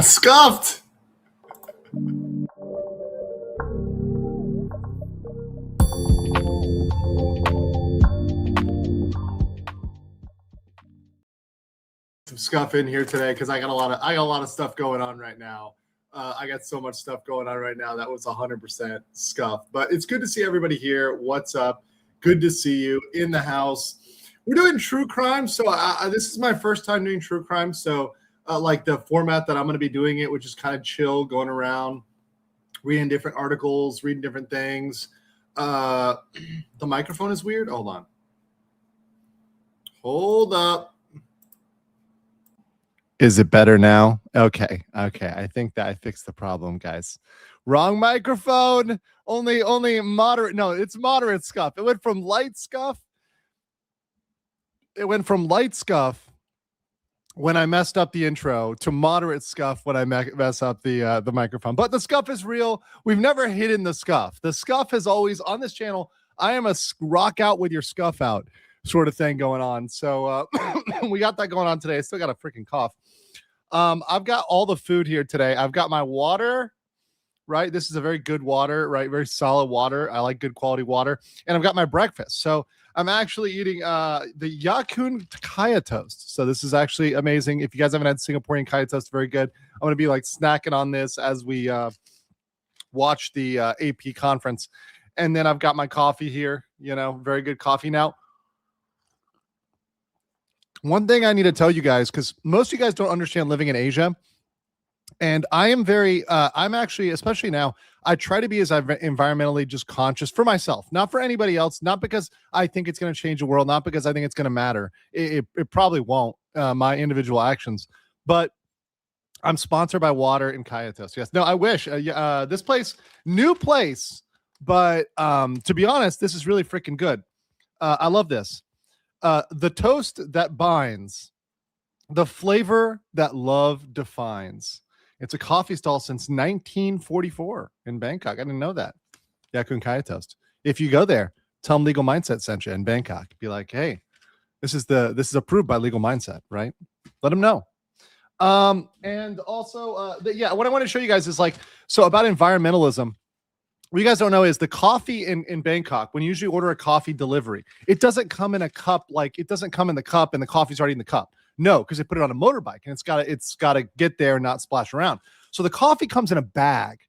Scuffed. Some scuff in here today because I got a lot of stuff going on right now. I got so much stuff going on right now that was 100% scuff. But it's good to see everybody here. What's up? Good to see you in the house. We're doing true crime, so this is my first time doing true crime. So like the format that I'm going to be doing it, which is kind of chill, going around, reading different articles, reading different things. The microphone is weird. Hold on. Hold up. Is it better now? Okay. I think that I fixed the problem, guys. Wrong microphone. Only moderate. No, it's moderate scuff. It went from light scuff. When I messed up the intro to moderate scuff when I mess up the microphone. But the scuff is real. We've never hidden the scuff. The scuff is always on this channel. I am a rock out with your scuff out sort of thing going on. So we got that going on today. I still got a freaking cough. I've got all the food here today. I've got my water, right? This is a very good water, right? Very solid water. I like good quality water. And I've got my breakfast. So I'm actually eating the Yakun Kaya toast. So this is actually amazing. If you guys haven't had Singaporean Kaya toast, very good. I'm going to be like snacking on this as we watch the AP conference. And then I've got my coffee here, very good coffee. Now, one thing I need to tell you guys, because most of you guys don't understand living in Asia. And I am I'm actually, especially now, I try to be as environmentally just conscious for myself, not for anybody else, not because I think it's going to change the world, not because I think it's going to matter. It probably won't, my individual actions, but I'm sponsored by Water and Kaya Toast. Yes. No, I wish this place, new place, but to be honest, this is really freaking good. I love this. The toast that binds, the flavor that love defines. It's a coffee stall since 1944 in Bangkok. I didn't know that. Yakun Kaya Toast. If you go there, tell them Legal Mindset sent you in Bangkok. Be like, hey, this is approved by Legal Mindset, right? Let them know. And also, what I want to show you guys is so about environmentalism. What you guys don't know is the coffee in Bangkok, when you usually order a coffee delivery, it doesn't come in a cup, it doesn't come in the cup and the coffee's already in the cup. No, because they put it on a motorbike and it's gotta get there and not splash around. So the coffee comes in a bag.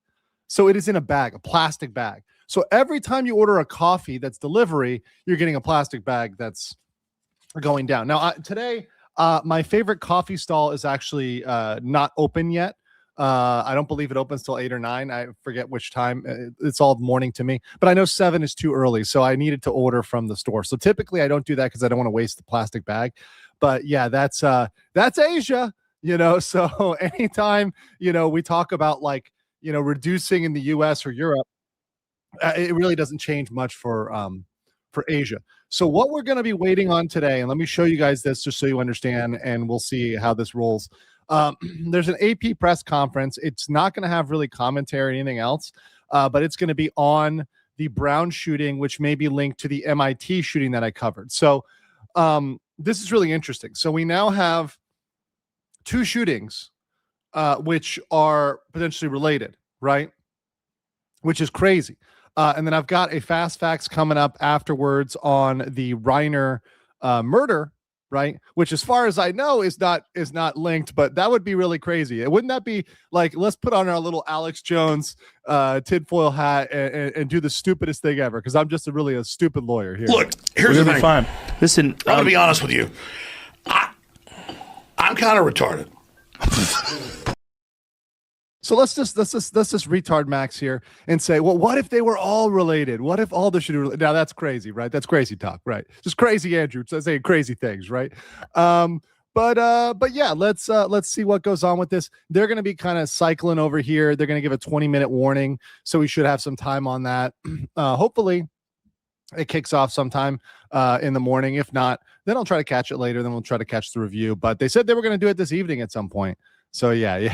So it is in a bag, a plastic bag. So every time you order a coffee that's delivery, you're getting a plastic bag that's going down. Now, today, my favorite coffee stall is actually not open yet. I don't believe it opens till 8 or 9. I forget which time. It's all morning to me, but I know 7 is too early. So I needed to order from the store. So typically I don't do that because I don't want to waste the plastic bag. But yeah, that's Asia, so anytime, we talk about reducing in the US or Europe, it really doesn't change much for Asia. So what we're going to be waiting on today, and let me show you guys this just so you understand, and we'll see how this rolls. There's an AP press conference. It's not going to have really commentary or anything else, but it's going to be on the Brown shooting, which may be linked to the MIT shooting that I covered. So this is really interesting. So we now have 2 shootings, which are potentially related, right? Which is crazy. And then I've got a fast facts coming up afterwards on the Reiner murder, right? Which, as far as I know, is not linked, but that would be really crazy. Wouldn't that be let's put on our little Alex Jones tinfoil hat and do the stupidest thing ever? Because I'm just a stupid lawyer here. Look, here's the thing. Fine. Listen, I'm gonna be honest with you. I'm kind of retarded. So let's just retard Max here and say, well, what if they were all related? What if all the shooters? Now that's crazy, right? That's crazy talk, right? Just crazy Andrew saying crazy things, right? But yeah, let's see what goes on with this. They're going to be kind of cycling over here. They're going to give a 20-minute warning, so we should have some time on that. Hopefully, it kicks off sometime in the morning. If not, then I'll try to catch it later. Then we'll try to catch the review. But they said they were going to do it this evening at some point. So yeah.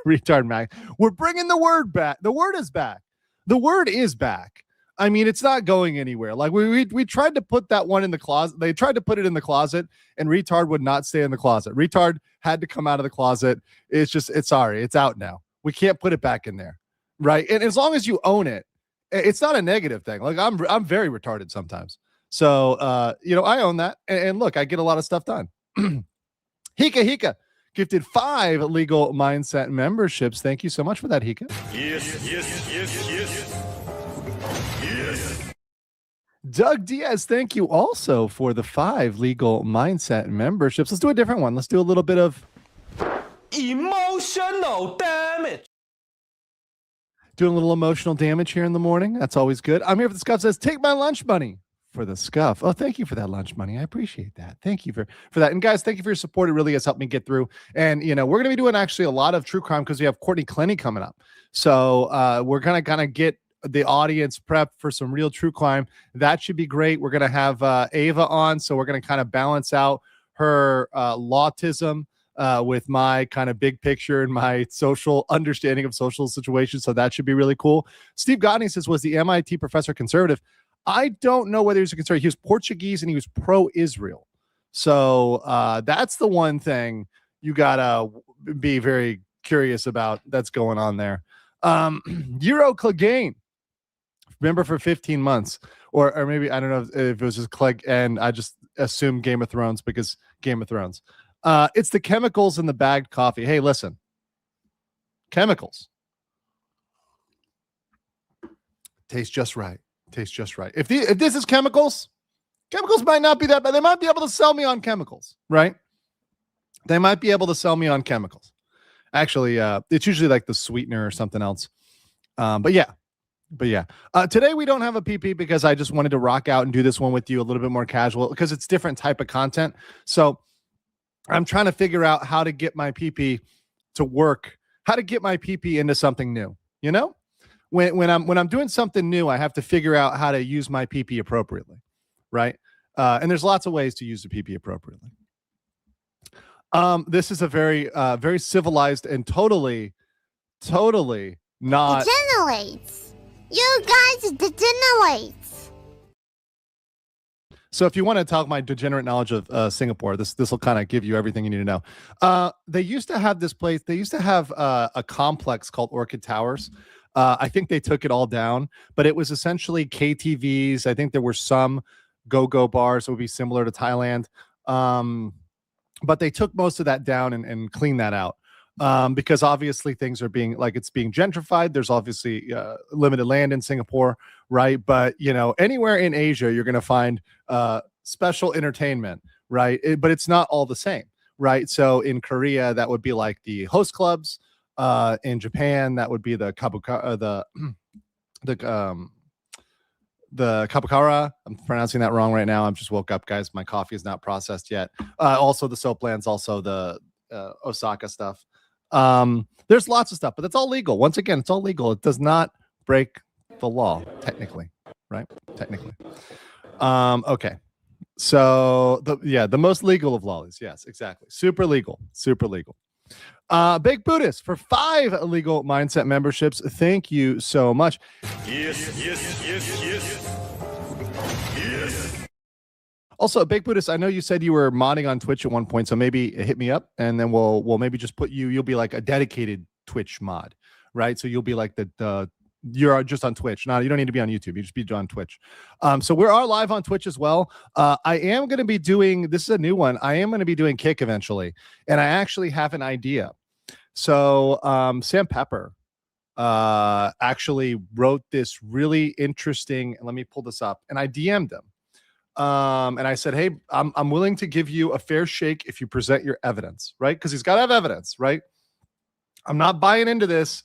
Retard Mac. We're bringing the word back. The word is back. The word is back. I mean, it's not going anywhere. Like we tried to put that one in the closet. They tried to put it in the closet, and retard would not stay in the closet. Retard had to come out of the closet. It's sorry, it's out now. We can't put it back in there, right? And as long as you own it, it's not a negative thing. Like I'm very retarded sometimes. So I own that, and look, I get a lot of stuff done. Hika gifted 5 legal mindset memberships. Thank you so much for that, Hika. Yes. Doug Diaz, thank you also for the 5 legal mindset memberships. Let's do a different one. Let's do a little bit of emotional damage. Doing a little emotional damage here in the morning. That's always good. I'm here for the Scuff says, take my lunch money for the Scuff. Oh, thank you for that lunch money. I appreciate that. Thank you for that. And guys, thank you for your support. It really has helped me get through. And, we're going to be doing actually a lot of true crime because we have Courtney Clenny coming up. So we're going to kind of get the audience prep for some real true crime. That should be great. We're going to have Ava on. So we're going to kind of balance out her lawtism with my kind of big picture and my social understanding of social situations. So that should be really cool. Steve Godney says, was the MIT professor conservative? I don't know whether he was a conservative. He was Portuguese and he was pro-Israel. So that's the one thing you got to be very curious about that's going on there. Euro Clegane, remember, for 15 months. Or maybe, I don't know if it was just Clegg, and I just assumed Game of Thrones because Game of Thrones. It's the chemicals in the bagged coffee. Hey, listen. Chemicals. Tastes just right. If this is chemicals might not be that bad. They might be able to sell me on chemicals, right? They might be able to sell me on chemicals. Actually, it's usually like the sweetener or something else. But yeah. Today we don't have a PP because I just wanted to rock out and do this one with you a little bit more casual because it's different type of content. So I'm trying to figure out how to get my PP to work, how to get my PP into something new. When I'm doing something new, I have to figure out how to use my PP appropriately, right? And there's lots of ways to use the PP appropriately. This is a very very civilized and totally not degenerates. You guys degenerates. So if you want to talk my degenerate knowledge of Singapore, this will kind of give you everything you need to know. They used to have this place. They used to have a complex called Orchid Towers. I think they took it all down, but it was essentially KTVs. I think there were some go-go bars that would be similar to Thailand. But they took most of that down and cleaned that out. Because obviously things are being gentrified. There's obviously limited land in Singapore, right? But anywhere in Asia, you're going to find special entertainment, right? But it's not all the same, right? So in Korea, that would be like the host clubs. In Japan, that would be the Kabukara. I'm pronouncing that wrong right now. I'm just woke up, guys. My coffee is not processed yet. Also the soaplands, also the Osaka stuff. There's lots of stuff, but it's all legal. Once again, it's all legal. It does not break the law, technically, right? Technically. Okay. So the most legal of lollies. Yes, exactly. Super legal. Big Buddhist for 5 legal mindset memberships. Thank you so much. Yes. Also, Big Buddhist, I know you said you were modding on Twitch at one point, so maybe hit me up and then we'll maybe just put you'll be like a dedicated Twitch mod, right? So you'll be like you're just on Twitch. You don't need to be on YouTube. You just be on Twitch. So we are live on Twitch as well. I am going to be doing, this is a new one. I am going to be doing Kick eventually. And I actually have an idea. So Sam Pepper actually wrote this really interesting, let me pull this up, and I DM'd him. And I said, hey, I'm willing to give you a fair shake if you present your evidence, right? Because he's got to have evidence, right? I'm not buying into this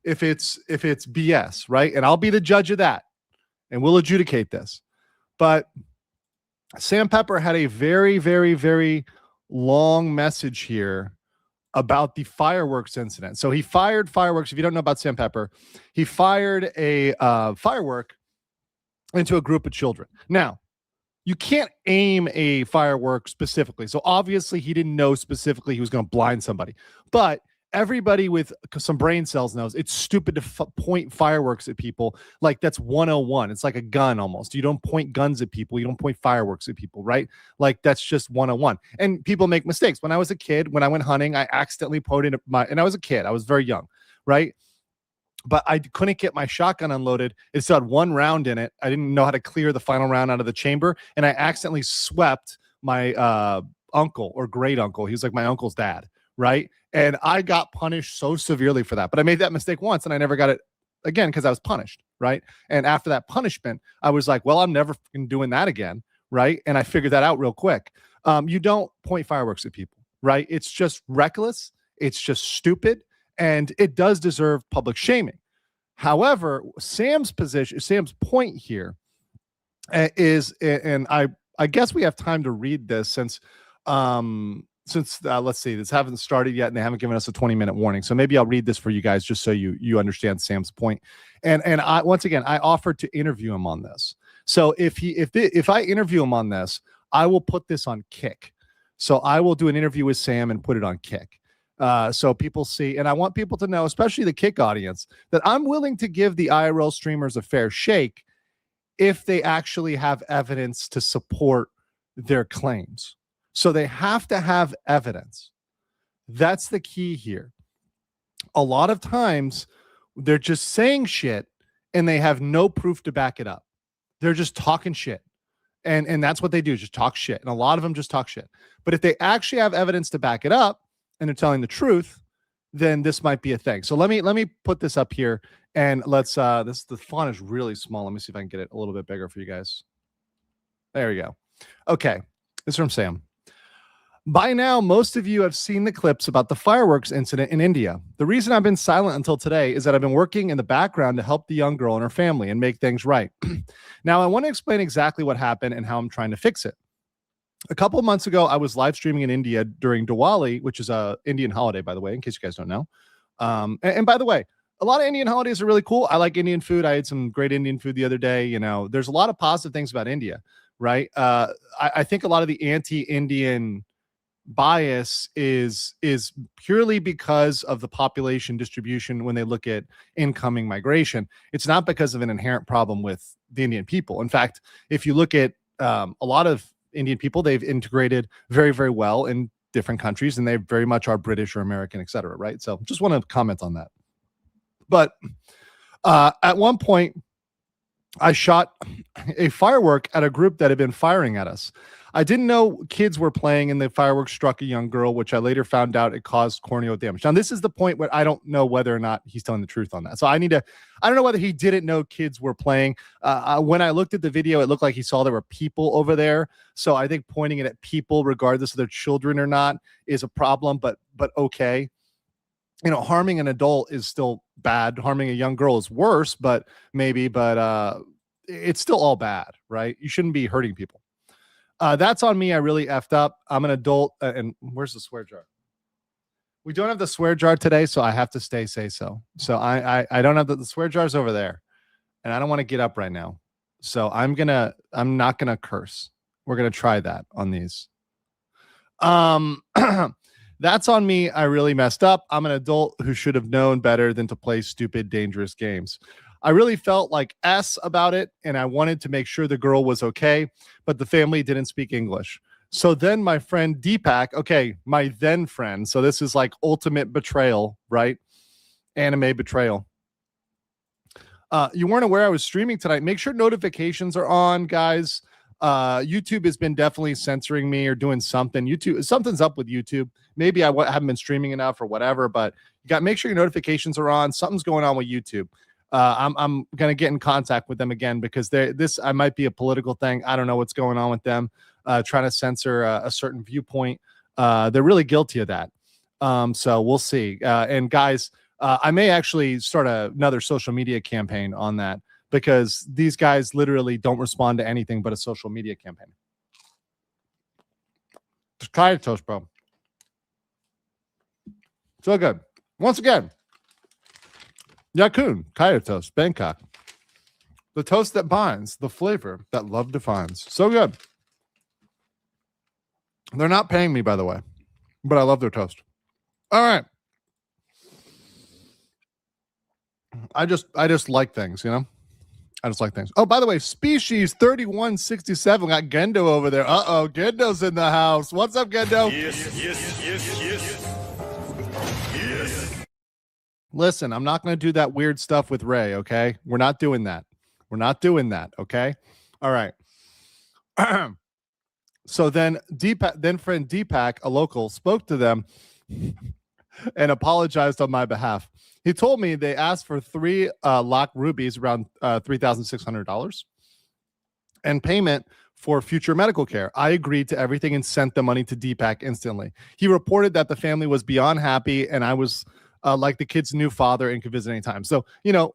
if it's BS, right? And I'll be the judge of that, and we'll adjudicate this. But Sam Pepper had a very, very, very long message here about the fireworks incident. So he fired fireworks. If you don't know about Sam Pepper, he fired a firework into a group of children. Now, you can't aim a firework specifically. So obviously he didn't know specifically he was going to blind somebody. But everybody with some brain cells knows it's stupid to point fireworks at people. Like that's 101. It's like a gun almost. You don't point guns at people. You don't point fireworks at people, right? Like that's just 101. And people make mistakes. When I was a kid, when I went hunting, I accidentally pointed and I was a kid. I was very young, right? But I couldn't get my shotgun unloaded. It still had one round in it. I didn't know how to clear the final round out of the chamber. And I accidentally swept my uncle or great uncle. He was like my uncle's dad, right? And I got punished so severely for that. But I made that mistake once and I never got it again because I was punished, right? And after that punishment, I was like, well, I'm never doing that again, right? And I figured that out real quick. You don't point fireworks at people, right? It's just reckless. It's just stupid. And it does deserve public shaming. However, Sam's point here is, and I guess we have time to read this since let's see, this haven't started yet and they haven't given us a 20-minute warning. So maybe I'll read this for you guys just so you understand Sam's point. And I once again I offered to interview him on this. So if I interview him on this, I will put this on Kick. So I will do an interview with Sam and put it on Kick. So people see, and I want people to know, especially the Kick audience, that I'm willing to give the IRL streamers a fair shake if they actually have evidence to support their claims. So they have to have evidence. That's the key here. A lot of times they're just saying shit and they have no proof to back it up. They're just talking shit. And that's what they do, just talk shit. And a lot of them just talk shit. But if they actually have evidence to back it up and they're telling the truth, then this might be a thing. So let me put this up here and let's the font is really small. Let me see if I can get it a little bit bigger for you guys. There we go. Okay. This is from Sam. By now, most of you have seen the clips about the fireworks incident in India. The reason I've been silent until today is that I've been working in the background to help the young girl and her family and make things right. Now, I want to explain exactly what happened and how I'm trying to fix it. A couple of months ago, I was live streaming in India during Diwali, which is a Indian holiday, by the way, in case you guys don't know. And by the way, a lot of Indian holidays are really cool. I like Indian food. I had some great Indian food the other day. You know, there's a lot of positive things about India, right? I think a lot of the anti-Indian bias is purely because of the population distribution when they look at incoming migration. It's not because of an inherent problem with the Indian people. In fact, if you look at a lot of Indian people, they've integrated very, very well in different countries, and they very much are British or American, et cetera, right? So just want to comment on that. But at one point, I shot a firework at a group that had been firing at us. I didn't know kids were playing and the fireworks struck a young girl, which I later found out it caused corneal damage. Now, this is the point where I don't know whether or not he's telling the truth on that. So I don't know whether he didn't know kids were playing. When I looked at the video, it looked like he saw there were people over there. So I think pointing it at people, regardless of their children or not, is a problem, but okay. You know, harming an adult is still bad. Harming a young girl is worse, but it's still all bad, right? You shouldn't be hurting people. That's on me. I really effed up. I'm an adult. And where's the swear jar? We don't have the swear jar today, so I have to say so. So I don't have the swear jar's over there, and I don't want to get up right now. So I'm not gonna curse. We're gonna try that on these. That's on me. I really messed up. I'm an adult who should have known better than to play stupid, dangerous games. I really felt like S about it, and I wanted to make sure the girl was okay, but the family didn't speak English. So then my friend Deepak, okay, my then friend, so this is like ultimate betrayal, right? Anime betrayal. You weren't aware I was streaming tonight. Make sure notifications are on, guys. YouTube has been definitely censoring me or doing something. Something's up with YouTube. Maybe I haven't been streaming enough or whatever, but make sure your notifications are on. Something's going on with YouTube. I'm gonna get in contact with them again because I might be a political thing. I don't know what's going on with them. Trying to censor a certain viewpoint. They're really guilty of that. So we'll see. And guys, I may actually start another social media campaign on that, because these guys literally don't respond to anything but a social media campaign. Just try it, toast, bro. So good. Once again, Yakun, Kaya Toast, Bangkok. The toast that binds, the flavor that love defines. So good. They're not paying me, by the way, but I love their toast. All right. I just like things, you know. I just like things. Oh, by the way, species 3167 got Gendo over there. Gendo's in the house. What's up, Gendo? Yes. Listen, I'm not going to do that weird stuff with Ray, okay? We're not doing that. Okay? All right. So then friend Deepak, a local, spoke to them and apologized on my behalf. He told me they asked for 3 lakh rupees, around $3,600, and payment for future medical care. I agreed to everything and sent the money to Deepak instantly. He reported that the family was beyond happy, and I was like the kid's new father and could visit anytime. So,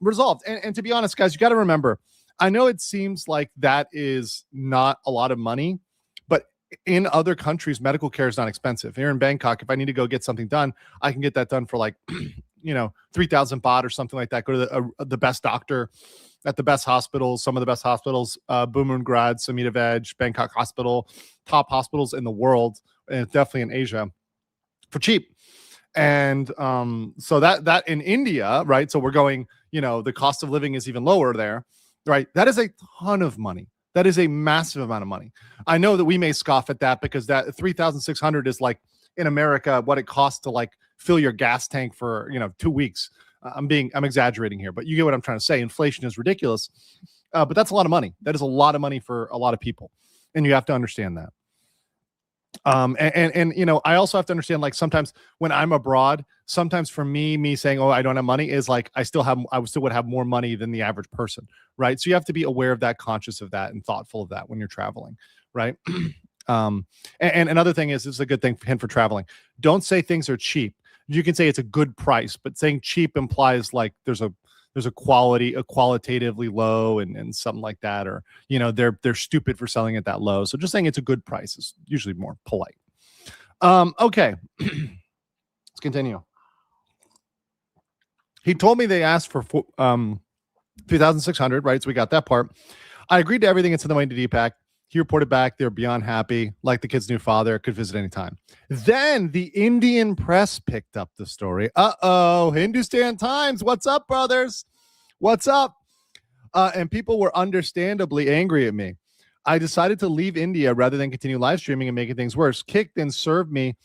resolved. And to be honest, guys, you got to remember, I know it seems like that is not a lot of money, but in other countries, medical care is not expensive. Here in Bangkok, if I need to go get something done, I can get that done for like, 3,000 baht or something like that. Go to the best doctor at the best hospitals, some of the best hospitals, Bumrungrad, Samita Veg, Bangkok Hospital, top hospitals in the world, and definitely in Asia, for cheap. And so that in India, right? So we're going, the cost of living is even lower there, right? That is a ton of money. That is a massive amount of money. I know that we may scoff at that because that 3,600 is like in America what it costs to like fill your gas tank for 2 weeks. I'm exaggerating here, but you get what I'm trying to say. Inflation is ridiculous, but that's a lot of money. That is a lot of money for a lot of people, and you have to understand that. I also have to understand, like, sometimes when I'm abroad, sometimes for me saying, oh, I don't have money is like, I still would have more money than the average person. Right. So you have to be aware of that, conscious of that, and thoughtful of that when you're traveling. Right. And another thing is, this is a good thing for traveling. Don't say things are cheap. You can say it's a good price, but saying cheap implies like there's a qualitatively low and something like that, or they're stupid for selling it that low. So just saying it's a good price is usually more polite. Okay. Let's continue. He told me they asked for 3,600, right? So we got that part. I agreed to everything and sent the money to Deepak. He reported back they're beyond happy, like the kid's new father, could visit anytime. Then the Indian press picked up the story. Hindustan Times, what's up, brothers? What's up? And people were understandably angry at me. I decided to leave India rather than continue live streaming and making things worse. Kicked and served me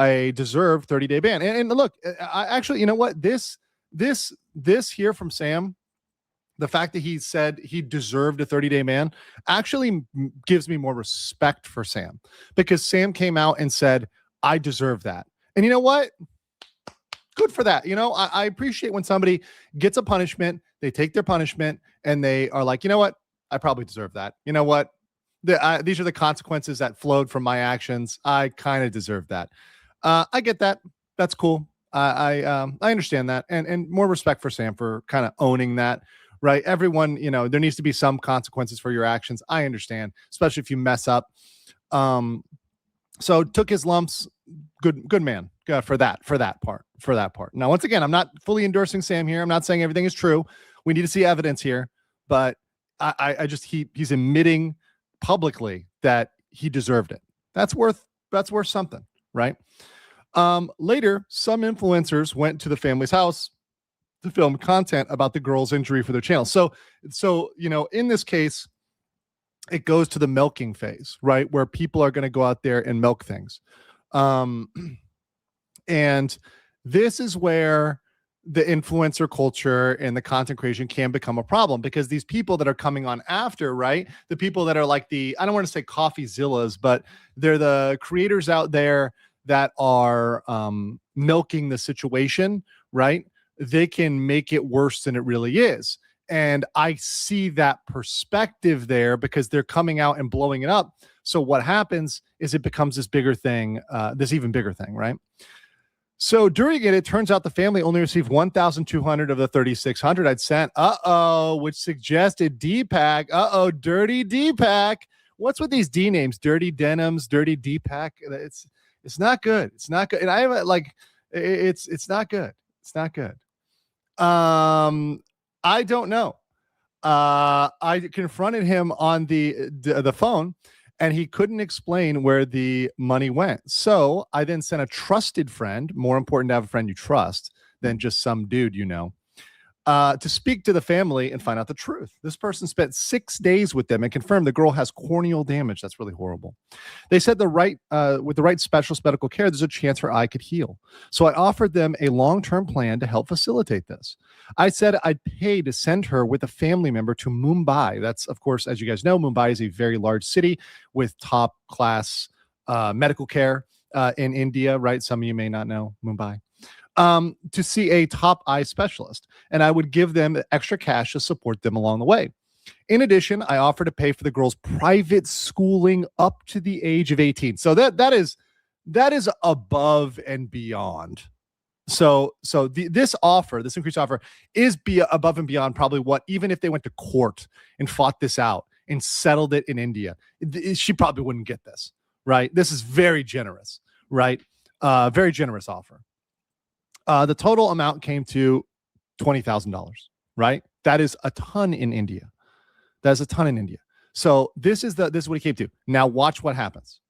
a deserved 30-day ban. And look, I actually, you know what? This here from Sam, the fact that he said he deserved a 30-day ban actually gives me more respect for Sam, because Sam came out and said, I deserve that. And you know what? Good for that. I appreciate when somebody gets a punishment, they take their punishment, and they are like, you know what? I probably deserve that. You know what? These are the consequences that flowed from my actions. I kind of deserve that. I get that. That's cool. I understand that. And more respect for Sam for kind of owning that. Right. Everyone, there needs to be some consequences for your actions. I understand, especially if you mess up. So took his lumps. Good man. For that part. Now, once again, I'm not fully endorsing Sam here. I'm not saying everything is true. We need to see evidence here, but he's admitting publicly that he deserved it. That's worth something, right? Later, some influencers went to the family's house to film content about the girl's injury for their channel. So, in this case, it goes to the milking phase, right? Where people are going to go out there and milk things. And this is where the influencer culture and the content creation can become a problem, because these people that are coming on after, right? The people that are like I don't want to say CoffeeZillas, but they're the creators out there that are milking the situation, right? They can make it worse than it really is. And I see that perspective there, because they're coming out and blowing it up. So what happens is it becomes this bigger thing, this even bigger thing, right? So during it turns out the family only received 1,200 of the 3,600 I'd sent. Which suggested Deepak. Dirty Deepak. What's with these D names? Dirty Denims, Dirty Deepak. It's not good. It's not good. And I have it's not good. It's not good. I don't know. I confronted him on the phone, and he couldn't explain where the money went. So I then sent a trusted friend. More important to have a friend you trust than just some dude, to speak to the family and find out the truth. This person spent 6 days with them and confirmed the girl has corneal damage. That's really horrible. They said with the right specialist medical care, there's a chance her eye could heal. So I offered them a long-term plan to help facilitate this. I said I'd pay to send her with a family member to Mumbai. That's, of course, as you guys know, Mumbai is a very large city with top-class medical care in India, right? Some of you may not know Mumbai. To see a top eye specialist, and I would give them extra cash to support them along the way. In addition, I offer to pay for the girl's private schooling up to the age of 18. So that is above and beyond. So this increased offer is above and beyond probably what, even if they went to court and fought this out and settled it in India, she probably wouldn't get this, right? This is very generous, right? Very generous offer. The total amount came to $20,000, right? That is a ton in India. That's a ton in India. So this is what he came to. Now watch what happens.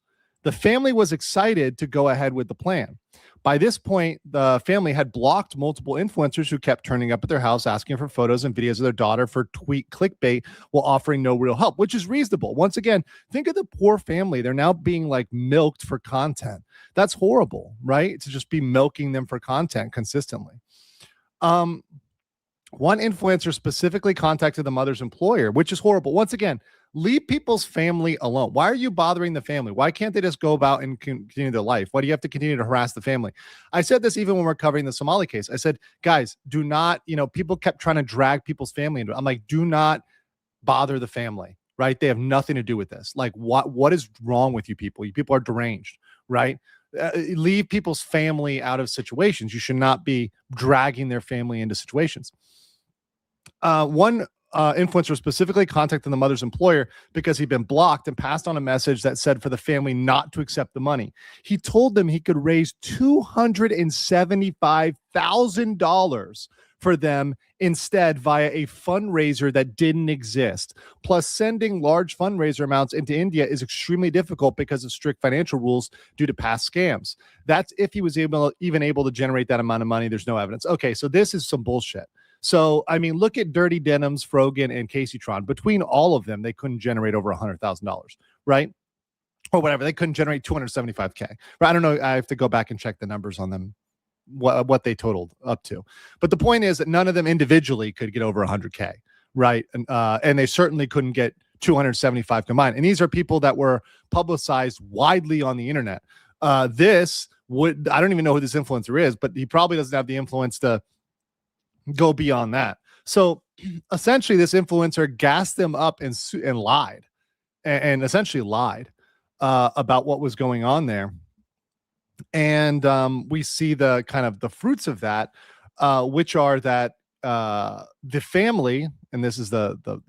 The family was excited to go ahead with the plan. By this point, the family had blocked multiple influencers who kept turning up at their house asking for photos and videos of their daughter for tweet clickbait while offering no real help, which is reasonable. Once again, think of the poor family. They're now being like milked for content. That's horrible, right? To just be milking them for content consistently. One influencer specifically contacted the mother's employer, which is horrible. Once again, leave people's family alone. Why are you bothering the family? Why can't they just go about and continue their life? Why do you have to continue to harass the family? I said this even when we're covering the Somali case. I said, guys, do not, people kept trying to drag people's family into it. I'm like, do not bother the family, right? They have nothing to do with this. Like, what is wrong with you people? You people are deranged, right? Leave people's family out of situations. You should not be dragging their family into situations. One influencer specifically contacted the mother's employer because he'd been blocked and passed on a message that said for the family not to accept the money. He told them he could raise $275,000 for them instead via a fundraiser that didn't exist. Plus, sending large fundraiser amounts into India is extremely difficult because of strict financial rules due to past scams. That's if he was even able to generate that amount of money. There's no evidence. Okay, so this is some bullshit. So, I mean, look at Dirty Denims, Frogan, and Casey Tron. Between all of them, they couldn't generate over $100,000, right? Or whatever. They couldn't generate $275K. Right? I don't know. I have to go back and check the numbers on them, what they totaled up to. But the point is that none of them individually could get over 100K, right? And they certainly couldn't get 275 combined. And these are people that were publicized widely on the internet. I don't even know who this influencer is, but he probably doesn't have the influence to go beyond that. So essentially this influencer gassed them up and lied and essentially lied about what was going on there. And we see the kind of the fruits of that, which are that the family, and this is the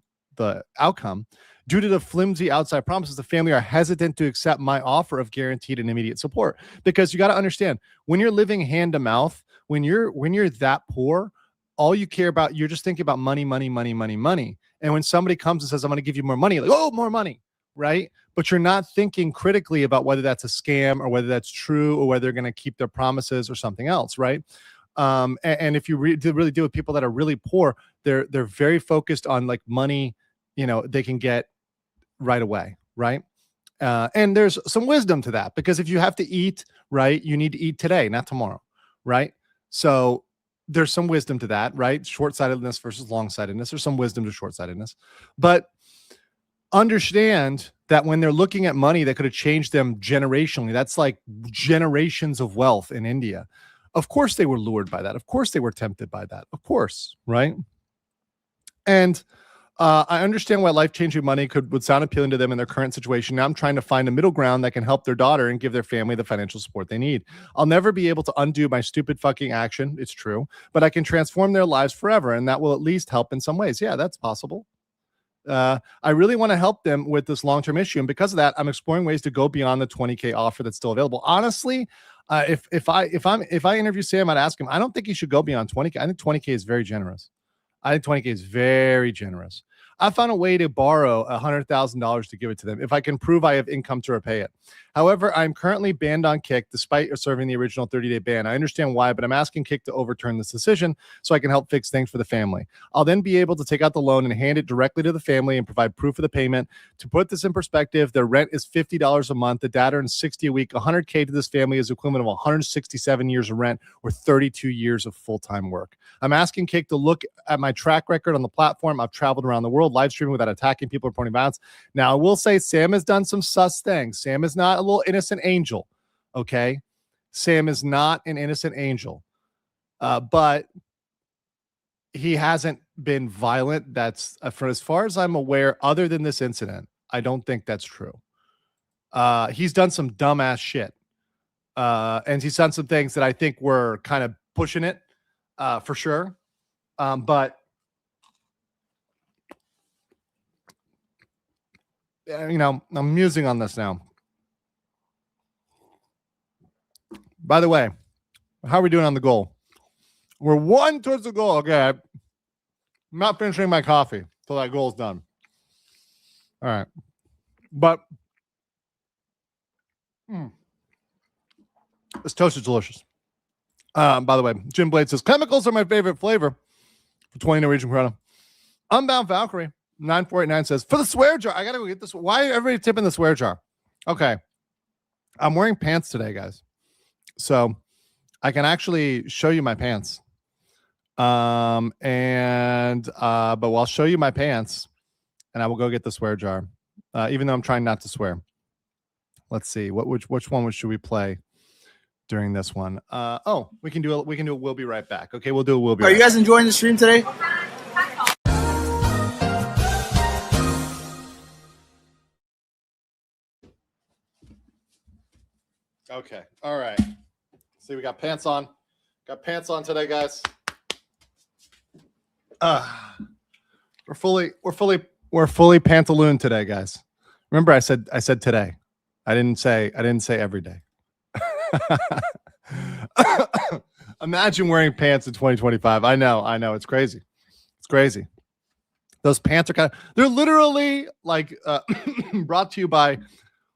outcome, due to the flimsy outside promises, the family are hesitant to accept my offer of guaranteed and immediate support. Because you got to understand, when you're living hand to mouth, when you're that poor, all you care about, you're just thinking about money, money, money, money, money. And when somebody comes and says, I'm going to give you more money, like, oh, more money, right? But you're not thinking critically about whether that's a scam or whether that's true or whether they're going to keep their promises or something else, right? And if you really deal with people that are really poor, they're very focused on like money, they can get right away, right? And there's some wisdom to that, because if you have to eat, right, you need to eat today, not tomorrow, right? So there's some wisdom to that, right? Short-sightedness versus long-sightedness. There's some wisdom to short-sightedness. But understand that when they're looking at money that could have changed them generationally, that's like generations of wealth in India. Of course they were lured by that. Of course they were tempted by that. Of course, right? And I understand why life-changing money would sound appealing to them in their current situation. Now I'm trying to find a middle ground that can help their daughter and give their family the financial support they need. I'll never be able to undo my stupid fucking action. It's true. But I can transform their lives forever, and that will at least help in some ways. Yeah, that's possible. I really want to help them with this long-term issue. And because of that, I'm exploring ways to go beyond the 20K offer that's still available. Honestly, if I interview Sam, I'd ask him, I don't think he should go beyond 20K. I think 20K is very generous. I think 20K is very generous. I found a way to borrow $100,000 to give it to them if I can prove I have income to repay it. However, I'm currently banned on Kick despite serving the original 30-day ban. I understand why, but I'm asking Kick to overturn this decision so I can help fix things for the family. I'll then be able to take out the loan and hand it directly to the family and provide proof of the payment. To put this in perspective, their rent is $50 a month. The dad earns $60 a week. $100K to this family is equivalent of 167 years of rent or 32 years of full-time work. I'm asking Kick to look at my track record on the platform. I've traveled around the world live streaming without attacking people or reporting violence. Now, I will say Sam has done some sus things. Sam is not a little innocent angel, okay? Sam is not an innocent angel, but he hasn't been violent. That's for as far as I'm aware, other than this incident, I don't think that's true. He's done some dumbass shit. And he's done some things that I think were kind of pushing it, for sure. But you know, I'm musing on this now. By the way, how are we doing on the goal? We're 1 towards the goal. Okay, I'm not finishing my coffee till that goal is done. All right, but this toast is delicious. By the way, Jim Blade says chemicals are my favorite flavor for 20 Norwegian krona. Unbound Valkyrie 9489 says for the swear jar. I gotta go get this. Why are everybody tipping the swear jar? Okay, I'm wearing pants today, guys, so I can actually show you my pants. But I'll show you my pants, and I will go get the swear jar. Even though I'm trying not to swear. Let's see which one should we play during this one? We can do it. We'll be right back. Okay, we'll do it. We'll be. Are you guys enjoying the stream today? Okay. All right. See, we got pants on. Got pants on today, guys. We're fully pantaloon today, guys. Remember, I said today. I didn't say every day. Imagine wearing pants in 2025. I know. It's crazy. It's crazy. Those pants are they're literally like brought to you by,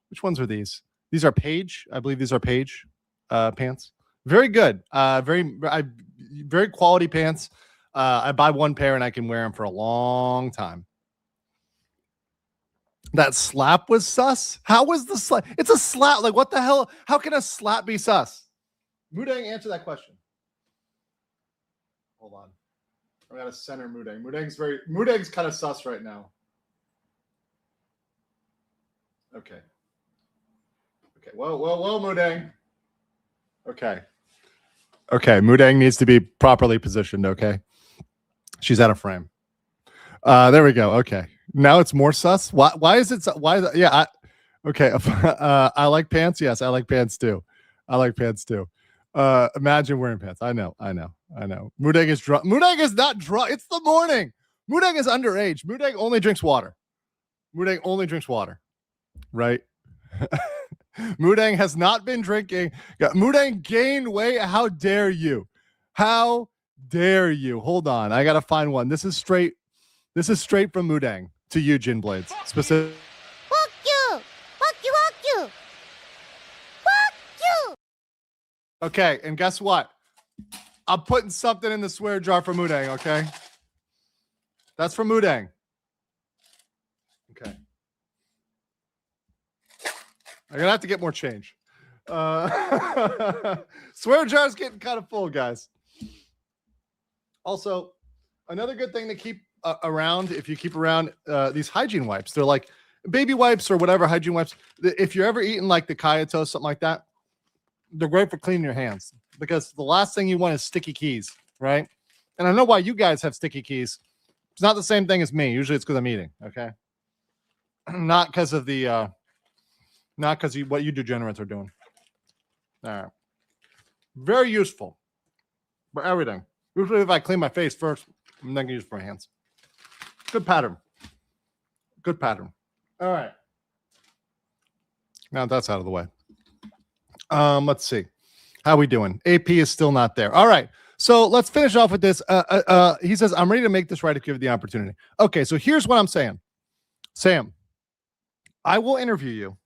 which ones are these? These are Page. I believe these are Page pants. Very good. Very quality pants. I buy one pair and I can wear them for a long time. That slap was sus. How was the slap? It's a slap. Like, what the hell? How can a slap be sus? Mudang, answer that question. Hold on. I gotta center Mudang. Mudang's kind of sus right now. Okay. Whoa, Mudang. Okay. Mudang needs to be properly positioned. Okay. She's out of frame. There we go. Okay. Now it's more sus. Why is it? Yeah. Okay. I like pants. Yes, I like pants too. Imagine wearing pants. I know. Mudang is drunk. Mudang is not drunk. It's the morning. Mudang is underage. Mudang only drinks water. Right? Mudang has not been drinking. Mudang gained weight. How dare you? Hold on. I got to find one. This is straight from Mudang to you, Jin Blades. Specific. Fuck you! Okay, and guess what? I'm putting something in the swear jar for Mudang, okay? That's for Mudang. Okay. I'm going to have to get more change. Swear jar's getting kind of full, guys. Also, another good thing to keep around, if you keep around these hygiene wipes, they're like baby wipes or whatever hygiene wipes. If you're ever eating like the Kaya toast, something like that, they're great for cleaning your hands because the last thing you want is sticky keys, right? And I know why you guys have sticky keys. It's not the same thing as me. Usually it's because I'm eating, okay? Not because of the, not because what you degenerates are doing. All right. Very useful for everything. Usually if I clean my face first, I'm then going to use it for my hands. Good pattern. All right. Now that's out of the way. Let's see. How we doing? AP is still not there. All right. So let's finish off with this. He says, I'm ready to make this right if you have the opportunity. Okay. So here's what I'm saying. Sam, I will interview you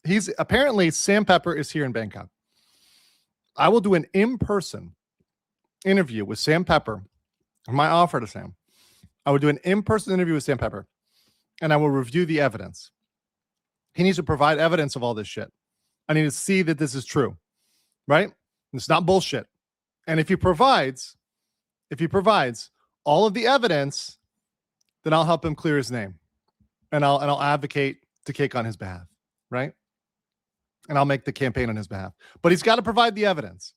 He's apparently Sam Pepper is here in Bangkok. I will do an in-person interview with Sam Pepper. My offer to Sam. I would do an in-person interview with Sam Pepper, and I will review the evidence. He needs to provide evidence of all this shit. I need to see that this is true, right? It's not bullshit. And if he provides all of the evidence, then I'll help him clear his name, and I'll advocate to kick on his behalf, right? And I'll make the campaign on his behalf. But he's got to provide the evidence,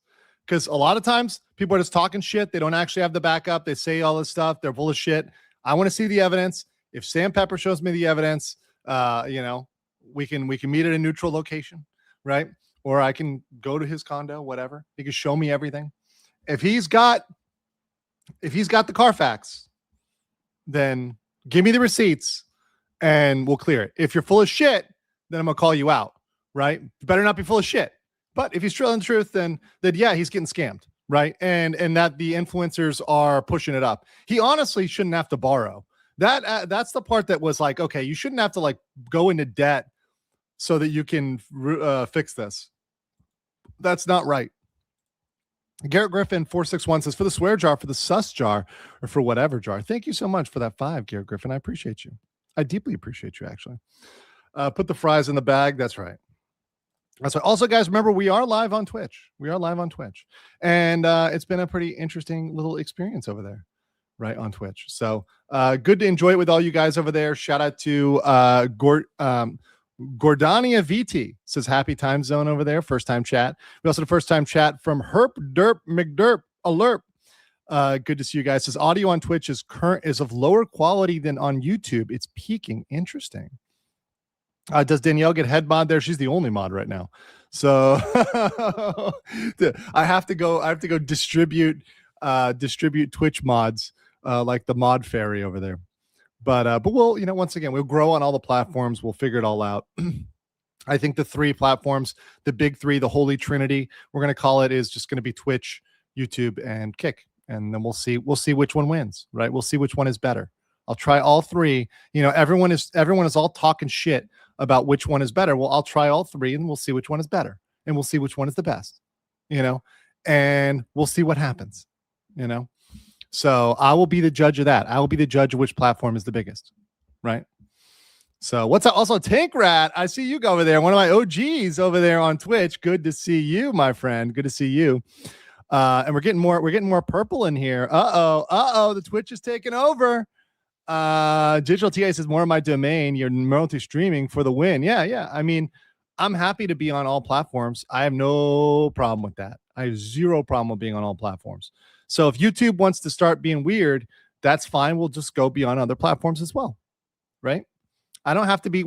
because a lot of times people are just talking shit. They don't actually have the backup. They say all this stuff. They're full of shit. I want to see the evidence. If Sam Pepper shows me the evidence, we can meet at a neutral location, right? Or I can go to his condo, whatever. He can show me everything. If he's got the Carfax, then give me the receipts and we'll clear it. If you're full of shit, then I'm gonna call you out, right? You better not be full of shit. But if he's telling the truth, then yeah, he's getting scammed, right? And that the influencers are pushing it up. He honestly shouldn't have to borrow. That's the part that was like, okay, you shouldn't have to like go into debt so that you can fix this. That's not right. Garrett Griffin 461 says, for the swear jar, for the sus jar, or for whatever jar. Thank you so much for that 5, Garrett Griffin. I appreciate you. I deeply appreciate you, actually. Put the fries in the bag. That's right. That's right. Also, guys, remember, we are live on Twitch. And it's been a pretty interesting little experience over there, right, on Twitch. So good to enjoy it with all you guys over there. Shout out to Gordania VT says happy time zone over there. First time chat. We also had a first time chat from Herp Derp McDerp Alert. Good to see you guys. Says audio on Twitch is of lower quality than on YouTube. It's peaking. Interesting. Does Danielle get head mod there? She's the only mod right now. So I have to go distribute Twitch mods like the mod fairy over there. But we'll, once again, we'll grow on all the platforms. We'll figure it all out. I think the 3 platforms, the big 3, the holy trinity, we're going to call it, is just going to be Twitch, YouTube, and Kick. And then we'll see which one wins, right? We'll see which one is better. I'll try all 3. Everyone is all talking shit about which one is better. Well, I'll try all 3 and we'll see which one is better. And we'll see which one is the best, and we'll see what happens, So I will be the judge of that. I will be the judge of which platform is the biggest, right? So what's up? Also, Tank Rat, I see you go over there. One of my OGs over there on Twitch. Good to see you, my friend. Good to see you. And we're getting more purple in here. The Twitch is taking over. Digital TA says more of my domain. You're multi-streaming for the win. Yeah. I mean, I'm happy to be on all platforms. I have no problem with that. I have zero problem with being on all platforms. So if YouTube wants to start being weird, that's fine. We'll just go be on other platforms as well, right? I don't have to be.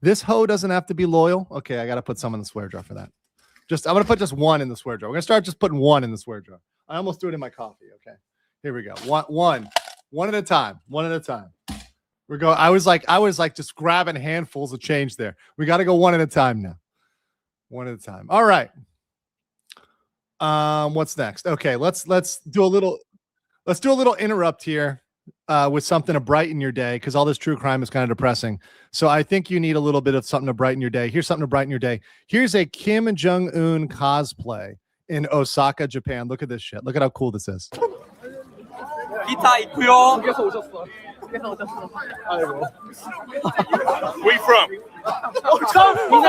This hoe doesn't have to be loyal. Okay, I got to put some in the swear jar for that. I'm gonna put just 1 in the swear jar. We're gonna start just putting 1 in the swear jar. I almost threw it in my coffee. Okay, here we go. One at a time. We're going. I was like just grabbing handfuls of change there. We got to go 1 at a time now. 1 at a time. All right. What's next? Okay, let's do a little interrupt here with something to brighten your day, because all this true crime is kind of depressing. So I think you need a little bit of something to brighten your day. Here's something to brighten your day. Here's a Kim Jong-un cosplay in Osaka, Japan. Look at this shit. Look at how cool this is. Where you from? Oh, South Korea!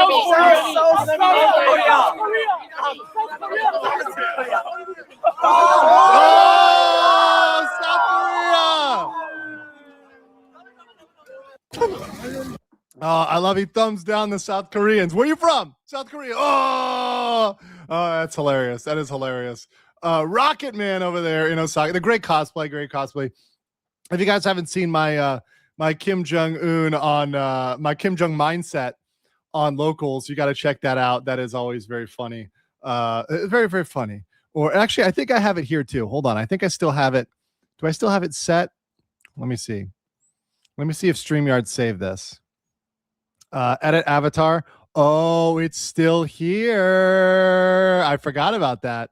Oh, I love you. Thumbs down the South Koreans. Where are you from? South Korea. Oh, that's hilarious. That is hilarious. Rocket Man over there in Osaka. The great cosplay. If you guys haven't seen my my Kim Jong-un on my Kim Jong mindset on Locals, you got to check that out. That is always very funny. Very, very funny. Or actually, I think I have it here too. Hold on. I think I still have it. Do I still have it set? Let me see. Let me see if StreamYard saved this. Edit avatar. Oh, it's still here. I forgot about that.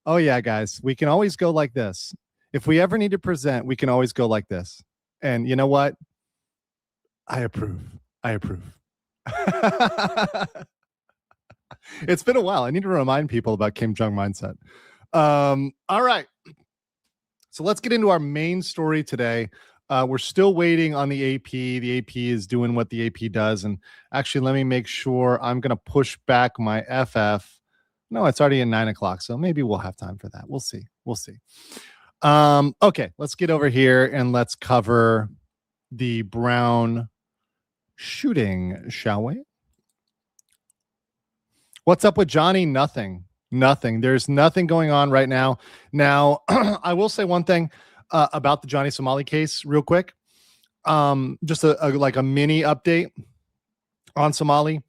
Oh, yeah, guys. We can always go like this. If we ever need to present, we can always go like this. And you know what? I approve. It's been a while. I need to remind people about Kim Jong mindset. All right. So let's get into our main story today. We're still waiting on the AP. The AP is doing what the AP does. And actually, let me make sure I'm going to push back my FF. No, it's already at 9 o'clock. So maybe we'll have time for that. We'll see. We'll see. Okay, let's get over here and let's cover the Brown shooting, shall we? What's up with Johnny? Nothing. There's nothing going on right now. Now, I will say one thing about the Johnny Somali case real quick. Just like a mini update on Somali.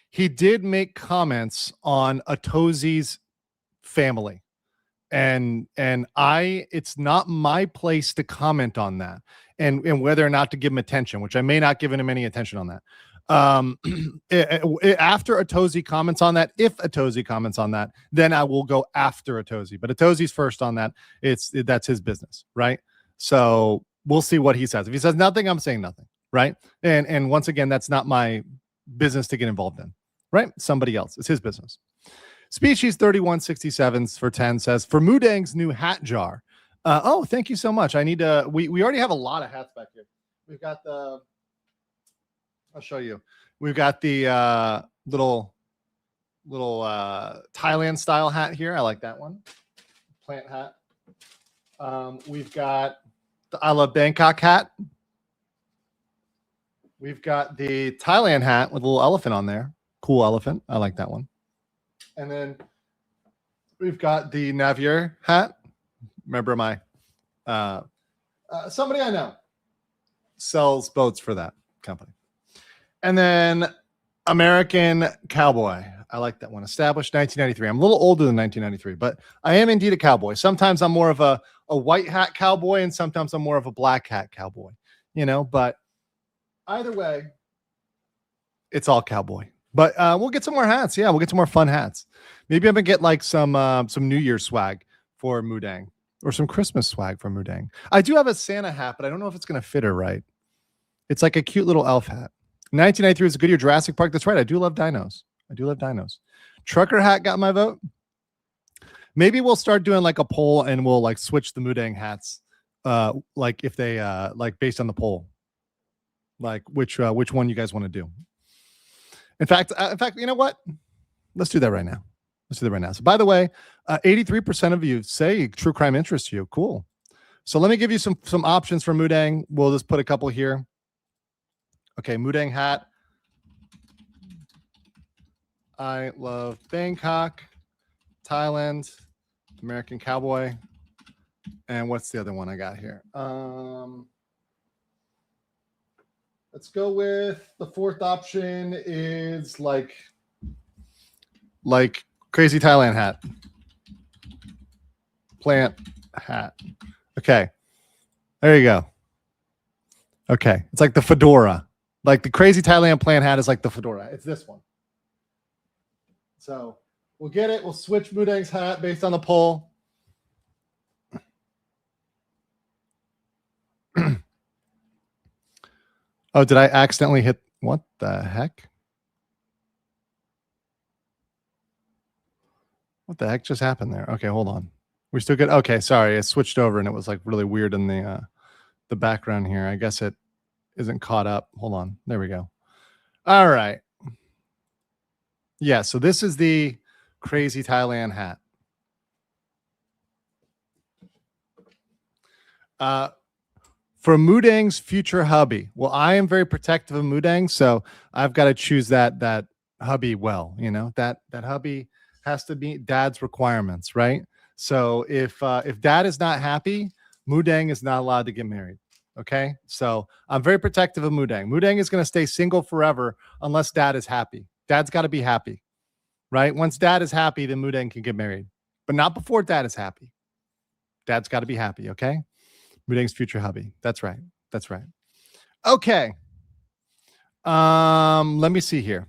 He did make comments on Atozi's family. And it's not my place to comment on that and whether or not to give him attention, which I may not give him any attention on that. After Atozi comments on that, if Atozi comments on that, then I will go after Atozi. But Atozi's first on that. That's his business, right? So we'll see what he says. If he says nothing, I'm saying nothing, right? And once again, that's not my business to get involved in, right? Somebody else. It's his business. Species 3167 for 10 says, for Mudang's new hat jar. Oh, thank you so much. I need to, we already have a lot of hats back here. We've got I'll show you. We've got the little Thailand style hat here. I like that one. Plant hat. We've got the I Love Bangkok hat. We've got the Thailand hat with a little elephant on there. Cool elephant. I like that one. And then we've got the Navier hat. Remember my somebody I know sells boats for that company. And then American Cowboy. I like that one. Established 1993. I'm a little older than 1993, but I am indeed a cowboy. Sometimes I'm more of a white hat cowboy, and sometimes I'm more of a black hat cowboy. But either way, it's all cowboy. But we'll get some more hats. Yeah, we'll get some more fun hats. Maybe I'm gonna get like some New Year's swag for Mudang or some Christmas swag for Mudang. I do have a Santa hat, but I don't know if it's gonna fit her right. It's like a cute little elf hat. 1993 was a good year. Jurassic Park. That's right. I do love dinos. Trucker hat got my vote. Maybe we'll start doing like a poll and we'll like switch the Mudang hats. Like if they like based on the poll, like which one you guys want to do. In fact, you know what? Let's do that right now. So by the way, 83% of you say true crime interests you. Cool. So let me give you some options for Mudang. We'll just put a couple here. Okay, Mudang hat. I Love Bangkok, Thailand, American Cowboy, and what's the other one I got here? Let's go with the fourth option is like crazy Thailand hat. Plant hat. Okay. There you go. Okay. It's like the fedora. Like the crazy Thailand plant hat is like the fedora. It's this one. So we'll get it. We'll switch Mudang's hat based on the poll. Oh, did I accidentally hit? What the heck? What the heck just happened there? Okay, hold on. We're still good. Okay, sorry. It switched over and it was like really weird in the background here. I guess it isn't caught up. Hold on. There we go. All right. Yeah, so this is the crazy Thailand hat. For Mudang's future hubby. Well, I am very protective of Mudang, so I've got to choose that hubby well. That hubby has to meet dad's requirements, right? So if dad is not happy, Mudang is not allowed to get married. Okay, so I'm very protective of Mudang. Mudang is going to stay single forever unless dad is happy. Dad's got to be happy, right? Once dad is happy, then Mudang can get married, but not before dad is happy. Dad's got to be happy. Okay. Mudang's future hubby. That's right. Okay. Let me see here.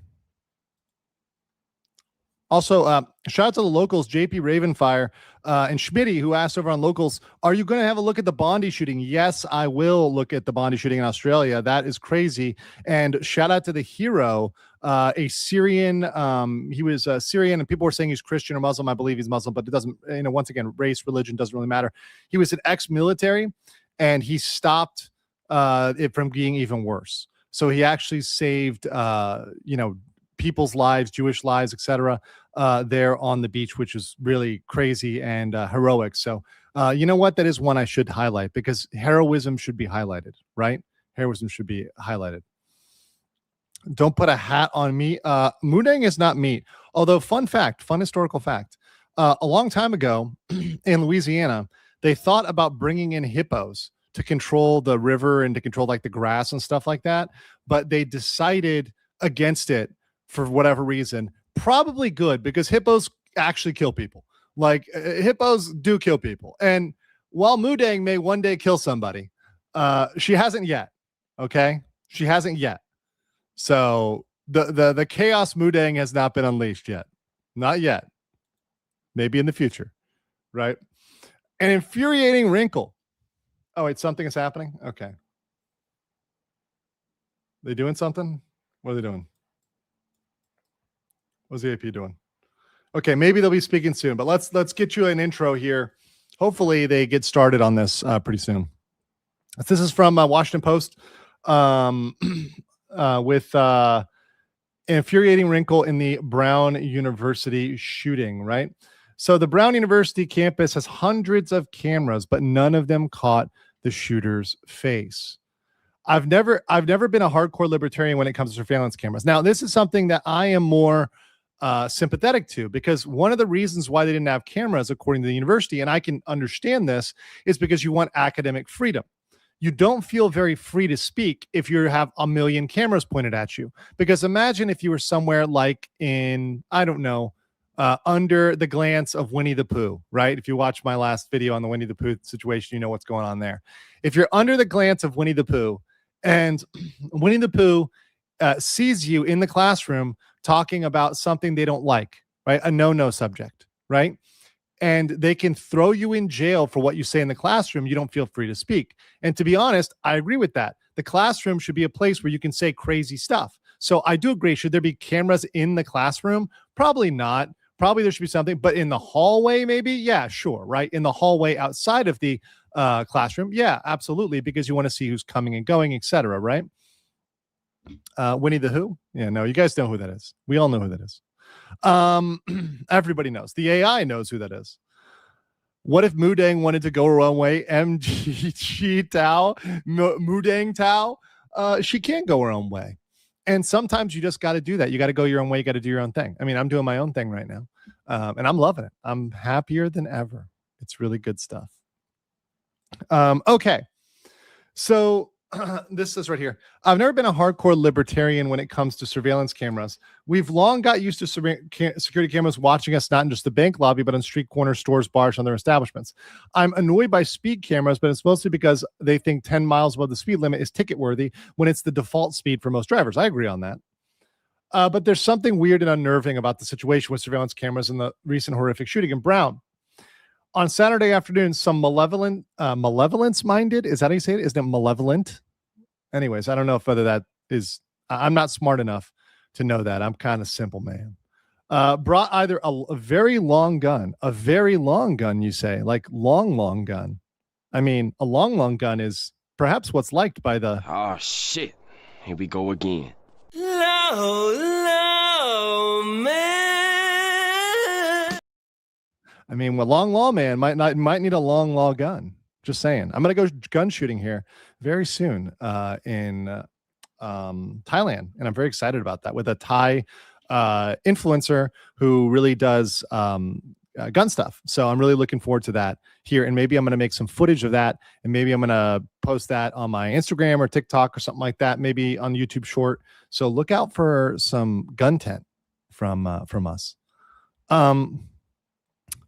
Also, shout out to the locals, JP Ravenfire and Schmitty, who asked over on locals, are you going to have a look at the Bondi shooting? Yes, I will look at the Bondi shooting in Australia. That is crazy. And shout out to the hero, a Syrian. He was Syrian, and people were saying he's Christian or Muslim. I believe he's Muslim, but it doesn't, once again, race, religion doesn't really matter. He was an ex-military, and he stopped it from being even worse. So he actually saved, people's lives, Jewish lives, etc., there on the beach, which is really crazy and heroic. So, you know what? That is one I should highlight because heroism should be highlighted, right? Heroism should be highlighted. Don't put a hat on me. Mudang is not meat. Although, fun historical fact. A long time ago in Louisiana, they thought about bringing in hippos to control the river and to control like the grass and stuff like that. But they decided against it for whatever reason. Probably good because hippos actually kill people. Like hippos do kill people. And while Mudang may one day kill somebody, she hasn't yet. Okay. She hasn't yet. So the chaos Mudang has not been unleashed yet. Not yet. Maybe in the future. Right. An infuriating wrinkle. Oh, wait, something is happening. Okay. They doing something? What are they doing? What's the AP doing? Okay, maybe they'll be speaking soon, but let's get you an intro here. Hopefully they get started on this pretty soon. This is from Washington Post with infuriating wrinkle in the Brown University shooting, right? So the Brown University campus has hundreds of cameras, but none of them caught the shooter's face. I've never been a hardcore libertarian when it comes to surveillance cameras. Now, this is something that I am more sympathetic to because one of the reasons why they didn't have cameras, according to the university, and I can understand this, is because you want academic freedom. You don't feel very free to speak if you have a million cameras pointed at you. Because imagine if you were somewhere like in, I don't know, under the glance of Winnie the Pooh, right? If you watch my last video on the Winnie the Pooh situation, you know what's going on there. If you're under the glance of Winnie the Pooh and Winnie the Pooh sees you in the classroom talking about something they don't like, right? A no-no subject, right? And they can throw you in jail for what you say in the classroom. You don't feel free to speak. And to be honest, I agree with that. The classroom should be a place where you can say crazy stuff. So I do agree. Should there be cameras in the classroom? Probably not. Probably there should be something, but in the hallway, maybe? Yeah, sure, right? In the hallway outside of the classroom? Yeah, absolutely, because you want to see who's coming and going, etc., right? Winnie the Who? Yeah, no, you guys know who that is. We all know who that is. Everybody knows. The AI knows who that is. What if Mudang wanted to go her own way? MGG Tao, Mudang Tao, she can't go her own way. And sometimes you just got to do that. You got to go your own way. You got to do your own thing. I mean, I'm doing my own thing right now. And I'm loving it. I'm happier than ever. It's really good stuff. Okay. So this is right here. I've never been a hardcore libertarian when it comes to surveillance cameras. We've long got used to security cameras watching us, not in just the bank lobby, but on street corners, stores, bars, and other establishments. I'm annoyed by speed cameras, but it's mostly because they think 10 miles above the speed limit is ticket worthy when it's the default speed for most drivers. I agree on that. But there's something weird and unnerving about the situation with surveillance cameras and the recent horrific shooting in Brown. On Saturday afternoon, some malevolence-minded, is that how you say it? Isn't it malevolent? Anyways, I don't know if whether that is, I'm not smart enough to know that. I'm kind of simple, man. Brought either a very long gun, you say, like long gun. I mean, a long gun is perhaps what's liked by the... Oh, shit. Here we go again. Low, man. I mean, a long man might need a long gun. Just saying. I'm going to go gun shooting here very soon in Thailand. And I'm very excited about that with a Thai influencer who really does gun stuff. So I'm really looking forward to that here. And maybe I'm going to make some footage of that. And maybe I'm going to post that on my Instagram or TikTok or something like that. Maybe on YouTube short. So look out for some gun tent from us.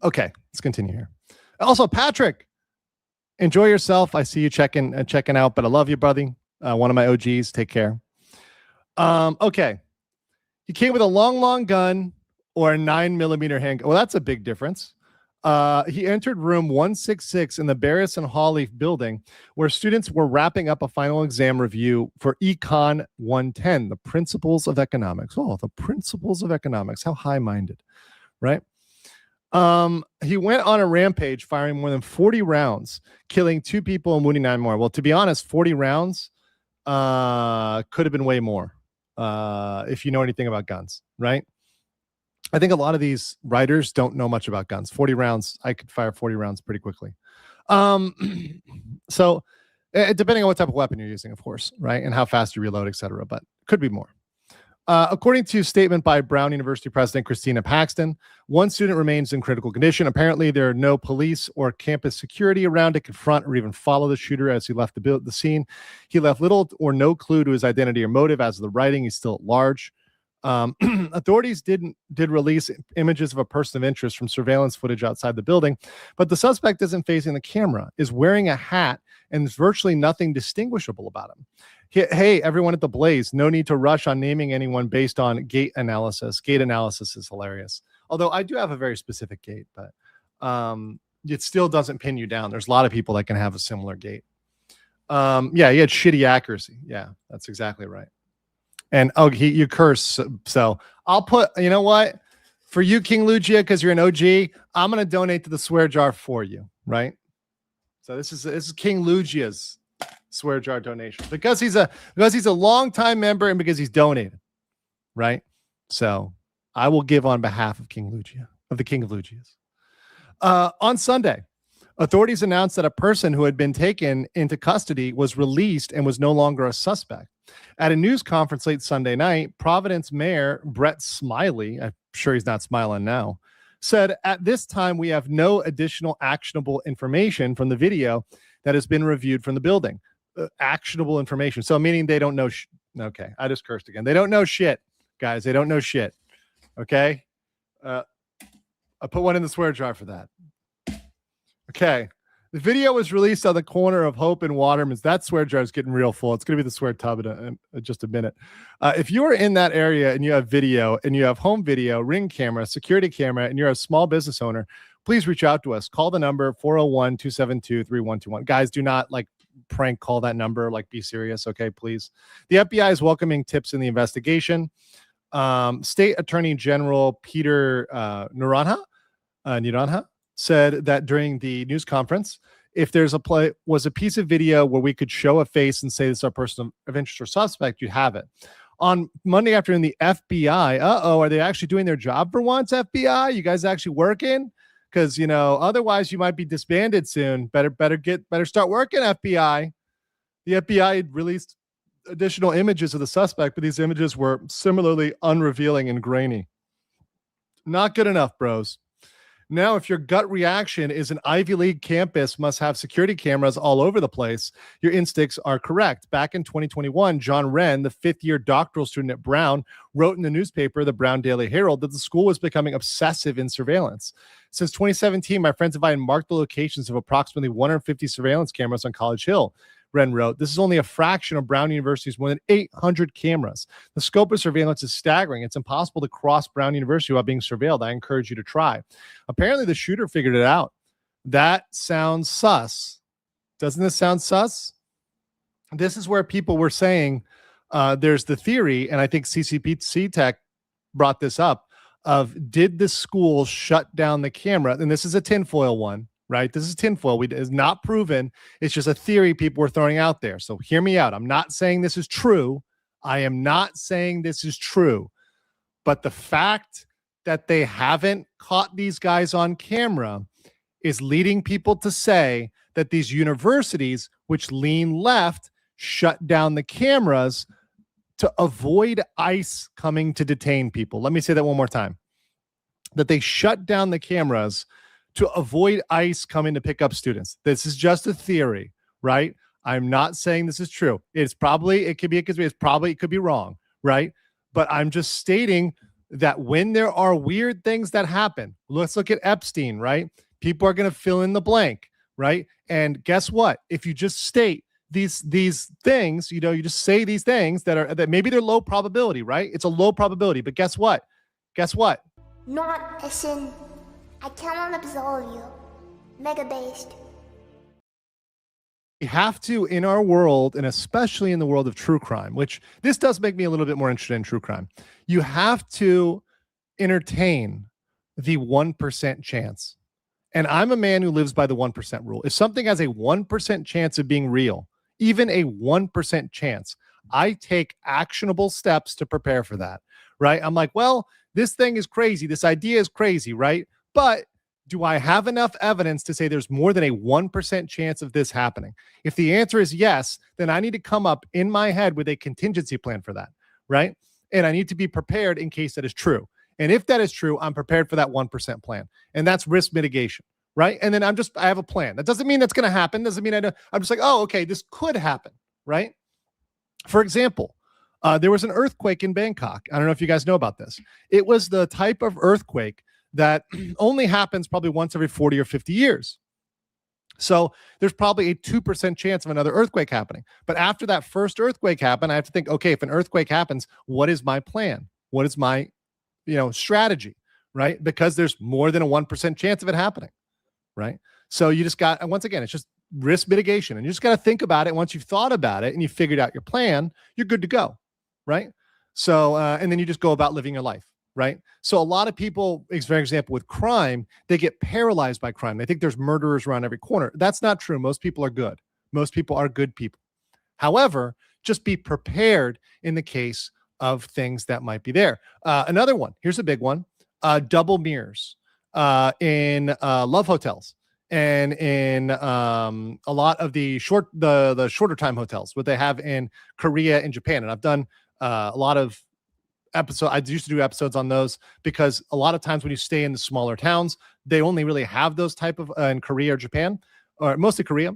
Okay, let's continue here. Also, Patrick, enjoy yourself. I see you checking out, but I love you, buddy. One of my OGs. Take care. Okay. He came with a long gun or a 9mm handgun. Well, that's a big difference. He entered room 166 in the Barris and Hawleaf building, where students were wrapping up a final exam review for Econ 110, the principles of economics. Oh, the principles of economics. How high-minded, right? He went on a rampage, firing more than 40 rounds, killing 2 people and wounding 9 more. Well, to be honest, 40 rounds could have been way more if you know anything about guns, right? I think a lot of these writers don't know much about guns. 40 rounds, I could fire 40 rounds pretty quickly. So depending on what type of weapon you're using, of course, right? And how fast you reload, etc. But could be more. According to a statement by Brown University President Christina Paxton, 1 student remains in critical condition. Apparently, there are no police or campus security around to confront or even follow the shooter as he left the scene. He left little or no clue to his identity or motive. As of the writing, he's still at large. Authorities did release images of a person of interest from surveillance footage outside the building, but the suspect isn't facing the camera, is wearing a hat, and there's virtually nothing distinguishable about him. Hey, everyone at the Blaze, no need to rush on naming anyone based on gait analysis. Gait analysis is hilarious. Although I do have a very specific gait, but it still doesn't pin you down. There's a lot of people that can have a similar gait. Yeah, he had shitty accuracy. Yeah, that's exactly right. And you curse. So I'll put, you know what? For you, King Lugia, because you're an OG, I'm going to donate to the swear jar for you, right? So this is King Lugia's swear jar donation because he's a longtime member and because he's donated, right? So I will give on behalf of King Lugia, of the King of Lugias. On Sunday, authorities announced that a person who had been taken into custody was released and was no longer a suspect. At a news conference late Sunday night, Providence Mayor Brett Smiley, I'm sure he's not smiling now, said, "At this time, we have no additional actionable information from the video that has been reviewed from the building." Actionable information. So meaning they don't know. Okay, I just cursed again. They don't know shit, guys. They don't know shit. Okay. I put one in the swear jar for that. Okay. The video was released on the corner of Hope and Waterman's. That swear jar is getting real full. It's going to be the swear tub in just a minute. If you are in that area and you have video and you have home video, Ring camera, security camera, and you're a small business owner, please reach out to us. Call the number 401-272-3121. Guys, do not prank call that number. Be serious. Okay, please. The FBI is welcoming tips in the investigation. State Attorney General Peter Naranha said that during the news conference, if there's was a piece of video where we could show a face and say this is a person of interest or suspect, you have it. On Monday afternoon, the FBI, are they actually doing their job for once, FBI? You guys actually working? Because, otherwise you might be disbanded soon. Better start working, FBI. The FBI had released additional images of the suspect, but these images were similarly unrevealing and grainy. Not good enough, bros. Now, if your gut reaction is an Ivy League campus must have security cameras all over the place, your instincts are correct. Back in 2021, John Wren, the fifth-year doctoral student at Brown, wrote in the newspaper, the Brown Daily Herald, that the school was becoming obsessive in surveillance. Since 2017, my friends and I marked the locations of approximately 150 surveillance cameras on College Hill. Wren wrote, "This is only a fraction of Brown University's more than 800 cameras. The scope of surveillance is staggering. It's impossible to cross Brown University while being surveilled. I encourage you to try." Apparently, the shooter figured it out. That sounds sus. Doesn't this sound sus? This is where people were saying there's the theory, and I think CCPC Tech brought this up, of did the school shut down the camera? And this is a tinfoil one. Right? This is tinfoil. It's not proven. It's just a theory people were throwing out there. So hear me out. I'm not saying this is true. I am not saying this is true. But the fact that they haven't caught these guys on camera is leading people to say that these universities, which lean left, shut down the cameras to avoid ICE coming to detain people. Let me say that one more time. That they shut down the cameras to avoid ICE coming to pick up students. This is just a theory, right? I'm not saying this is true. It could be a conspiracy. It could be wrong, right? But I'm just stating that when there are weird things that happen, let's look at Epstein, right? People are going to fill in the blank, right? And guess what? If you just state these things, you just say these things that maybe they're low probability, right? It's a low probability, but guess what? Not as in, I cannot absolve you. Mega based. We have to, in our world, and especially in the world of true crime, which this does make me a little bit more interested in true crime, you have to entertain the 1% chance. And I'm a man who lives by the 1% rule. If something has a 1% chance of being real, even a 1% chance, I take actionable steps to prepare for that, right? I'm like, well, this thing is crazy. This idea is crazy, right? But do I have enough evidence to say there's more than a 1% chance of this happening? If the answer is yes, then I need to come up in my head with a contingency plan for that, right? And I need to be prepared in case that is true. And if that is true, I'm prepared for that 1% plan. And that's risk mitigation, right? And then I have a plan. That doesn't mean that's going to happen. Doesn't mean I'm just like, oh, okay, this could happen, right? For example, there was an earthquake in Bangkok. I don't know if you guys know about this. It was the type of earthquake that only happens probably once every 40 or 50 years. So there's probably a 2% chance of another earthquake happening. But after that first earthquake happened, I have to think, okay, if an earthquake happens, what is my plan? What is my, strategy, right? Because there's more than a 1% chance of it happening, right? So you just got, once again, it's just risk mitigation. And you just got to think about it. Once you've thought about it and you figured out your plan, you're good to go, right? So, and then you just go about living your life. Right. So a lot of people, for example, with crime, they get paralyzed by crime. They think there's murderers around every corner. That's not true. Most people are good. Most people are good people. However, just be prepared in the case of things that might be there. Another one. Here's a big one. Double mirrors in love hotels and in a lot of the shorter time hotels, what they have in Korea and Japan. And I've done a lot of episode. I used to do episodes on those because a lot of times when you stay in the smaller towns, they only really have those type of in Korea or Japan, or mostly Korea.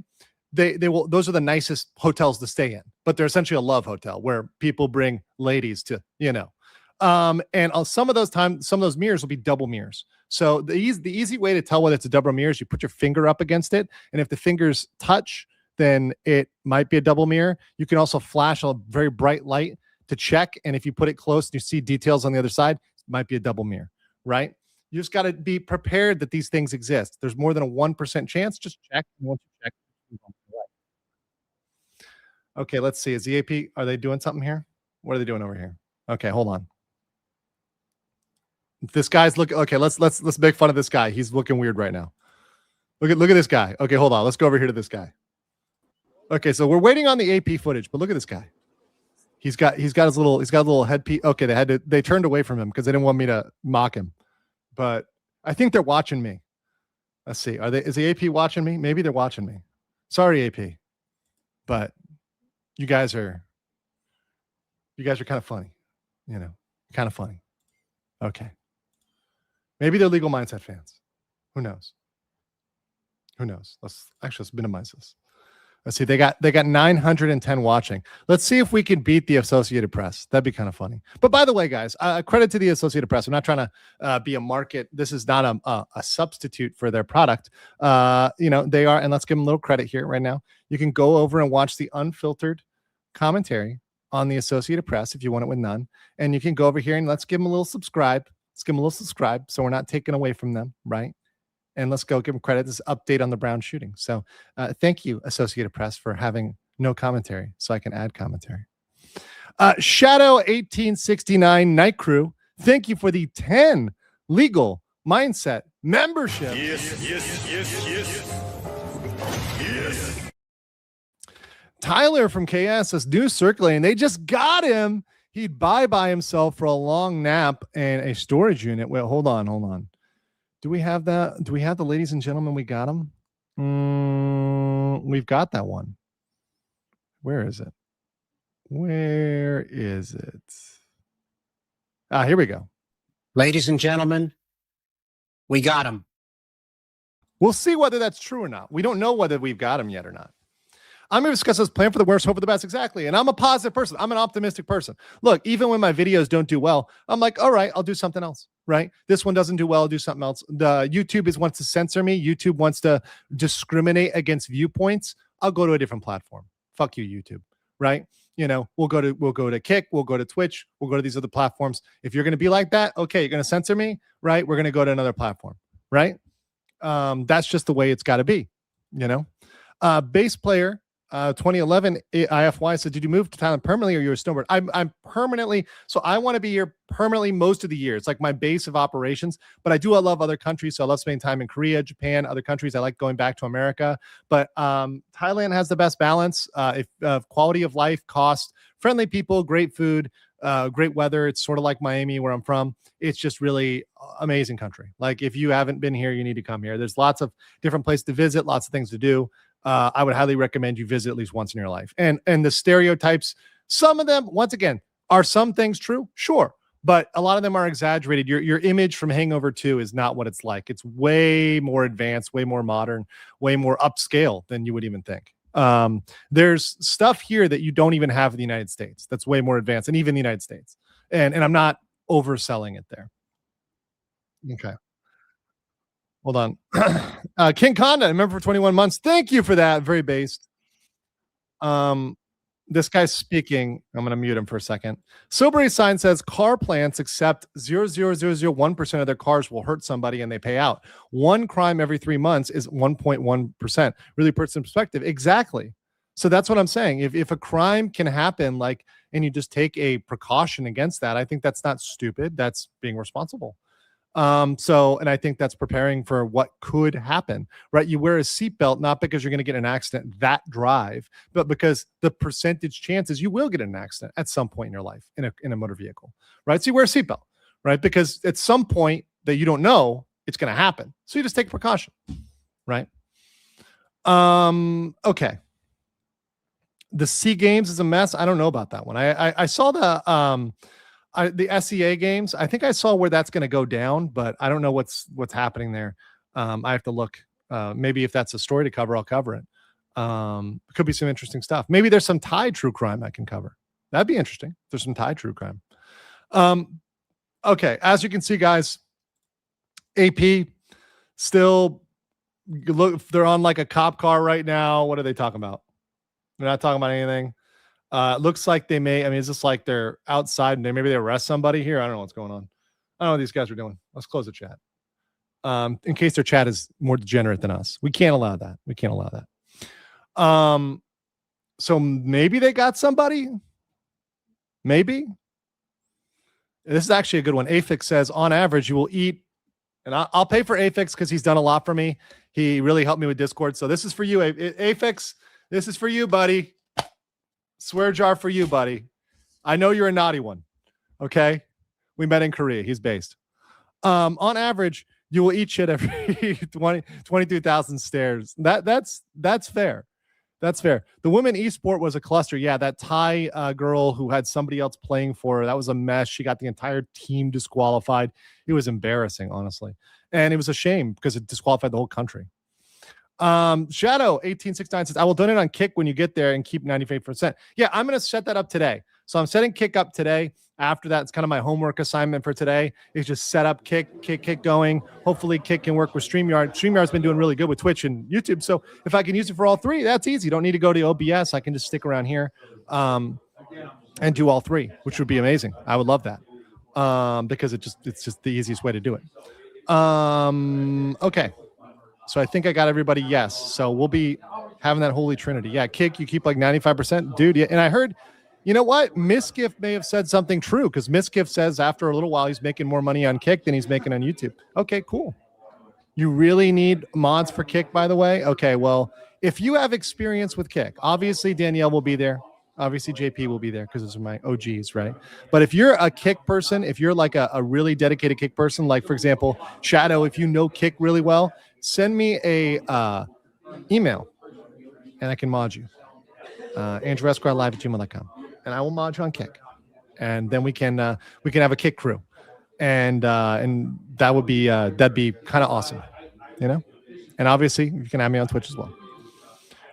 They will. Those are the nicest hotels to stay in, but they're essentially a love hotel where people bring ladies to, and some of those mirrors will be double mirrors. So the easy way to tell whether it's a double mirror is you put your finger up against it, and if the fingers touch, then it might be a double mirror. You can also flash a very bright light to check. And if you put it close and you see details on the other side, it might be a double mirror, right? You just got to be prepared that these things exist. There's more than a 1% chance. Just check. And once you check, okay, let's see. Is the AP, are they doing something here? What are they doing over here? Okay, hold on. This guy's looking, okay, let's make fun of this guy. He's looking weird right now. Look at this guy. Okay, hold on. Let's go over here to this guy. Okay, so we're waiting on the AP footage, but look at this guy. He's got a little headpiece. Okay, they turned away from him because they didn't want me to mock him. But I think they're watching me. Let's see. Is the AP watching me? Maybe they're watching me. Sorry, AP. But you guys are kind of funny. Kind of funny. Okay. Maybe they're Legal Mindset fans. Who knows? Let's minimize this. Let's see. They got 910 watching. Let's see if we can beat the Associated Press. That'd be kind of funny. But by the way, guys, credit to the Associated Press. I'm not trying to be a market. This is not a substitute for their product. They are, and let's give them a little credit here right now. You can go over and watch the unfiltered commentary on the Associated Press if you want it with none. And you can go over here and let's give them a little subscribe. So we're not taking away from them, right? And let's go give them credit. This update on the Brown shooting. So thank you, Associated Press, for having no commentary so I can add commentary. Shadow 1869 Night Crew, thank you for the 10 Legal Mindset membership. Yes. Tyler from KS says, news circulating. They just got him. He'd buy by himself for a long nap and a storage unit. Well, hold on. Do we have that? Do we have the ladies and gentlemen? We got them. We've got that one. Where is it? Here we go. Ladies and gentlemen, we got him. We'll see whether that's true or not. We don't know whether we've got him yet or not. I'm going to discuss this plan for the worst, hope for the best. Exactly. And I'm a positive person. I'm an optimistic person. Look, even when my videos don't do well, I'm like, all right, I'll do something else, right? This one doesn't do well, I'll do something else. The YouTube wants to censor me. YouTube wants to discriminate against viewpoints. I'll go to a different platform. Fuck you, YouTube, right? we'll go to Kick, we'll go to Twitch, we'll go to these other platforms. If you're going to be like that, okay, you're going to censor me, right? We're going to go to another platform, right? That's just the way it's got to be, Bass player 2011 IFY said, did you move to Thailand permanently or you're a snowboard? I'm permanently, so I want to be here permanently most of the year. It's like my base of operations, but I love other countries. So I love spending time in Korea, Japan, other countries. I like going back to America, but Thailand has the best balance. If quality of life, cost, friendly people, great food, great weather. It's sort of like Miami where I'm from. It's just really amazing country. Like if you haven't been here, you need to come here. There's lots of different places to visit, lots of things to do. I would highly recommend you visit at least once in your life. And the stereotypes, some of them, once again, are some things true? Sure. But a lot of them are exaggerated. Your image from Hangover 2 is not what it's like. It's way more advanced, way more modern, way more upscale than you would even think. There's stuff here that you don't even have in the United States that's way more advanced, and even the United States. And I'm not overselling it there. Okay. Hold on. King Conda, I remember for 21 months. Thank you for that. Very based. This guy's speaking. I'm going to mute him for a second. Sobery sign says car plants accept 0.0001% of their cars will hurt somebody and they pay out. One crime every 3 months is 1.1%. Really puts in perspective. Exactly. So that's what I'm saying. If a crime can happen, and you just take a precaution against that, I think that's not stupid. That's being responsible. And I think that's preparing for what could happen, right? You wear a seatbelt, not because you're going to get an accident that drive, but because the percentage chances you will get an accident at some point in your life in a motor vehicle, right? So you wear a seatbelt, right? Because at some point that you don't know, it's going to happen. So you just take precaution, right? Okay. The Sea Games is a mess. I don't know about that one. I saw the SEA games. I think I saw where that's going to go down, but I don't know what's happening there. I have to look. Maybe if that's a story to cover, I'll cover it. Could be some interesting stuff. Maybe there's some Thai true crime I can cover. That'd be interesting. There's some Thai true crime. Okay, as you can see, guys, AP still look. They're on like a cop car right now. What are they talking about? They're not talking about anything. It looks like they may. I mean, is this like they're outside and maybe they arrest somebody here? I don't know what's going on. I don't know what these guys are doing. Let's close the chat. In case their chat is more degenerate than us. We can't allow that. We can't allow that. So maybe they got somebody. Maybe. This is actually a good one. Afix says, on average, you will eat, and I'll pay for Afix because he's done a lot for me. He really helped me with Discord. So this is for you, Afix. This is for you, buddy. Swear jar for you, buddy. I know you're a naughty one. Okay. We met in Korea. He's based. On average, you will eat shit every 22,000 stairs. That's fair. That's fair. The women esport was a cluster. Yeah. That Thai girl who had somebody else playing for her. That was a mess. She got the entire team disqualified. It was embarrassing, honestly. And it was a shame because it disqualified the whole country. Shadow 1869 says, I will donate on Kick when you get there and keep 95%. Yeah, I'm going to set that up today. So I'm setting Kick up today. After that, it's kind of my homework assignment for today is just set up Kick going. Hopefully Kick can work with StreamYard. StreamYard's been doing really good with Twitch and YouTube. So if I can use it for all three, that's easy. You don't need to go to OBS. I can just stick around here and do all three, which would be amazing. I would love that because it's just the easiest way to do it. Okay. So I think I got everybody. Yes. So we'll be having that holy trinity. Yeah. Kick, you keep like 95%. Dude. Yeah. And I heard, you know what? Misgift may have said something true because Misgift says after a little while, he's making more money on Kick than he's making on YouTube. Okay, cool. You really need mods for Kick, by the way. Okay. Well, if you have experience with Kick, obviously Danielle will be there. Obviously JP will be there because those are my OGs, right? But if you're a Kick person, if you're like a really dedicated Kick person, like for example, Shadow, if you know Kick really well, send me a email and I can mod you. AndrewEsquireLive@gmail.com. And I will mod you on Kick. And then we can have a Kick crew. And that would be that'd be kind of awesome, you know? And obviously you can have me on Twitch as well.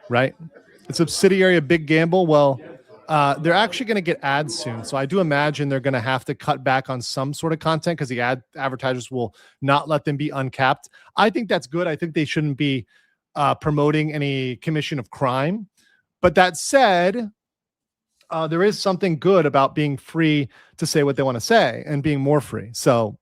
Right? A subsidiary of Big Gamble. Well, they're actually going to get ads soon. So I do imagine they're going to have to cut back on some sort of content because the advertisers will not let them be uncapped. I think that's good. I think they shouldn't be promoting any commission of crime. But that said, there is something good about being free to say what they want to say and being more free. So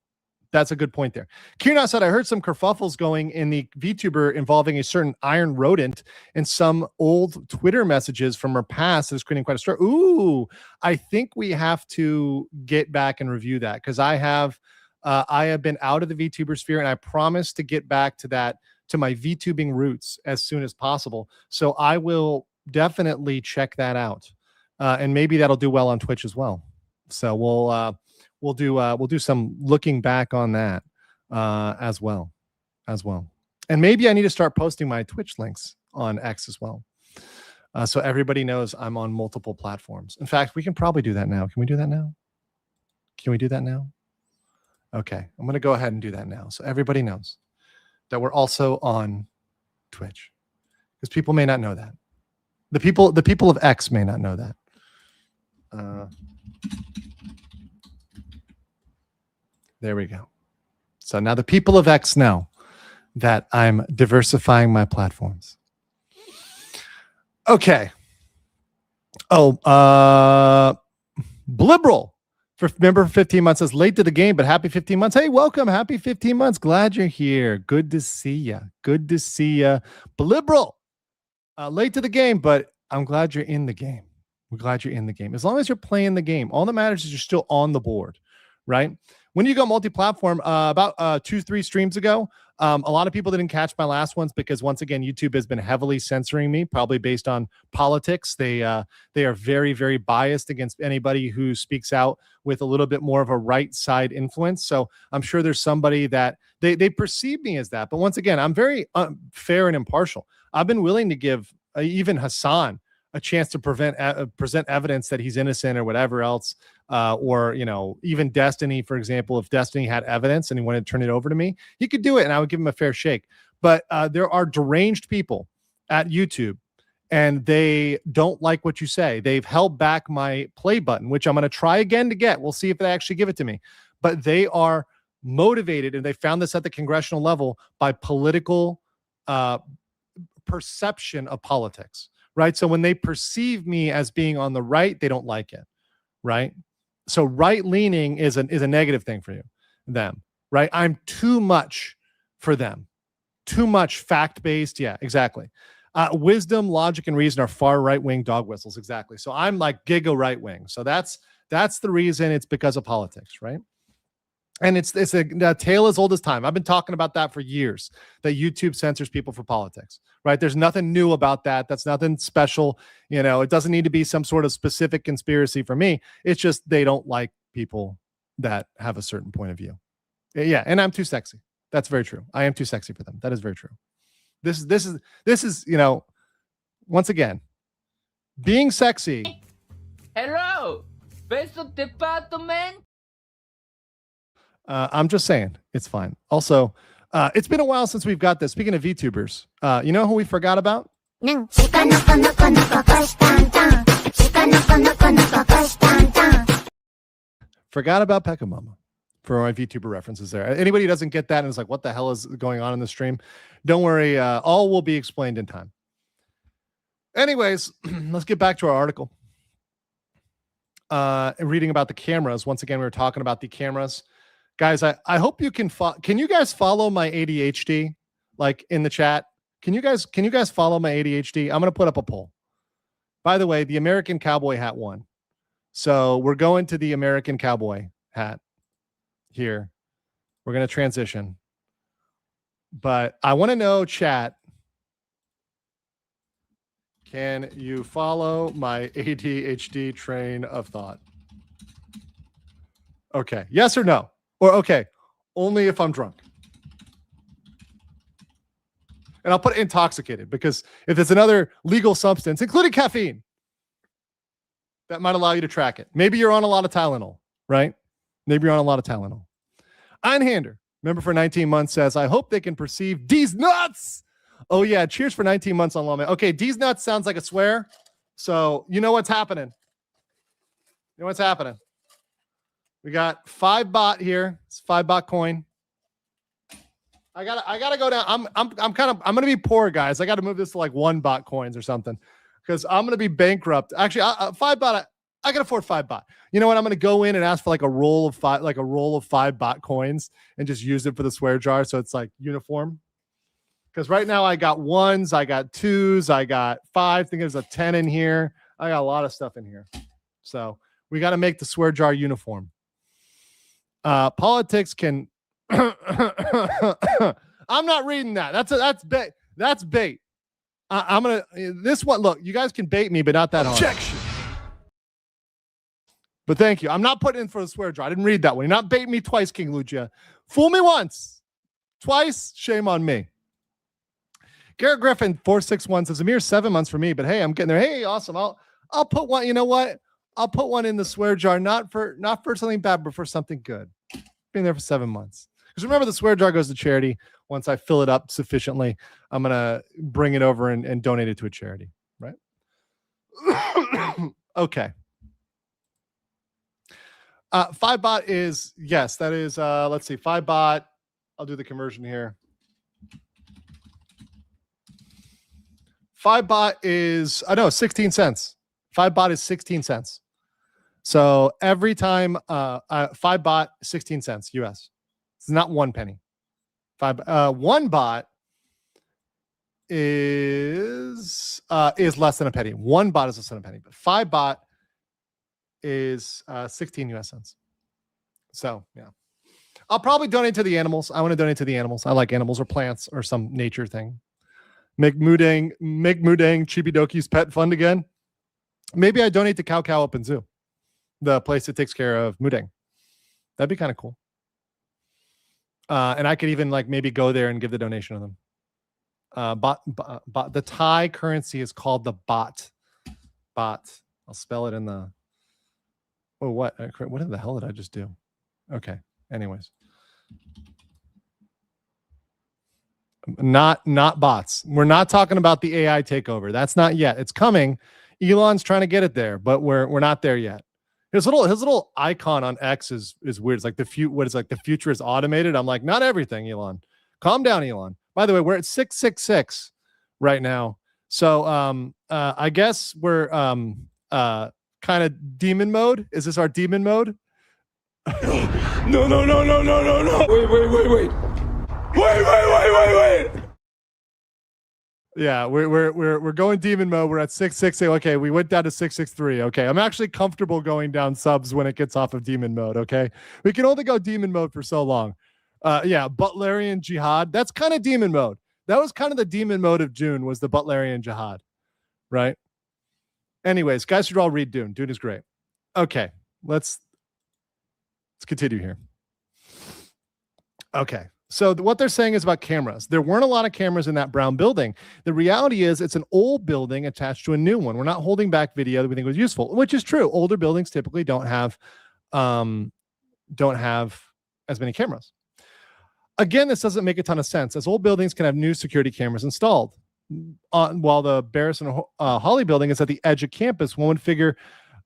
that's a good point there. Kieran said, I heard some kerfuffles going in the VTuber involving a certain iron rodent and some old Twitter messages from her past that is creating quite a story. Ooh, I think we have to get back and review that because I have been out of the VTuber sphere and I promise to get back to that, to my VTubing roots as soon as possible. So I will definitely check that out. And maybe that'll do well on Twitch as well. So we'll do some looking back on that as well. And maybe I need to start posting my Twitch links on X as well. So everybody knows I'm on multiple platforms. In fact, we can probably do that now. Can we do that now? Okay, I'm going to go ahead and do that now. So everybody knows that we're also on Twitch because people may not know that. The people of X may not know that. There we go. So now the people of X know that I'm diversifying my platforms. Okay. Blibral for member for 15 months says late to the game, but happy 15 months. Hey, welcome. Happy 15 months. Glad you're here. Good to see you. Blibral. Late to the game, but I'm glad you're in the game. We're glad you're in the game. As long as you're playing the game, all that matters is you're still on the board, right? When you go multi-platform, about 2-3 streams ago, a lot of people didn't catch my last ones because once again, YouTube has been heavily censoring me, probably based on politics. They are very, very biased against anybody who speaks out with a little bit more of a right side influence. So I'm sure there's somebody that they perceive me as that. But once again, I'm very fair and impartial. I've been willing to give even Hassan a chance to present evidence that he's innocent or whatever else. Or, even Destiny, for example, if Destiny had evidence and he wanted to turn it over to me, he could do it and I would give him a fair shake. But there are deranged people at YouTube and they don't like what you say. They've held back my play button, which I'm going to try again to get. We'll see if they actually give it to me. But they are motivated, and they found this at the congressional level, by political perception of politics, right? So when they perceive me as being on the right, they don't like it, right? So right-leaning is a negative thing for them, right? I'm too much for them, too much fact-based. Yeah, exactly. Wisdom, logic, and reason are far right-wing dog whistles. Exactly. So I'm like giga right-wing. So that's the reason. It's because of politics, right? And it's a tale as old as time. I've been talking about that for years, that YouTube censors people for politics, right? There's nothing new about that. That's nothing special. It doesn't need to be some sort of specific conspiracy for me. It's just they don't like people that have a certain point of view. Yeah, and I'm too sexy. That's very true. I am too sexy for them. That is very true. This is once again, being sexy. Hello, beso de pato, man. I'm just saying, it's fine. Also, it's been a while since we've got this. Speaking of VTubers, you know who we forgot about? Forgot about Pekamama for my VTuber references there. Anybody who doesn't get that and is like, what the hell is going on in the stream? Don't worry. All will be explained in time. Anyways, let's get back to our article. Reading about the cameras. Once again, we were talking about the cameras. Guys, I hope you can you guys follow my ADHD like in the chat? Can you guys follow my ADHD? I'm going to put up a poll. By the way, the American Cowboy hat won. So we're going to the American Cowboy hat here. We're going to transition. But I want to know, chat, can you follow my ADHD train of thought? Okay. Yes or no? Or okay, only if I'm drunk. And I'll put intoxicated because if it's another legal substance, including caffeine, that might allow you to track it. Maybe you're on a lot of Tylenol, right? Maybe you're on a lot of Tylenol. Einhander, member for 19 months, says, I hope they can perceive D's nuts. Oh, yeah. Cheers for 19 months on Lawman. Okay, D's nuts sounds like a swear. So you know what's happening. We got 5 bot here. It's 5 bot coin. I gotta go down. I'm gonna be poor, guys. I gotta move this to like 1 bot coins or something because I'm gonna be bankrupt. Actually, 5 bot. I can afford 5 bot. You know what? I'm going to go in and ask for like a roll of 5 bot coins and just use it for the swear jar. So it's like uniform. Because right now I got 1s, I got 2s, I got 5. I think there's a 10 in here. I got a lot of stuff in here. So we got to make the swear jar uniform. Politics can. I'm not reading that. That's bait. That's bait. I'm gonna this one. Look, you guys can bait me, but not that hard. Objection. But thank you. I'm not putting in for the swear jar. I didn't read that one. You're not baiting me twice, King Lucia. Fool me once, twice. Shame on me. Garrett Griffin 461 says a mere 7 months for me, but hey, I'm getting there. Hey, awesome. I'll put one. You know what? I'll put one in the swear jar, not for something bad, but for something good. Been there for 7 months. Because remember, the swear jar goes to charity. Once I fill it up sufficiently, I'm gonna bring it over and donate it to a charity. Right? Okay. 5 bot is yes, that is. Let's see, 5 bot. I'll do the conversion here. 5 bot is 16 cents. 5 bot is 16 cents. So every time 5 bot 16 cents US. It's not 1 penny. 1 bot is less than a penny. 1 bot is less than a penny, but 5 bot is 16 US cents. So yeah. I'll probably donate to the animals. I want to donate to the animals. I like animals or plants or some nature thing. Make Mudang Chibidoki's pet fund again. Maybe I donate to Cow Up in Zoo, the place that takes care of Mudang. That'd be kind of cool. And I could even like maybe go there and give the donation to them. The Thai currency is called the baht. Baht. I'll spell it in the. Oh, what? What in the hell did I just do? Okay. Anyways. Not bots. We're not talking about the AI takeover. That's not yet. It's coming. Elon's trying to get it there, but we're not there yet. His little icon on X is weird. It's like the future is automated. I'm like, not everything, Elon. Calm down, Elon. By the way, we're at 666 right now. So I guess we're kind of demon mode. Is this our demon mode? No. Wait. Yeah, we're going demon mode. We're at 666. Okay, we went down to 663. Okay, I'm actually comfortable going down subs when it gets off of demon mode. Okay, we can only go demon mode for so long. Yeah, Butlerian Jihad. That's kind of demon mode. That was kind of the demon mode of June. Was the Butlerian Jihad, right? Anyways, guys should all read Dune. Dune is great. Okay, let's continue here. Okay. So what they're saying is about cameras. There weren't a lot of cameras in that brown building. The reality is it's an old building attached to a new one. We're not holding back video that we think was useful, which is true. Older buildings typically don't have as many cameras. Again, this doesn't make a ton of sense, as old buildings can have new security cameras installed. While the Barris and Holly building is at the edge of campus, one would figure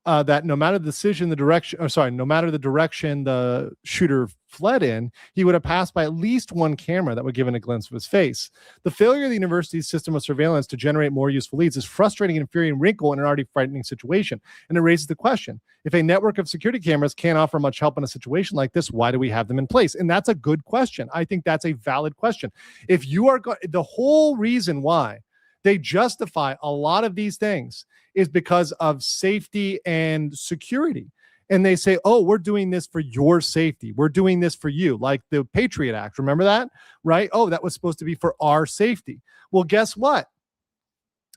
that no matter the direction the shooter fled in, he would have passed by at least one camera that would give him a glimpse of his face. The failure of the university's system of surveillance to generate more useful leads is frustrating and infuriating wrinkle in an already frightening situation. And it raises the question, if a network of security cameras can't offer much help in a situation like this, why do we have them in place? And that's a good question. I think that's a valid question. If you are the whole reason why they justify a lot of these things is because of safety and security. And they say, oh, we're doing this for your safety. We're doing this for you. Like the Patriot Act. Remember that? Right? Oh, that was supposed to be for our safety. Well, guess what?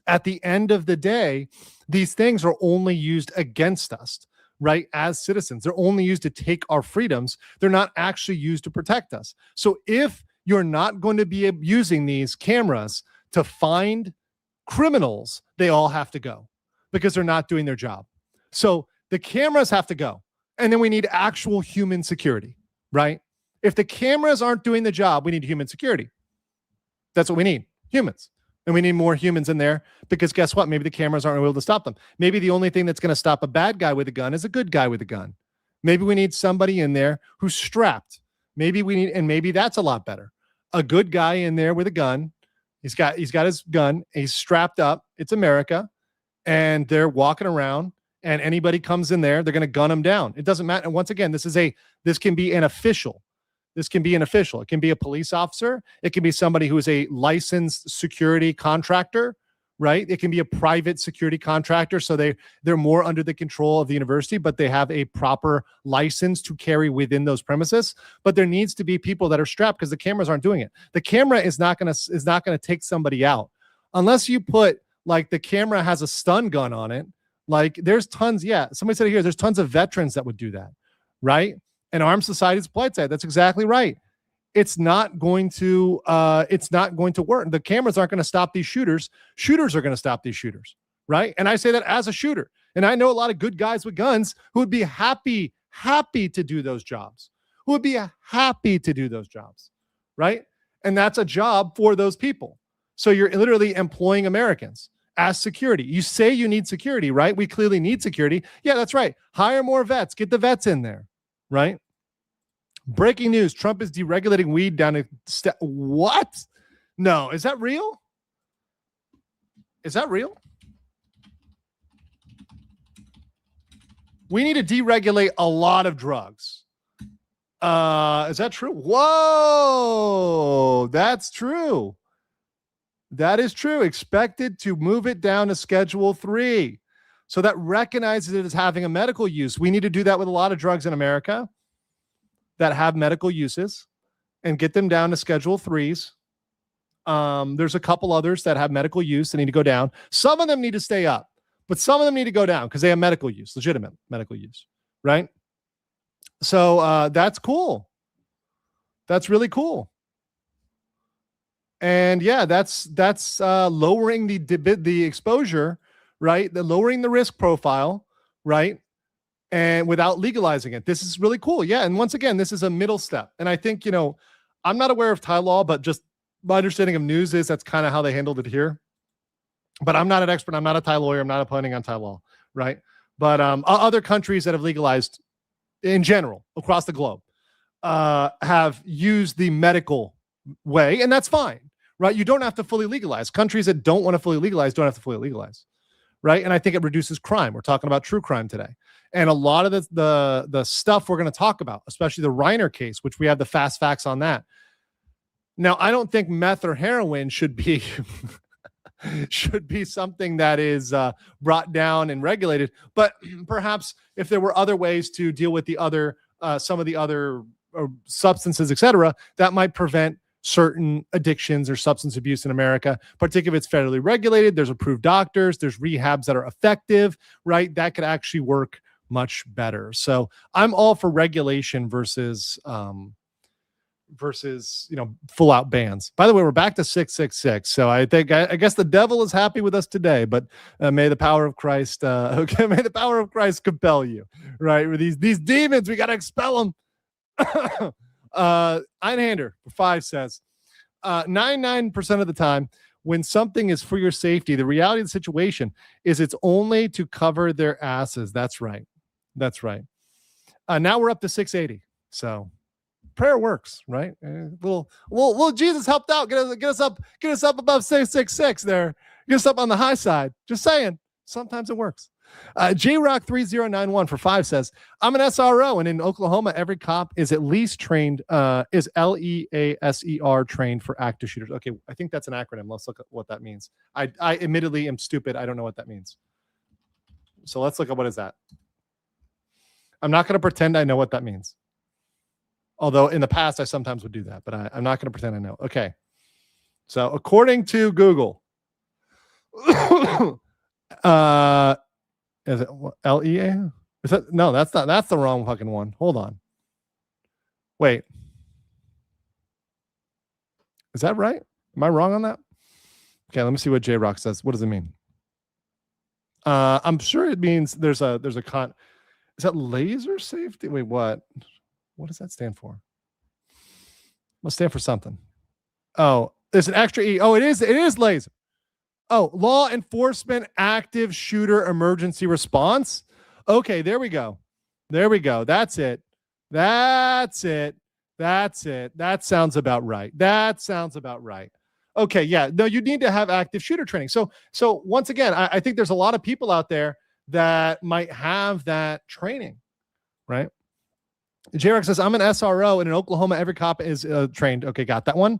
At the end of the day, these things are only used against us, right? As citizens, they're only used to take our freedoms. They're not actually used to protect us. So if you're not going to be using these cameras to find criminals, they all have to go because they're not doing their job. So the cameras have to go. And then we need actual human security, right? If the cameras aren't doing the job, we need human security. That's what we need, humans. And we need more humans in there because guess what? Maybe the cameras aren't able to stop them. Maybe the only thing that's going to stop a bad guy with a gun is a good guy with a gun. Maybe we need somebody in there who's strapped. Maybe that's a lot better. A good guy in there with a gun. He's got his gun. He's strapped up. It's America. And they're walking around and anybody comes in there, they're going to gun them down. It doesn't matter. And once again, this can be an official. This can be an official. It can be a police officer. It can be somebody who is a licensed security contractor, right? It can be a private security contractor. So they're more under the control of the university, but they have a proper license to carry within those premises. But there needs to be people that are strapped because the cameras aren't doing it. The camera is not going to take somebody out unless you put like the camera has a stun gun on it. Like there's tons. Yeah. Somebody said it here, there's tons of veterans that would do that. Right. And Armed Society's polite side. That's exactly right. It's not going to work. The cameras aren't going to stop these shooters. Shooters are going to stop these shooters. Right. And I say that as a shooter. And I know a lot of good guys with guns who would be happy to do those jobs, Right. And that's a job for those people. So you're literally employing Americans as security. You say you need security, right? We clearly need security. Yeah, that's right. Hire more vets. Get the vets in there, right? Breaking news. Trump is deregulating weed down to what? No. Is that real? We need to deregulate a lot of drugs. Is that true? Whoa, that's true. That is true. Expected to move it down to Schedule 3. So that recognizes it as having a medical use. We need to do that with a lot of drugs in America that have medical uses and get them down to Schedule 3s. There's a couple others that have medical use that need to go down. Some of them need to stay up, but some of them need to go down because they have medical use, legitimate medical use, right? So that's cool. That's really cool. And yeah, that's lowering the exposure, right? Lowering the risk profile, right? And without legalizing it. This is really cool. Yeah. And once again, this is a middle step. And I think, I'm not aware of Thai law, but just my understanding of news is that's kind of how they handled it here. But I'm not an expert. I'm not a Thai lawyer. I'm not opinining on Thai law, right? But other countries that have legalized in general across the globe have used the medical way, and that's fine. Right? You don't have to fully legalize. Countries that don't want to fully legalize don't have to fully legalize. Right? And I think it reduces crime. We're talking about true crime today. And a lot of the stuff we're going to talk about, especially the Reiner case, which we have the fast facts on that. Now, I don't think meth or heroin should be something that is brought down and regulated. But perhaps if there were other ways to deal with the other some of the other substances, etc., that might prevent certain addictions or substance abuse in America, particularly if it's federally regulated. There's approved doctors, there's rehabs that are effective, right? That could actually work much better. So I'm all for regulation versus full out bans. By the way, we're back to 666. So I guess the devil is happy with us today, but may the power of Christ, may the power of Christ compel you, right? With these demons, we got to expel them. Einhander for 5 says 99% of the time when something is for your safety, the reality of the situation is it's only to cover their asses. That's right. Now we're up to 680. So prayer works, right? Little Jesus helped out. Get us up above 666 there. Get us up on the high side. Just saying. Sometimes it works. JRock3091 for 5 says, I'm an SRO, and in Oklahoma, every cop is at least trained, is LEASER trained for active shooters. Okay, I think that's an acronym. Let's look at what that means. I admittedly am stupid. I don't know what that means. So let's look at what is that. I'm not going to pretend I know what that means. Although in the past, I sometimes would do that, but I'm not going to pretend I know. Okay. So according to Google, is it LEA? Is that no? That's not. That's the wrong fucking one. Hold on. Wait. Is that right? Am I wrong on that? Okay, let me see what J-Rock says. What does it mean? I'm sure it means there's a con. Is that laser safety? Wait, what? What does that stand for? Must stand for something. Oh, there's an extra E. Oh, it is laser. Oh, law enforcement active shooter emergency response. Okay, there we go. That's it. That sounds about right. Okay, yeah. No, you need to have active shooter training. So once again, I think there's a lot of people out there that might have that training, right? J-Rex says, I'm an SRO, and in Oklahoma, every cop is trained. Okay, got that one.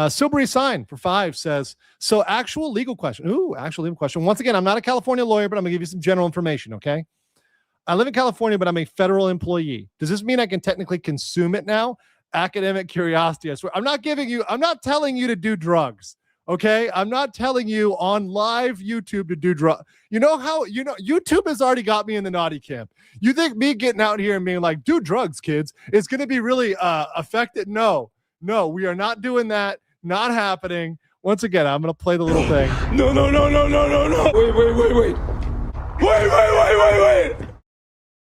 Silbury Sign for 5 says, so actual legal question. Ooh, actual legal question. Once again, I'm not a California lawyer, but I'm going to give you some general information, okay? I live in California, but I'm a federal employee. Does this mean I can technically consume it now? Academic curiosity, I swear. I'm not telling you to do drugs, okay? I'm not telling you on live YouTube to do drugs. YouTube has already got me in the naughty camp. You think me getting out here and being like, do drugs, kids, is going to be really affected? No, we are not doing that. Not happening. Once again, I'm going to play the little thing. No. Wait.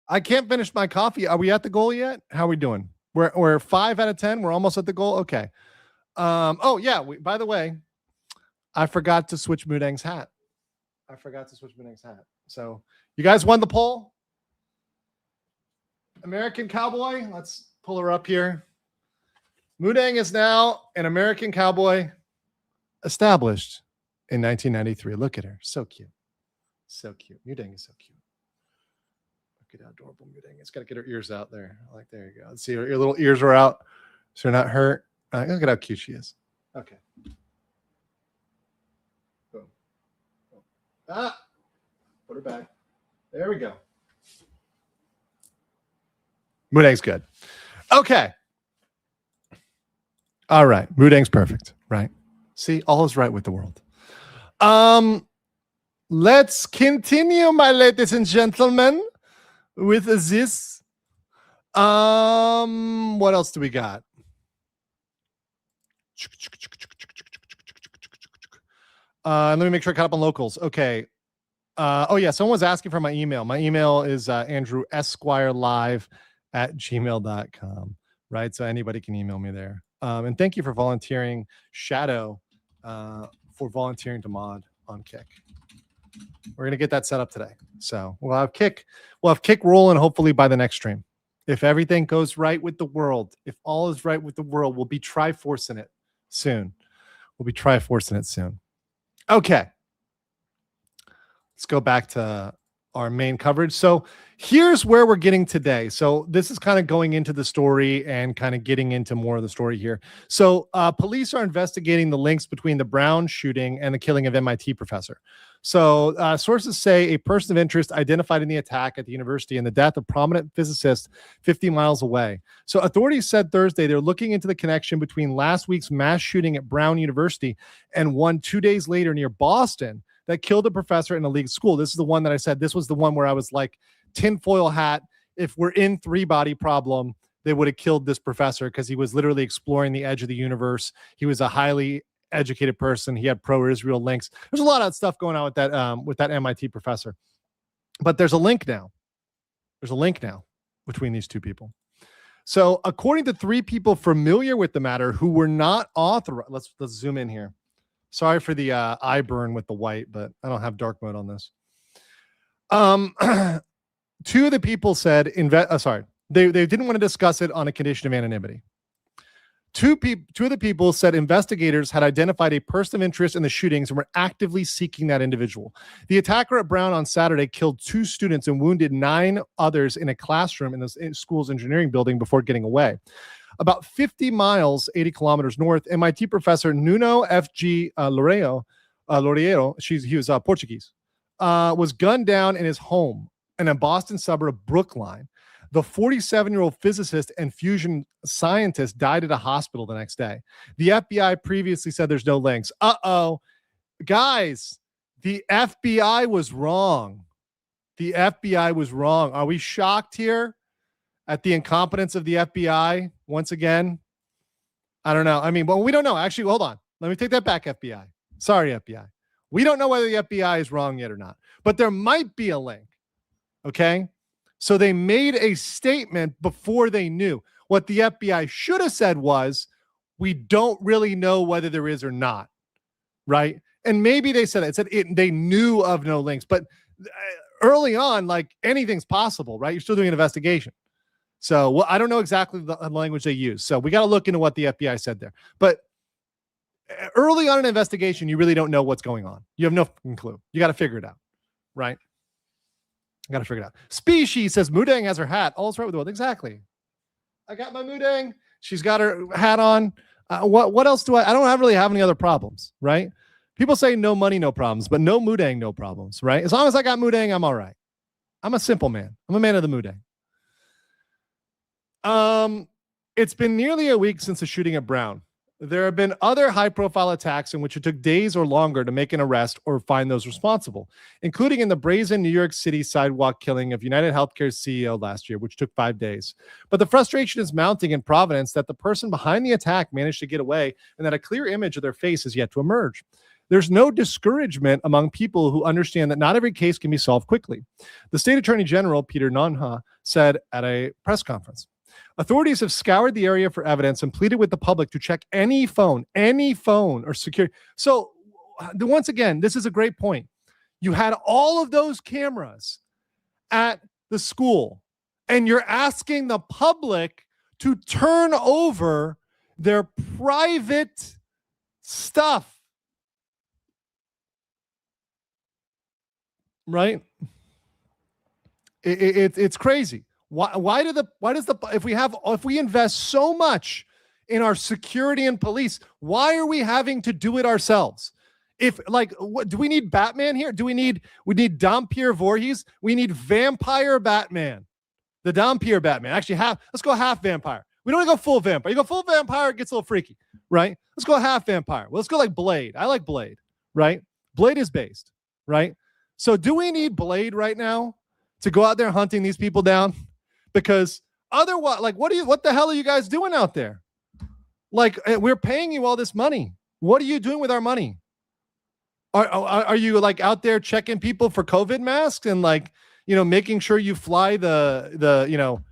I can't finish my coffee. Are we at the goal yet? How are we doing? We're 5 out of 10. We're almost at the goal. Okay. Oh yeah. By the way, I forgot to switch Mudang's hat. So you guys won the poll. American Cowboy. Let's pull her up here. Mudang is now an American cowboy established in 1993. Look at her. So cute. Mudang is so cute. Look at how adorable Mudang is. Got to get her ears out there. There you go. Let's see, her little ears are out, so they're not hurt. Look at how cute she is. Okay. Boom. Put her back. There we go. Mudang's good. Okay. All right. Mudang's perfect, right? See, all is right with the world. Let's continue, my ladies and gentlemen, with this. What else do we got? Let me make sure I caught up on locals. Okay. Oh yeah, someone was asking for my email. My email is andrewesquirelive@gmail.com. Right, so anybody can email me there. And thank you for volunteering, Shadow, for volunteering to mod on Kick. We're gonna get that set up today. So we'll have Kick rolling hopefully by the next stream. If everything goes right with the world, if all is right with the world, we'll be Triforcing it soon. Okay. Let's go back to our main coverage. So here's where we're getting today. So this is kind of going into the story and kind of getting into more of the story here. So police are investigating the links between the Brown shooting and the killing of MIT professor. So sources say a person of interest identified in the attack at the university and the death of prominent physicist 50 miles away. So authorities said Thursday they're looking into the connection between last week's mass shooting at Brown University and one 2 days later near Boston that killed a professor in a league school. This is the one that I said, this was the one where I was like, tinfoil hat, if we're in three-body problem, they would have killed this professor because he was literally exploring the edge of the universe. He was a highly educated person. He had pro-Israel links. There's a lot of stuff going on with that MIT professor. But there's a link now. Between these two people. So according to 3 people familiar with the matter who were not authorized, let's zoom in here. Sorry for the eye burn with the white, but I don't have dark mode on this. 2 of the people said, they didn't want to discuss it on a condition of anonymity. 2 of the people said investigators had identified a person of interest in the shootings and were actively seeking that individual. The attacker at Brown on Saturday killed 2 students and wounded 9 others in a classroom in the school's engineering building before getting away. About 50 miles, 80 kilometers north, MIT professor Nuno F.G. Loureiro, he was Portuguese, was gunned down in his home in a Boston suburb, Brookline. The 47-year-old physicist and fusion scientist died at a hospital the next day. The FBI previously said there's no links. Guys, the FBI was wrong. Are we shocked here at the incompetence of the FBI once again? I don't know. I mean, well, we don't know. Actually, hold on. Let me take that back, FBI. Sorry, FBI. We don't know whether the FBI is wrong yet or not, but there might be a link. Okay? So they made a statement before they knew. What the FBI should have said was, we don't really know whether there is or not, right? And maybe they said it. They knew of no links, but early on, like anything's possible, right? You're still doing an investigation. So well, I don't know exactly the language they use. So we got to look into what the FBI said there. But early on in an investigation, you really don't know what's going on. You have no clue. You got to figure it out, right? I gotta figure it out. Species says Mudang has her hat. All's right with the world. Exactly. I got my Mudang. She's got her hat on. What else do I don't really have any other problems, right? People say no money, no problems, but no Mudang, no problems, right? As long as I got Mudang, I'm all right. I'm a simple man. I'm a man of the Mudang. It's been nearly a week since the shooting at Brown. There have been other high-profile attacks in which it took days or longer to make an arrest or find those responsible, including in the brazen New York City sidewalk killing of United Healthcare's CEO last year, which took 5 days. But the frustration is mounting in Providence that the person behind the attack managed to get away and that a clear image of their face is yet to emerge. There's no discouragement among people who understand that not every case can be solved quickly. The state attorney general, Peter Nunha, said at a press conference, authorities have scoured the area for evidence and pleaded with the public to check any phone or security. So once again, this is a great point. You had all of those cameras at the school, and you're asking the public to turn over their private stuff. Right? It's crazy. If we invest so much in our security and police, why are we having to do it ourselves? What do we need Batman here? We need Dampier Voorhees. We need Vampire Batman. The Dampier Batman. Actually, let's go half vampire. We don't want to go full vampire. You go full vampire, it gets a little freaky, right? Let's go half vampire. Well, let's go like Blade. I like Blade, right? Blade is based, right? So do we need Blade right now to go out there hunting these people down? Because otherwise, what the hell are you guys doing out there? We're paying you all this money. What are you doing with our money? Are you out there checking people for COVID masks and making sure you fly the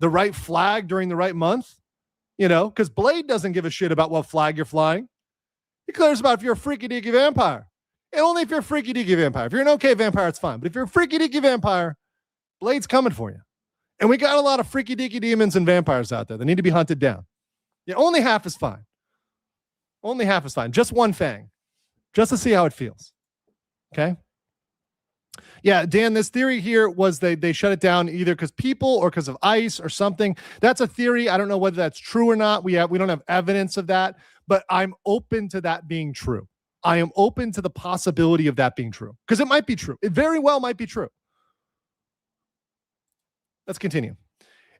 right flag during the right month? Because Blade doesn't give a shit about what flag you're flying. He cares about if you're a freaky deaky vampire. And only if you're a freaky deaky vampire. If you're an okay vampire, it's fine. But if you're a freaky deaky vampire, Blade's coming for you. And we got a lot of freaky deaky demons and vampires out there that need to be hunted down. Yeah, only half is fine. Only half is fine. Just one fang. Just to see how it feels. Okay? Yeah, Dan, this theory here was they shut it down either because people or because of ICE or something. That's a theory. I don't know whether that's true or not. We don't have evidence of that, but I'm open to that being true. I am open to the possibility of that being true because it might be true. It very well might be true. Let's continue.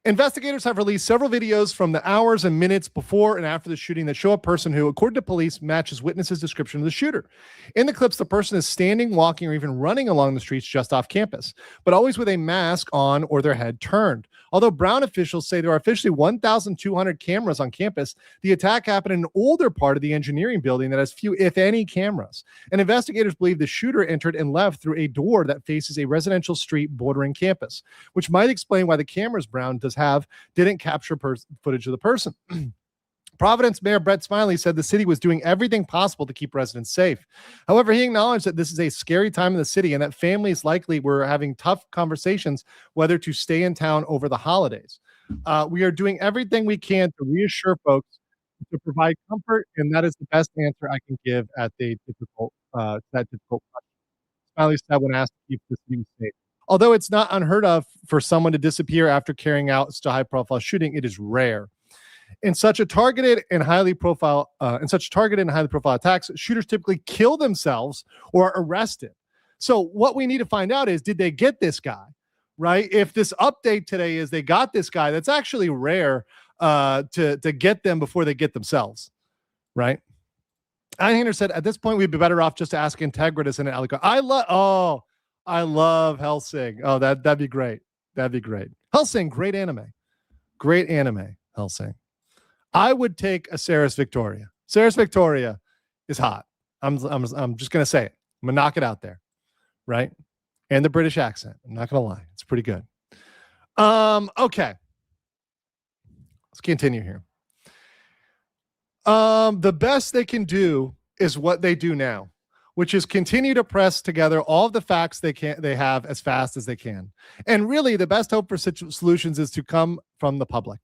Investigators have released several videos from the hours and minutes before and after the shooting that show a person who, according to police, matches witnesses' description of the shooter. In the clips, the person is standing, walking, or even running along the streets just off campus, but always with a mask on or their head turned. Although Brown officials say there are officially 1,200 cameras on campus, the attack happened in an older part of the engineering building that has few, if any, cameras. And investigators believe the shooter entered and left through a door that faces a residential street bordering campus, which might explain why the cameras Brown didn't capture footage of the person. Providence Mayor Brett Smiley said the city was doing everything possible to keep residents safe. However, he acknowledged that this is a scary time in the city and that families likely were having tough conversations whether to stay in town over the holidays. We are doing everything we can to reassure folks to provide comfort, and that is the best answer I can give at that difficult question. Smiley said when asked to keep the city safe. Although it's not unheard of for someone to disappear after carrying out such a high-profile shooting, it is rare. In such targeted and highly profile attacks, shooters typically kill themselves or are arrested. So what we need to find out is, did they get this guy? Right? If this update today is they got this guy, that's actually rare to get them before they get themselves. Right? Einhander said, at this point, we'd be better off just to ask Integritus and Alico. I love Hellsing. Oh, that'd be great. That'd be great. Hellsing, great anime. Great anime, Hellsing. I would take a Ceres Victoria. Ceres Victoria is hot. I'm just gonna say it. I'm gonna knock it out there, right? And the British accent. I'm not gonna lie, it's pretty good. Okay. Let's continue here. The best they can do is what they do now, which is continue to press together all of the facts they have as fast as they can. And really, the best hope for such solutions is to come from the public.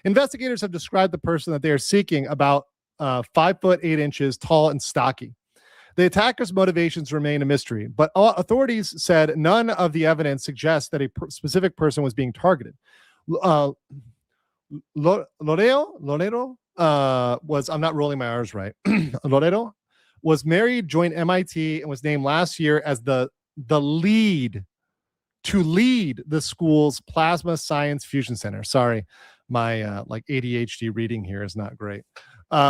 Investigators have described the person that they are seeking about 5'8" tall and stocky. The attackers' motivations remain a mystery, but authorities said none of the evidence suggests that a specific person was being targeted. Lorero was, I'm not rolling my R's right. Lorero was married, joined MIT, and was named last year as the lead to lead the school's Plasma Science Fusion Center. Sorry, my like ADHD reading here is not great.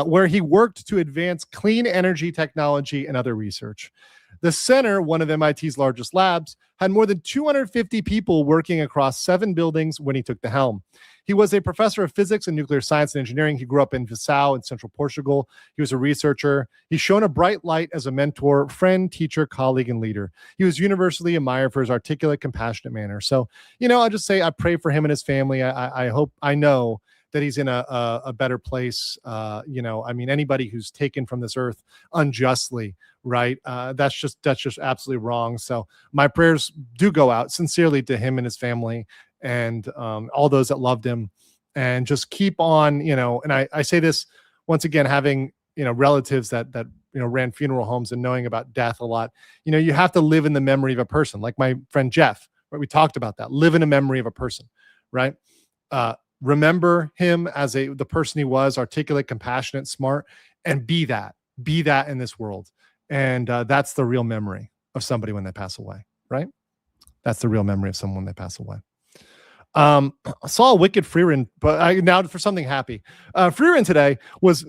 Where he worked to advance clean energy technology and other research. The center, one of MIT's largest labs, had more than 250 people working across 7 buildings when he took the helm. He was a professor of physics and nuclear science and engineering. He grew up in Viseu in central Portugal. He was a researcher. He's shown a bright light as a mentor, friend, teacher, colleague, and leader. He was universally admired for his articulate, compassionate manner. So, I'll just say I pray for him and his family. I know that he's in a better place. Anybody who's taken from this earth unjustly, right? That's just absolutely wrong. So my prayers do go out sincerely to him and his family and all those that loved him, and just keep on, and I say this once again, having, relatives that ran funeral homes and knowing about death a lot, you have to live in the memory of a person, like my friend Jeff, right? We talked about that, live in a memory of a person, right? Remember him as the person he was, articulate, compassionate, smart, and be that in this world. And that's the real memory of somebody when they pass away, right? That's the real memory of someone when they pass away. I saw a wicked free run, but now for something happy. Free run today was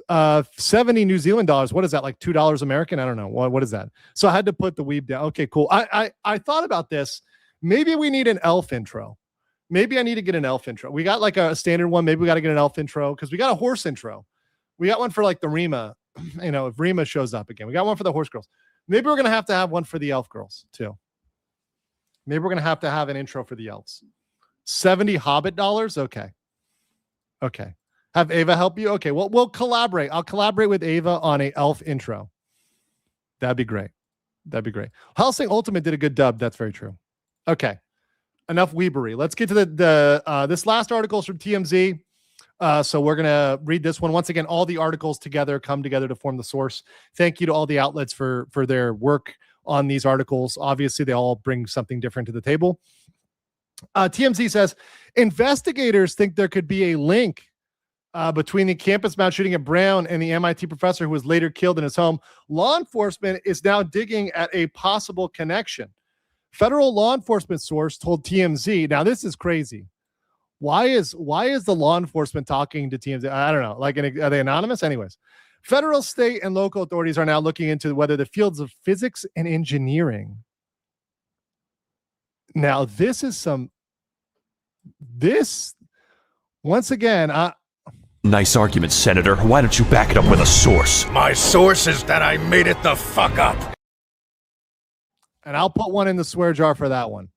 70 New Zealand dollars. What is that, like $2 American? I don't know. What is that? So I had to put the weeb down. Okay, cool. I thought about this. Maybe we need an elf intro. Maybe I need to get an elf intro. We got like a standard one. Maybe we got to get an elf intro because we got a horse intro. We got one for like the Rima, if Rima shows up again. We got one for the horse girls. Maybe we're going to have one for the elf girls too. Maybe we're going to have an intro for the elves. 70 Hobbit dollars. Okay. Have Ava help you. Okay. Well, we'll collaborate. I'll collaborate with Ava on a elf intro. That'd be great. Hellsing Ultimate did a good dub. That's very true. Okay. Enough weebery. Let's get to the this last article is from TMZ. So we're going to read this one. Once again, all the articles come together to form the source. Thank you to all the outlets for their work on these articles. Obviously, they all bring something different to the table. TMZ says, investigators think there could be a link between the campus mass shooting at Brown and the MIT professor who was later killed in his home. Law enforcement is now digging at a possible connection. Federal law enforcement source told TMZ. Now, this is crazy. Why is the law enforcement talking to TMZ? I don't know. Like, are they anonymous? Anyways, federal, state, and local authorities are now looking into whether the fields of physics and engineering. Now, once again, Nice argument, Senator. Why don't you back it up with a source? My source is that I made it the fuck up. and I'll put one in the swear jar for that one.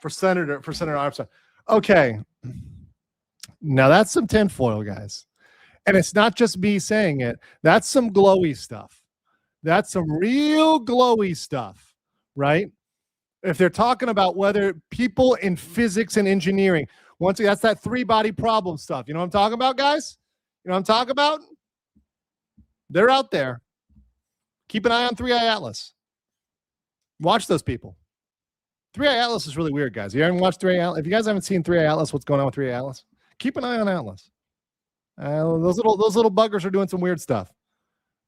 For Senator Armstrong. Okay. Now that's some tinfoil, guys. And it's not just me saying it. That's some glowy stuff. That's some real glowy stuff, right? If they're talking about whether people in physics and engineering, once again, that's that 3-body problem stuff. You know what I'm talking about, guys? You know what I'm talking about? They're out there. Keep an eye on 3i Atlas. Watch those people. 3i Atlas is really weird, guys. You haven't watched 3i Atlas? If you guys haven't seen 3i Atlas, what's going on with 3i Atlas? Keep an eye on Atlas. Those little buggers are doing some weird stuff.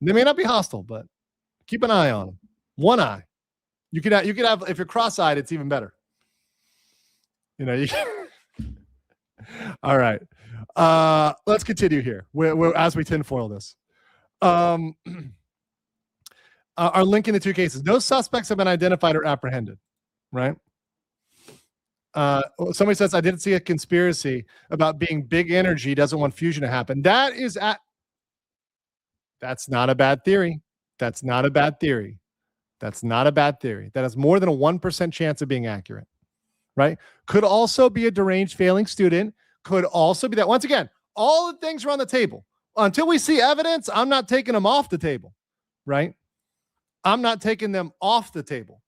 They may not be hostile, but keep an eye on them. One eye. You could have if you're cross-eyed, it's even better. You know. All right. Let's continue here. As we tinfoil this. Are linking the two cases. No suspects have been identified or apprehended. Right. Somebody says, I didn't see a conspiracy about being big energy doesn't want fusion to happen. That's not a bad theory. That has more than a 1% chance of being accurate. Right. Could also be a deranged failing student. Could also be that. Once again, all the things are on the table. Until we see evidence, I'm not taking them off the table. Right. I'm not taking them off the table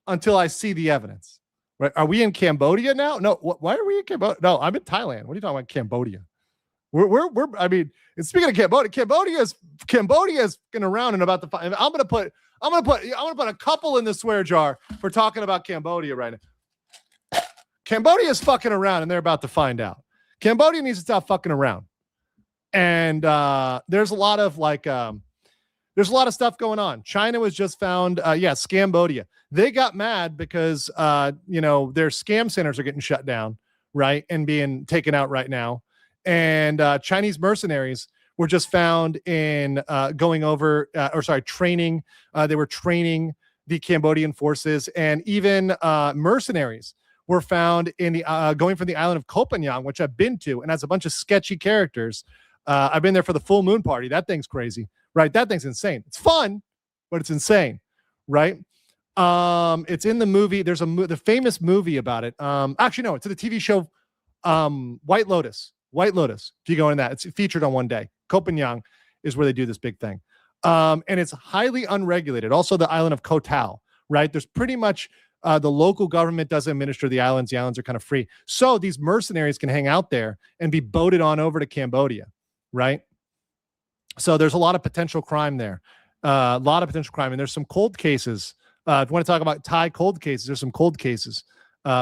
until I see the evidence. Right? Are we in Cambodia now? No. Why are we in Cambodia? No, I'm in Thailand. What are you talking about, Cambodia? We're I mean, and speaking of Cambodia's going around and about to find. I'm gonna put a couple in the swear jar for talking about Cambodia right now. Cambodia's fucking around and they're about to find out. Cambodia needs to stop fucking around. And there's a lot of stuff going on. China was just found. Scambodia. They got mad because their scam centers are getting shut down, right, and being taken out right now. And Chinese mercenaries were just found in training. They were training the Cambodian forces, and even mercenaries were found in the going from the island of Koh Phangan, which I've been to, and has a bunch of sketchy characters. I've been there for the full moon party. That thing's crazy, right? That thing's insane. It's fun, but it's insane, right? It's in the movie. There's the famous movie about it. Actually, no, it's in the TV show White Lotus. White Lotus. If you go in that, it's featured on one day. Koh Phangan is where they do this big thing. And it's highly unregulated. Also, the island of Koh Tao, right? There's pretty much the local government doesn't administer the islands. The islands are kind of free. So these mercenaries can hang out there and be boated on over to Cambodia, right? So there's a lot of potential crime there. And there's some cold cases. If you want to talk about Thai cold cases, there's some cold cases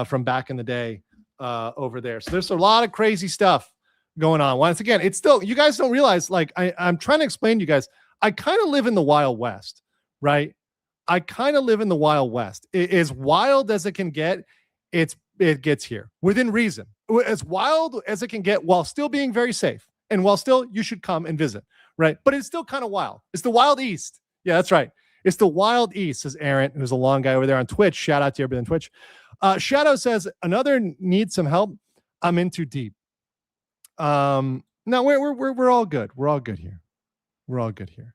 from back in the day over there. So there's a lot of crazy stuff going on. Once again, it's still, you guys don't realize, like I'm trying to explain to you guys, I kind of live in the Wild West, right? I kind of live in the Wild West. As wild as it can get, it gets here within reason. As wild as it can get while still being very safe and while still you should come and visit, right? But it's still kind of wild. It's the Wild East. Yeah, that's right. It's the Wild East, says Aaron, who's a long guy over there on Twitch. Shout out to everybody on Twitch. Shadow says, another needs some help. I'm in too deep. No, we're all good. We're all good here. We're all good here.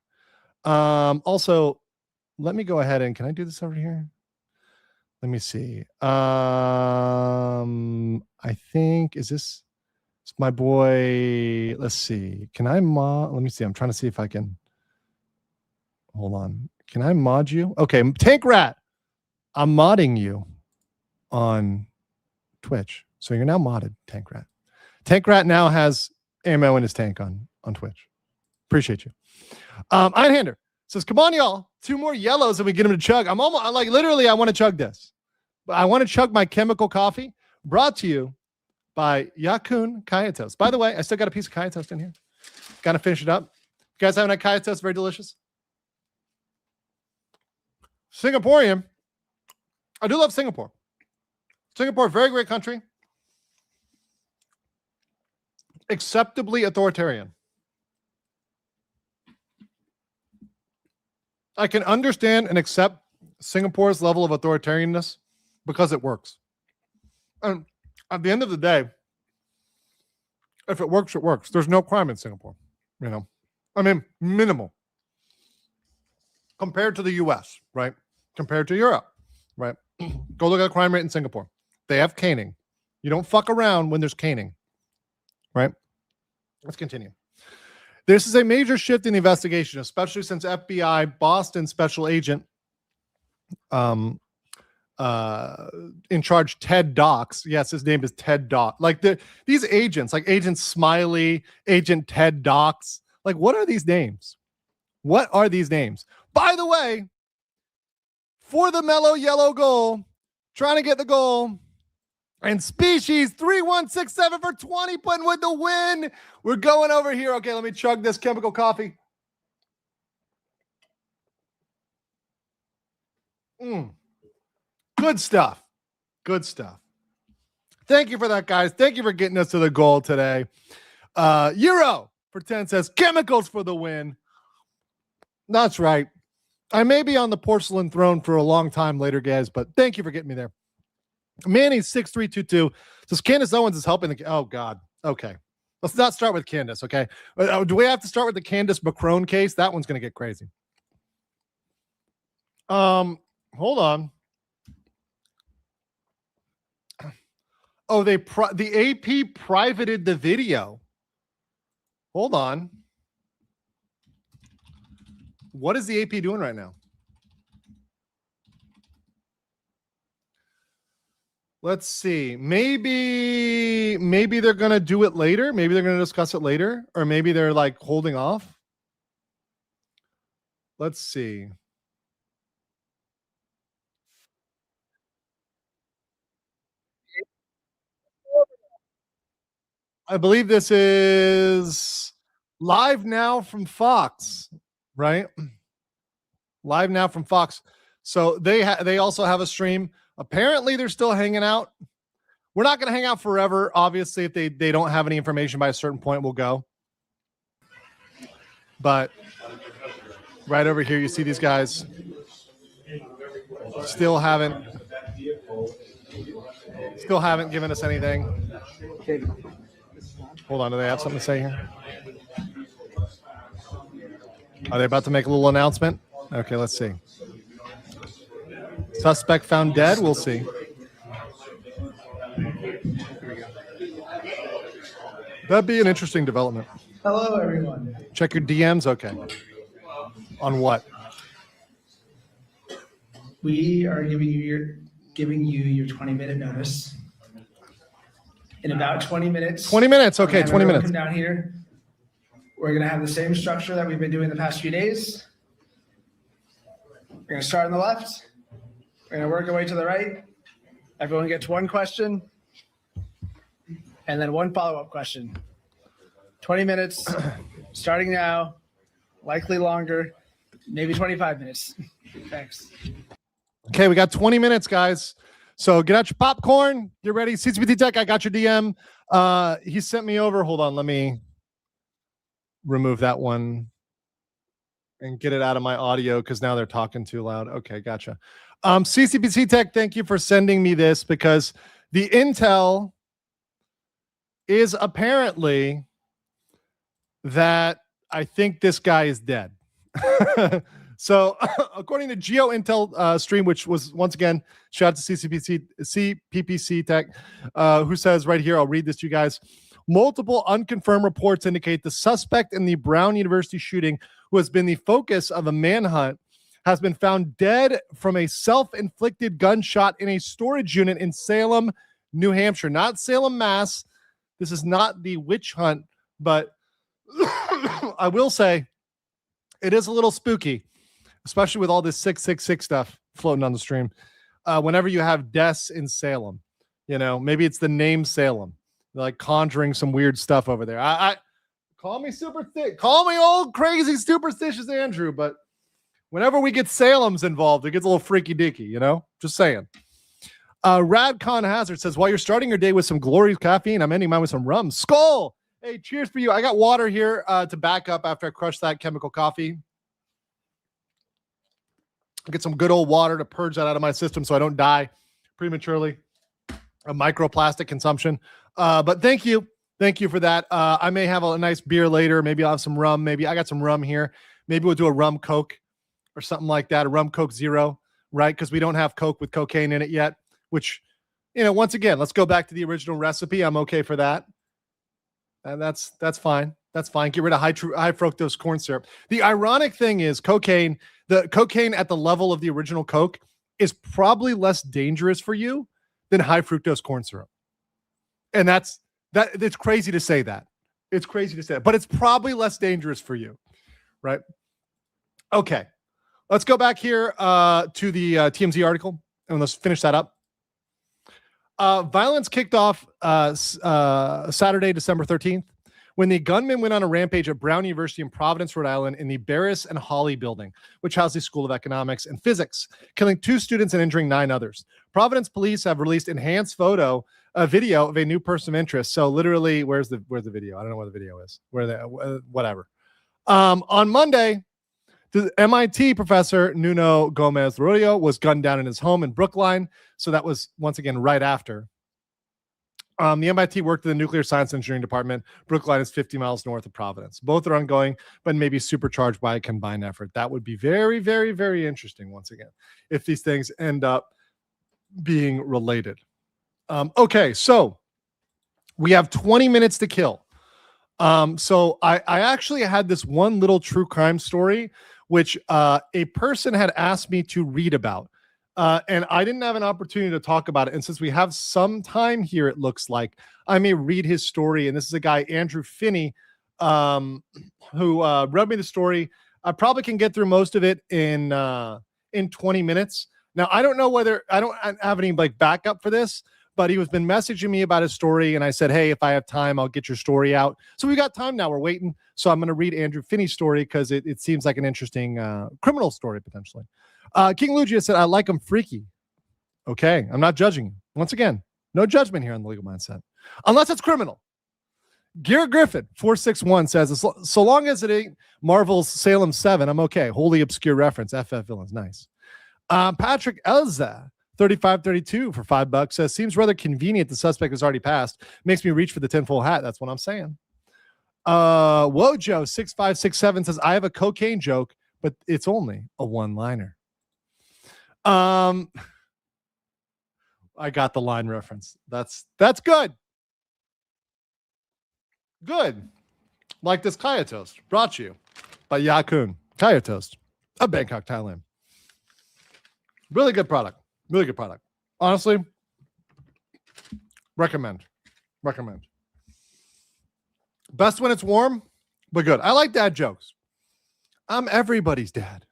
Also, let me go ahead and can I do this over here? Let me see. I think it's my boy. Let's see. Can I let me see. I'm trying to see if I can. Hold on. Can I mod you? Okay, Tank Rat. I'm modding you on Twitch. So you're now modded, Tank Rat. Tank Rat now has ammo in his tank on Twitch. Appreciate you. Einhander says, come on, y'all. 2 more yellows and we get him to chug. I'm like, literally, I want to chug this. I want to chug my chemical coffee brought to you by Yakun Kaya Toast. By the way, I still got a piece of Kaya Toast in here. Got to finish it up. You guys having a Kaya Toast? Very delicious. Singaporean. I do love Singapore. Singapore, very great country. Acceptably authoritarian. I can understand and accept Singapore's level of authoritarianness because it works. And at the end of the day, if it works, it works. There's no crime in Singapore, I mean, minimal compared to the US, right? Compared to Europe, right? Go look at the crime rate in Singapore. They have caning. You don't fuck around when there's caning, right? Let's continue. This is a major shift in the investigation, especially since FBI Boston special agent in charge, Ted Docks. Yes, his name is Ted Dock. Like these agents, like Agent Smiley, Agent Ted Docks. Like, what are these names? What are these names? By the way, for the mellow yellow goal, trying to get the goal. And Species 3167 for 20, putting with the win. We're going over here. Okay, let me chug this chemical coffee. Good stuff. Good stuff. Thank you for that, guys. Thank you for getting us to the goal today. Euro for 10 says chemicals for the win. That's right. I may be on the porcelain throne for a long time later, guys, but thank you for getting me there. Manny6322 says Candace Owens is helping the. Oh God. Okay, let's not start with Candace. Okay, do we have to start with the Candace McCrone case? That one's going to get crazy. Hold on. Oh, the AP privated the video. Hold on. What is the AP doing right now? Let's see. Maybe they're gonna do it later. Maybe they're gonna discuss it later, or maybe they're like holding off. Let's see. I believe this is live now from Fox, right? Live now from Fox. So they also have a stream. Apparently, they're still hanging out. We're not going to hang out forever. Obviously, if they don't have any information by a certain point, we'll go. But right over here, you see these guys still haven't given us anything. Hold on, do they have something to say here? Are they about to make a little announcement? Okay, let's see. Suspect found dead. We'll see. That'd be an interesting development. Hello, everyone. Check your DMs. Okay. On what? We are giving you your 20-minute notice. In about 20 minutes. 20 minutes. Okay, 20 minutes. Come down here. We're going to have the same structure that we've been doing the past few days. We're going to start on the left. We're going to work our way to the right. Everyone gets one question and then one follow-up question. 20 minutes, starting now, likely longer, maybe 25 minutes. Thanks. Okay, we got 20 minutes, guys. So get out your popcorn. Get ready. CCPT Tech, I got your DM. He sent me over. Hold on, let me remove that one and get it out of my audio because now they're talking too loud. Okay, gotcha. CCPT Tech, thank you for sending me this because the intel is apparently that I think this guy is dead. So according to Geo Intel stream, which was once again, shout out to CPPC Tech, who says right here, I'll read this to you guys. Multiple unconfirmed reports indicate the suspect in the Brown University shooting, who has been the focus of a manhunt, has been found dead from a self-inflicted gunshot in a storage unit in Salem, New Hampshire. Not Salem, Mass. This is not the witch hunt, but I will say it is a little spooky, especially with all this 666 stuff floating on the stream. Whenever you have deaths in Salem, you know, maybe it's the name Salem. They're like conjuring some weird stuff over there. I call me call me old crazy superstitious Andrew, but whenever we get Salem's involved, it gets a little freaky deaky, you know? Just saying. Radcon Hazard says, while you're starting your day with some glorious caffeine, I'm ending mine with some rum. Skull! Hey, cheers for you. I got water here to back up after I crush that chemical coffee. Get some good old water to purge that out of my system so I don't die prematurely. A microplastic consumption. But thank you. Thank you for that. I may have a nice beer later. Maybe I'll have some rum. Maybe I got some rum here. Maybe we'll do a rum Coke or something like that. A rum Coke Zero, right? Because we don't have Coke with cocaine in it yet, which, you know, once again, let's go back to the original recipe. I'm okay for that. And that's fine. That's fine. Get rid of high fructose corn syrup. The ironic thing is the cocaine at the level of the original Coke is probably less dangerous for you than high fructose corn syrup. And it's crazy to say that. It's crazy to say that, but it's probably less dangerous for you, right? Okay. Let's go back here to the TMZ article and let's finish that up. Violence kicked off Saturday, December 13th, when the gunman went on a rampage at Brown University in Providence, Rhode Island, in the Barris and Hawley building, which housed the School of Economics and Physics, killing 2 students and injuring 9 others. Providence police have released enhanced video of a new person of interest. So literally, where's the video? I don't know where the video is. Whatever. On Monday, the MIT professor Nuno Gomez Royo was gunned down in his home in Brookline. So that was once again right after. The MIT worked in the nuclear science engineering department. Brookline is 50 miles north of Providence. Both are ongoing, but maybe supercharged by a combined effort. That would be very, very, very interesting once again, if these things end up being related. Okay, so we have 20 minutes to kill. So I actually had this one little true crime story, which a person had asked me to read about. And I didn't have an opportunity to talk about it. And since we have some time here, it looks like I may read his story. And this is a guy, Andrew Finney, who read me the story. I probably can get through most of it in 20 minutes. Now, I don't know whether I don't have any like backup for this, but he was been messaging me about his story. And I said, hey, if I have time, I'll get your story out. So we got time now. We're waiting. So I'm going to read Andrew Finney's story because it seems like an interesting criminal story potentially. King Lugia said, I like him freaky. Okay. I'm not judging you. Once again, no judgment here on the Legal Mindset, unless it's criminal. Garrett Griffin 461 says, so long as it ain't Marvel's Salem 7, I'm okay. Wholly obscure reference. FF villains. Nice. Patrick Elza 3532 for $5 says, seems rather convenient. The suspect has already passed. Makes me reach for the tinfoil hat. That's what I'm saying. Wojo 6567 says, I have a cocaine joke, but it's only a one-liner. I got the line reference. That's good. Good. Like this Kaya Toast brought to you by Yakun Kaya Toast of Bangkok, Thailand. Really good product. Really good product. Honestly, recommend. Best when it's warm, but good. I like dad jokes. I'm everybody's dad.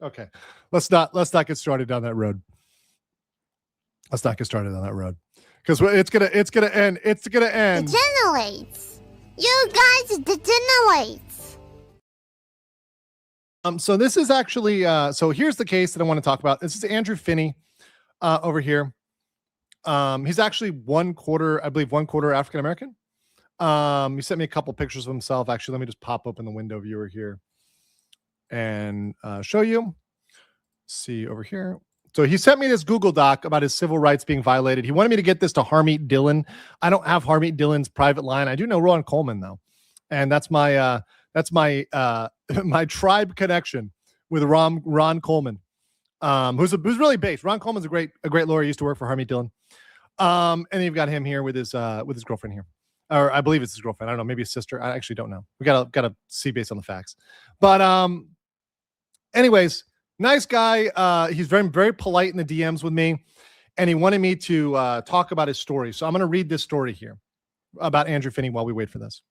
Okay. Let's not get started down that road. Because it's gonna end. Degenerates. You guys degenerates. So this is actually so here's the case that I want to talk about. This is Andrew Finney over here. He's actually one quarter African American. He sent me a couple pictures of himself. Actually, let me just pop open the window viewer here and show you. See over here. So he sent me this Google Doc about his civil rights being violated. He wanted me to get this to Harmeet Dillon. I don't have Harmeet Dillon's private line. I do know Ron Coleman though, and that's my my tribe connection with Ron Coleman, who's really based. Ron Coleman's a great lawyer. He used to work for Harmeet Dillon. And you've got him here with his girlfriend here, or I believe it's his girlfriend. I don't know, maybe his sister. I actually don't know. We gotta see based on the facts. But anyways. Nice guy. He's very, very polite in the DMs with me, and he wanted me to talk about his story. So I'm going to read this story here about Andrew Finney while we wait for this.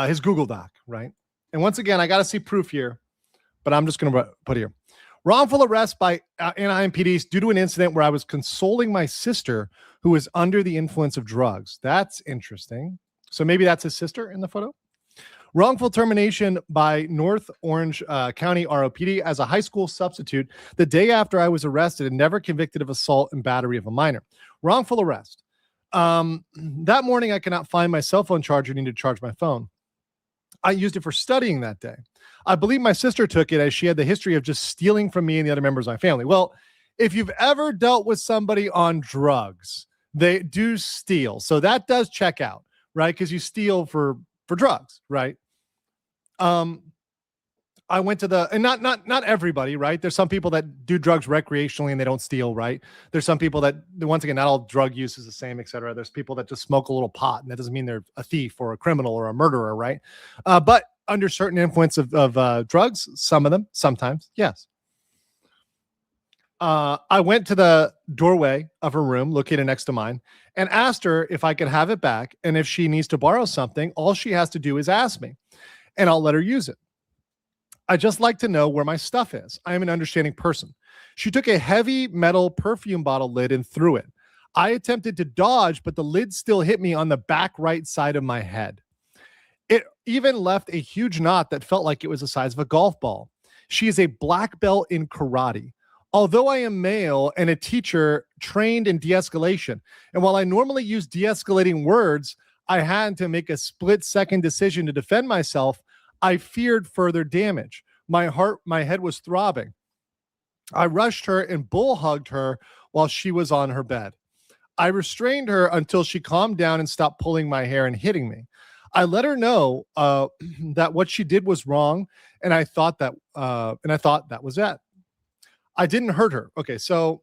His Google Doc, right? And once again, I got to see proof here, but I'm just going to put here. Wrongful arrest by Anaheim PD due to an incident where I was consoling my sister who was under the influence of drugs. That's interesting. So maybe that's his sister in the photo. Wrongful termination by North Orange County ROPD as a high school substitute the day after I was arrested and never convicted of assault and battery of a minor. Wrongful arrest. That morning, I cannot find my cell phone charger. Need to charge my phone. I used it for studying that day. I believe my sister took it as she had the history of just stealing from me and the other members of my family. Well, if you've ever dealt with somebody on drugs, they do steal. So that does check out, right? Because you steal for drugs, right? I went to and not everybody, right? There's some people that do drugs recreationally and they don't steal, right? There's some people that, once again, not all drug use is the same, etc. There's people that just smoke a little pot, and that doesn't mean they're a thief or a criminal or a murderer, right? But under certain influence of drugs, some of them, sometimes, yes. I went to the doorway of her room located next to mine and asked her if I could have it back. And if she needs to borrow something, all she has to do is ask me and I'll let her use it. I just like to know where my stuff is. I am an understanding person. She took a heavy metal perfume bottle lid and threw it. I attempted to dodge, but the lid still hit me on the back right side of my head. It even left a huge knot that felt like it was the size of a golf ball. She is a black belt in karate. Although I am male and a teacher trained in de-escalation, and while I normally use de-escalating words, I had to make a split-second decision to defend myself. I feared further damage. My head was throbbing. I rushed her and bull hugged her while she was on her bed. I restrained her until she calmed down and stopped pulling my hair and hitting me. I let her know that what she did was wrong, and I thought that was it. I didn't hurt her. Okay, so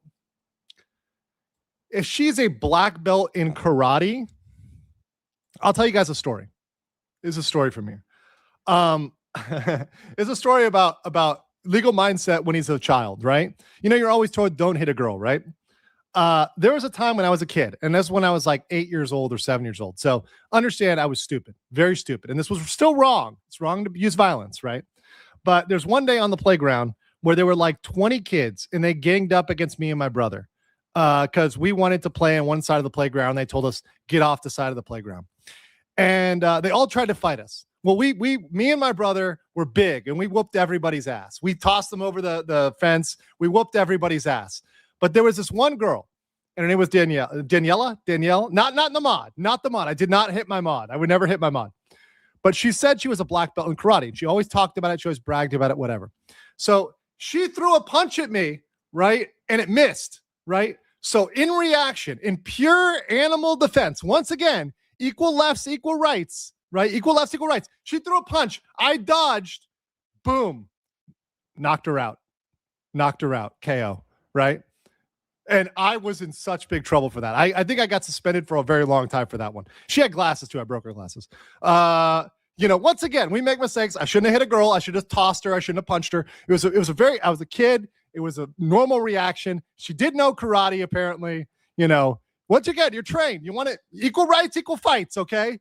if she's a black belt in karate, I'll tell you guys a story. This is a story from here. It's a story about legal mindset when he's a child, right? You know, you're always told don't hit a girl, right? There was a time when I was a kid, and that's when I was like 8 years old or 7 years old. So understand I was stupid, very stupid. And this was still wrong. It's wrong to use violence, right? But there's one day on the playground where there were like 20 kids and they ganged up against me and my brother because we wanted to play on one side of the playground. They told us, get off the side of the playground. And they all tried to fight us. Well, me and my brother were big and we whooped everybody's ass. We tossed them over the fence. We whooped everybody's ass. But there was this one girl, and her name was Danielle, not the mod. I did not hit my mod. I would never hit my mod. But she said she was a black belt in karate. She always talked about it. She always bragged about it, whatever. So she threw a punch at me, right? And it missed, right? So in reaction, in pure animal defense, once again, equal lefts, equal rights, right? Equal lefts, equal rights. She threw a punch. I dodged. Boom. Knocked her out. KO, right? And I was in such big trouble for that. I think I got suspended for a very long time for that one. She had glasses too. I broke her glasses. Once again, we make mistakes. I shouldn't have hit a girl. I should have tossed her. I shouldn't have punched her. I was a kid. It was a normal reaction. She did know karate, apparently. Once again, you're trained. You want it equal rights, equal fights. Okay.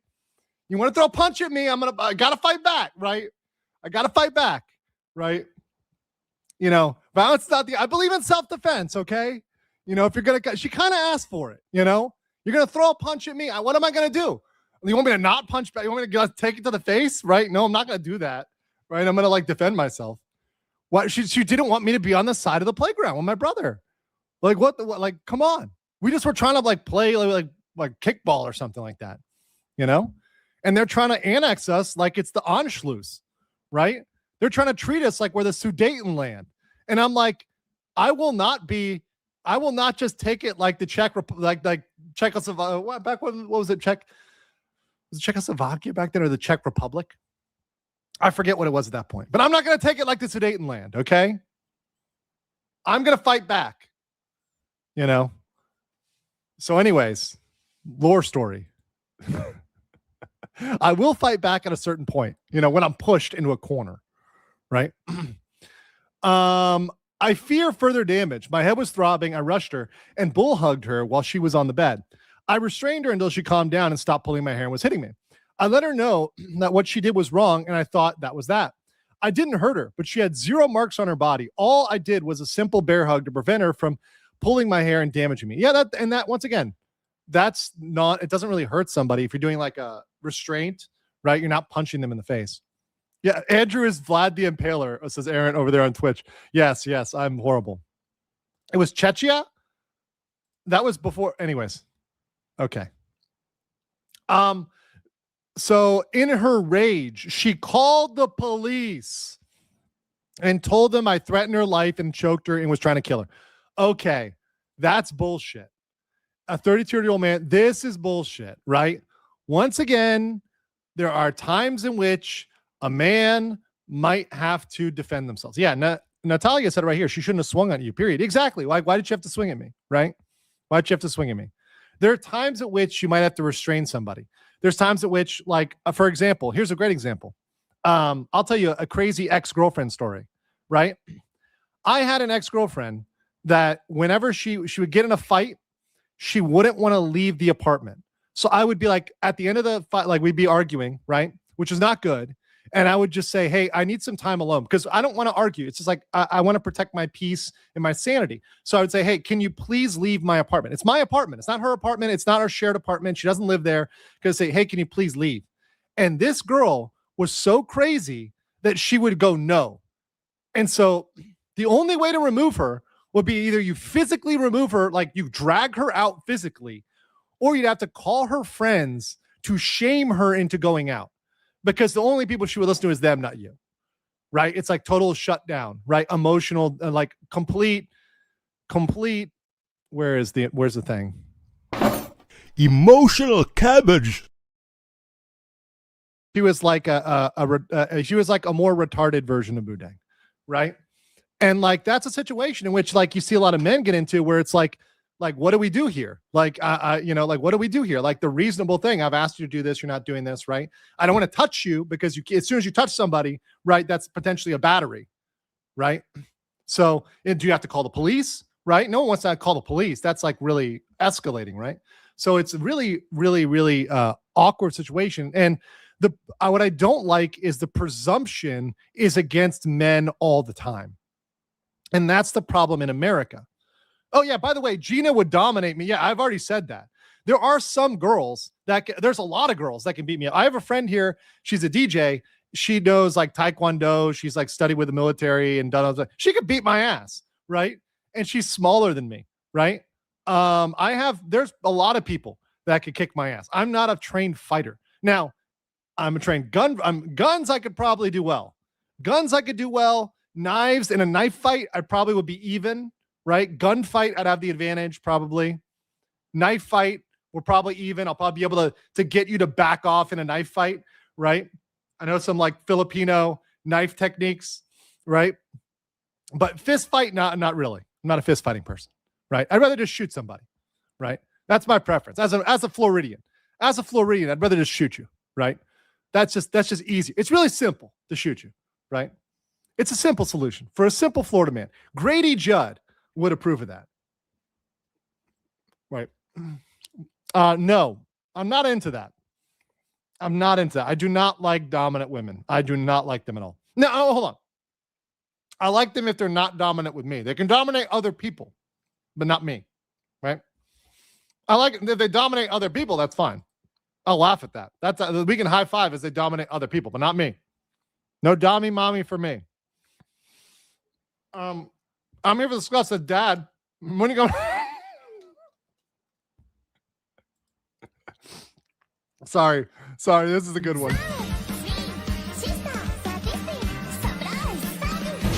You want to throw a punch at me? I got to fight back. Right. I got to fight back. Right. Violence is not I believe in self-defense. Okay. If you're going to, she kind of asked for it, you're going to throw a punch at me. What am I going to do? You want me to not punch back? You want me to take it to the face? Right? No, I'm not going to do that. Right? I'm going to defend myself. What? She didn't want me to be on the side of the playground with my brother. What? Come on. We just were trying to play like kickball or something like that, and they're trying to annex us like it's the Anschluss, right? They're trying to treat us like we're the Sudetenland. Land. And I'm like, I will not just take it like the Czech like Czechoslovakia back when, what was it? Was it Czechoslovakia back then or the Czech Republic? I forget what it was at that point, but I'm not going to take it like the Sudetenland. Land. Okay. I'm going to fight back, So anyways, lore story. I will fight back at a certain point, when I'm pushed into a corner, right? I fear further damage. My head was throbbing. I rushed her and bull hugged her while she was on the bed. I restrained her until she calmed down and stopped pulling my hair and was hitting me. I let her know that what she did was wrong, and I thought that was that. I didn't hurt her, but she had 0 marks on her body. All I did was a simple bear hug to prevent her from pulling my hair and damaging me. Yeah, that once again, that's not, it doesn't really hurt somebody if you're doing like a restraint, right? You're not punching them in the face. Yeah, Andrew is Vlad the Impaler, says Aaron over there on Twitch. Yes, I'm horrible. It was Chechia? That was before. Anyways. Okay. So in her rage, she called the police and told them I threatened her life and choked her and was trying to kill her. Okay, that's bullshit. A 32-year-old man, this is bullshit, right? Once again, there are times in which a man might have to defend themselves. Yeah, Natalia said it right here. She shouldn't have swung on you, period. Exactly. Why did you have to swing at me, right? Why did you have to swing at me? There are times at which you might have to restrain somebody. There's times at which, for example, here's a great example. I'll tell you a crazy ex-girlfriend story, right? I had an ex-girlfriend that whenever she would get in a fight, she wouldn't want to leave the apartment. So I would be at the end of the fight, we'd be arguing, right? Which is not good. And I would just say, hey, I need some time alone because I don't want to argue. It's just I want to protect my peace and my sanity. So I would say, hey, can you please leave my apartment? It's my apartment. It's not her apartment. It's not our shared apartment. She doesn't live there. Because say, hey, can you please leave? And this girl was so crazy that she would go no. And so the only way to remove her would be either you physically remove her, you drag her out physically, or you'd have to call her friends to shame her into going out. Because the only people she would listen to is them, not you, right? It's total shutdown, right? Emotional, complete. Where's the thing? Emotional cabbage. She was she was a more retarded version of Boudin, right? And that's a situation in which you see a lot of men get into where it's what do we do here? What do we do here? The reasonable thing. I've asked you to do this. You're not doing this, right? I don't want to touch you because as soon as you touch somebody, right, that's potentially a battery, right? So do you have to call the police, right? No one wants to call the police. That's like really escalating, right? So it's really, really, really awkward situation. And what I don't like is the presumption is against men all the time. And that's the problem in America. Oh, yeah, by the way, Gina would dominate me. Yeah, I've already said that. There are some girls there's a lot of girls that can beat me up. I have a friend here. She's a DJ. She knows like Taekwondo. She's like studied with the military and done all that. She could beat my ass, right? And she's smaller than me, right? There's a lot of people that could kick my ass. I'm not a trained fighter. Now, I'm a trained guns I could probably do well. Guns I could do well. Knives in a knife fight, I probably would be even, right? Gunfight, I'd have the advantage probably. Knife fight, we're probably even. I'll probably be able to get you to back off in a knife fight, right? I know some like Filipino knife techniques, right? But fist fight, not really. I'm not a fist fighting person, right? I'd rather just shoot somebody, right? That's my preference. As a Floridian, I'd rather just shoot you, right? That's just easy. It's really simple to shoot you, right? It's a simple solution for a simple Florida man. Grady Judd would approve of that, right? No, I'm not into that. I do not like dominant women. I do not like them at all. No, hold on. I like them if they're not dominant with me. They can dominate other people, but not me, right? I like if they dominate other people, that's fine. I'll laugh at that. We can high five as they dominate other people, but not me. No dommy mommy for me. I'm here to discuss the dad. When you go, sorry, this is a good one.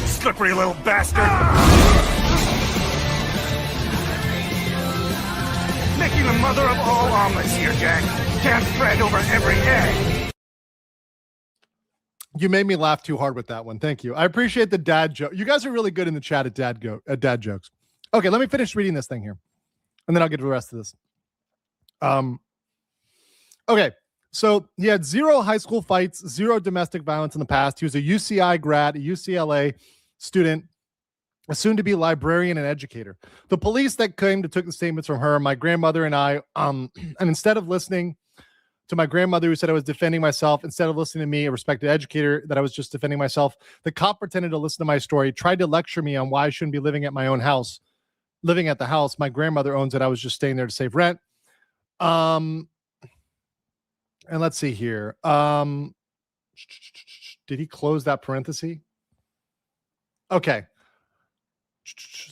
Slippery little bastard! Making the mother of all omelets here, Jack. Can't fret over every egg. You made me laugh too hard with that one. Thank you. I appreciate the dad joke. You guys are really good in the chat at dad jokes. Okay, let me finish reading this thing here, and then I'll get to the rest of this. Okay, so he had 0 high school fights, 0 domestic violence in the past. He was a UCI grad, a UCLA student, a soon-to-be librarian and educator. The police that came to took the statements from her, my grandmother and I, and instead of listening to my grandmother who said I was defending myself, instead of listening to me, a respected educator, that I was just defending myself, the cop pretended to listen to my story, tried to lecture me on why I shouldn't be living at my own house, living at the house my grandmother owns, that I was just staying there to save rent. And let's see here. Did he close that parenthesis? Okay.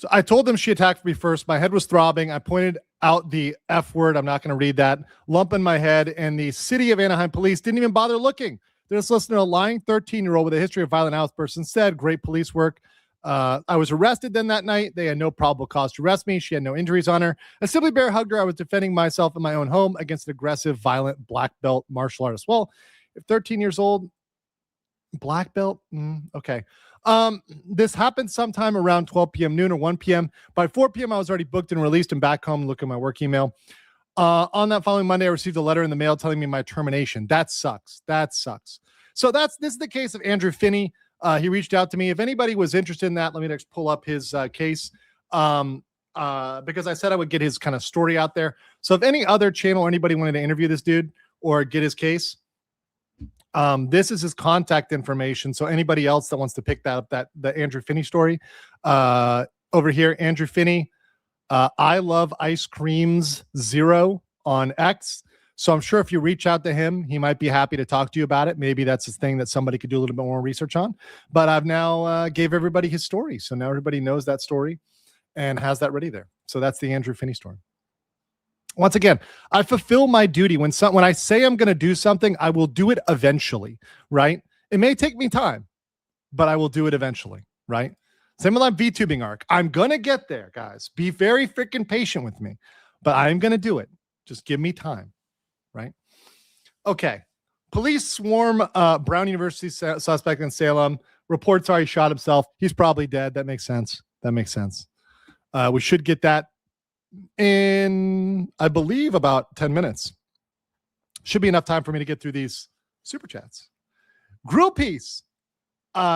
I told them she attacked me first. My head was throbbing. I pointed out the F word. I'm not going to read that. Lump in my head. And the city of Anaheim police didn't even bother looking. They're just listening to a lying 13-year-old with a history of violent outbursts. Instead, great police work. I was arrested then that night. They had no probable cause to arrest me. She had no injuries on her. I simply bear hugged her. I was defending myself in my own home against an aggressive, violent black belt martial artist. Well, if 13 years old, black belt, okay. This happened sometime around 12 p.m. noon or 1 p.m. By 4 p.m., I was already booked and released and back home. Look at my work email. On that following Monday, I received a letter in the mail telling me my termination. That sucks. So this is the case of Andrew Finney. He reached out to me. If anybody was interested in that, let me just pull up his case because I said I would get his kind of story out there. So if any other channel or anybody wanted to interview this dude or get his case, this is his contact information. So anybody else that wants to pick that up, the Andrew Finney story, over here, Andrew Finney, I love ice creams 0 on X. So I'm sure if you reach out to him, he might be happy to talk to you about it. Maybe that's a thing that somebody could do a little bit more research on. But I've now gave everybody his story. So now everybody knows that story and has that ready there. So that's the Andrew Finney story. Once again, I fulfill my duty. When I say I'm going to do something, I will do it eventually, right? It may take me time, but I will do it eventually, right? Same with my VTubing arc. I'm going to get there, guys. Be very freaking patient with me, but I'm going to do it. Just give me time, right? Okay. Police swarm Brown University suspect in Salem. Reports are he shot himself. He's probably dead. That makes sense. We should get that in, I believe, about 10 minutes. Should be enough time for me to get through these super chats. Grill Piece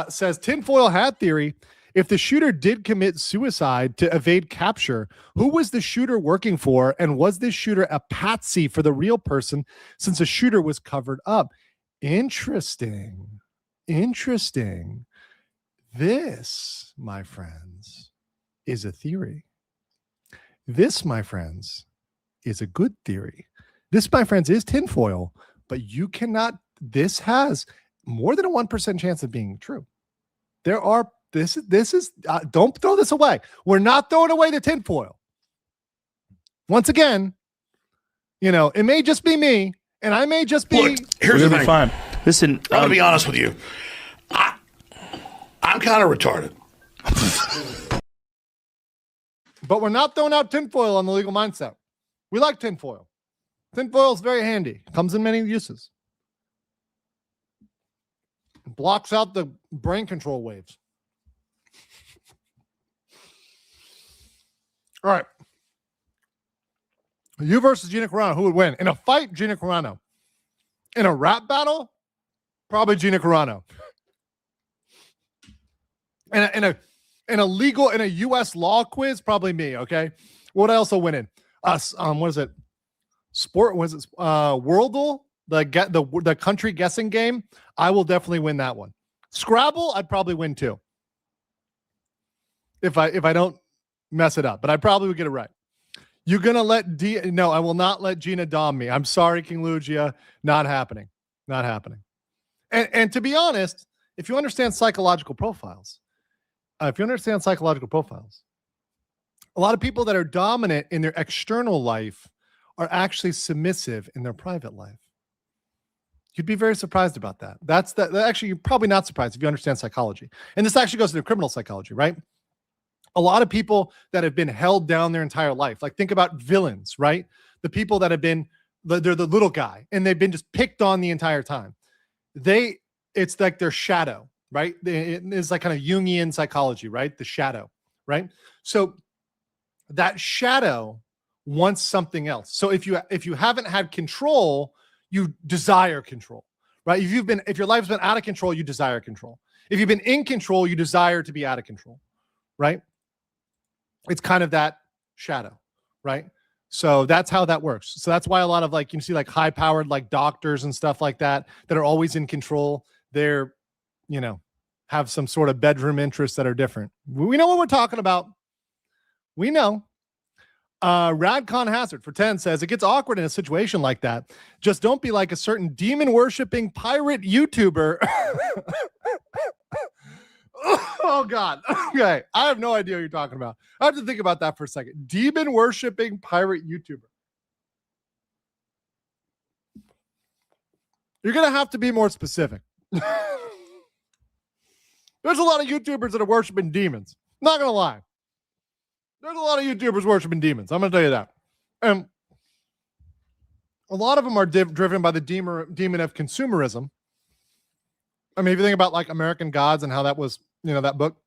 says tinfoil hat theory. If the shooter did commit suicide to evade capture, who was the shooter working for? And was this shooter a patsy for the real person since the shooter was covered up? Interesting. Interesting. This, my friends, is a theory. This, my friends, is a good theory. This, my friends, is tinfoil, but you cannot, this has more than a 1% chance of being true. There are, this is, don't throw this away. We're not throwing away the tinfoil. Once again, you know, it may just be me, and I may just be. Look, here's the thing. Fine. Listen, I'm going to be honest with you. I'm kind of retarded. But we're not throwing out tinfoil on the legal mindset. We like tinfoil. Tinfoil is very handy. Comes in many uses. Blocks out the brain control waves. All right. You versus Gina Carano. Who would win? In a fight, Gina Carano. In a rap battle, probably Gina Carano. In a U.S. law quiz, probably me. Okay, what else will win in? What is it? Wordle, the country guessing game. I will definitely win that one. Scrabble, I'd probably win too. If I don't mess it up, but I probably would get it right. You're gonna let No, I will not let Gina dom me. I'm sorry, King Lugia. Not happening. Not happening. And to be honest, if you understand psychological profiles. A lot of people that are dominant in their external life are actually submissive in their private life. You'd be very surprised about that. Actually, you're probably not surprised if you understand psychology. And this actually goes to criminal psychology, right? A lot of people that have been held down their entire life, like think about villains, right? The people that have been, they're the little guy, and they've been just picked on the entire time. It's like their shadow. Right? It's like kind of Jungian psychology, right? The shadow, right? So that shadow wants something else. So if you haven't had control, you desire control, right? If your life's been out of control, you desire control. If you've been in control, you desire to be out of control, right? It's kind of that shadow, right? So that's how that works. So that's why a lot of like, you see like high powered like doctors and stuff like that are always in control. They're, you know, have some sort of bedroom interests that are different. We know what we're talking about. We know. Radcon Hazard for 10 says, it gets awkward in a situation like that. Just don't be like a certain demon worshipping pirate YouTuber. Oh God. Okay. I have no idea what you're talking about. I have to think about that for a second. Demon worshipping pirate YouTuber. You're going to have to be more specific. There's a lot of YouTubers that are worshiping demons. Not going to lie. There's a lot of YouTubers worshiping demons. I'm going to tell you that. And a lot of them are driven by the demon of consumerism. I mean, if you think about like American Gods and how that was, you know, that book,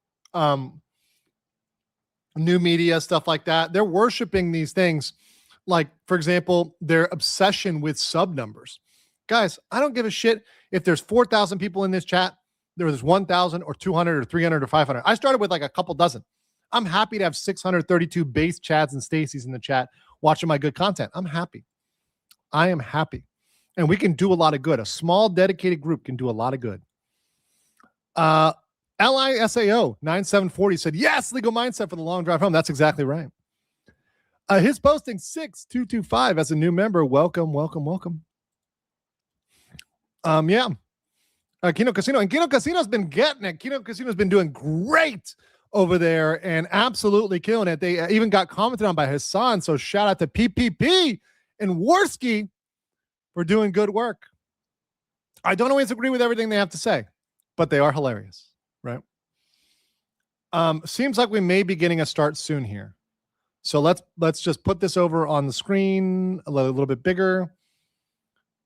new media, stuff like that, they're worshiping these things. Like, for example, their obsession with sub numbers. Guys, I don't give a shit if there's 4,000 people in this chat. There was 1,000 or 200 or 300 or 500. I started with like a couple dozen. I'm happy to have 632 base Chads and Stacy's in the chat watching my good content. I'm happy. I am happy. And we can do a lot of good. A small dedicated group can do a lot of good. LISAO 9740 said, yes, legal mindset for the long drive home. That's exactly right. His posting 6225 as a new member. Welcome. Yeah. Kino Casino. And Kino Casino's been getting it. Kino Casino's been doing great over there and absolutely killing it. They even got commented on by Hassan. So shout out to PPP and Worski for doing good work. I don't always agree with everything they have to say, but they are hilarious, right? Seems like we may be getting a start soon here. So let's just put this over on the screen a little bit bigger.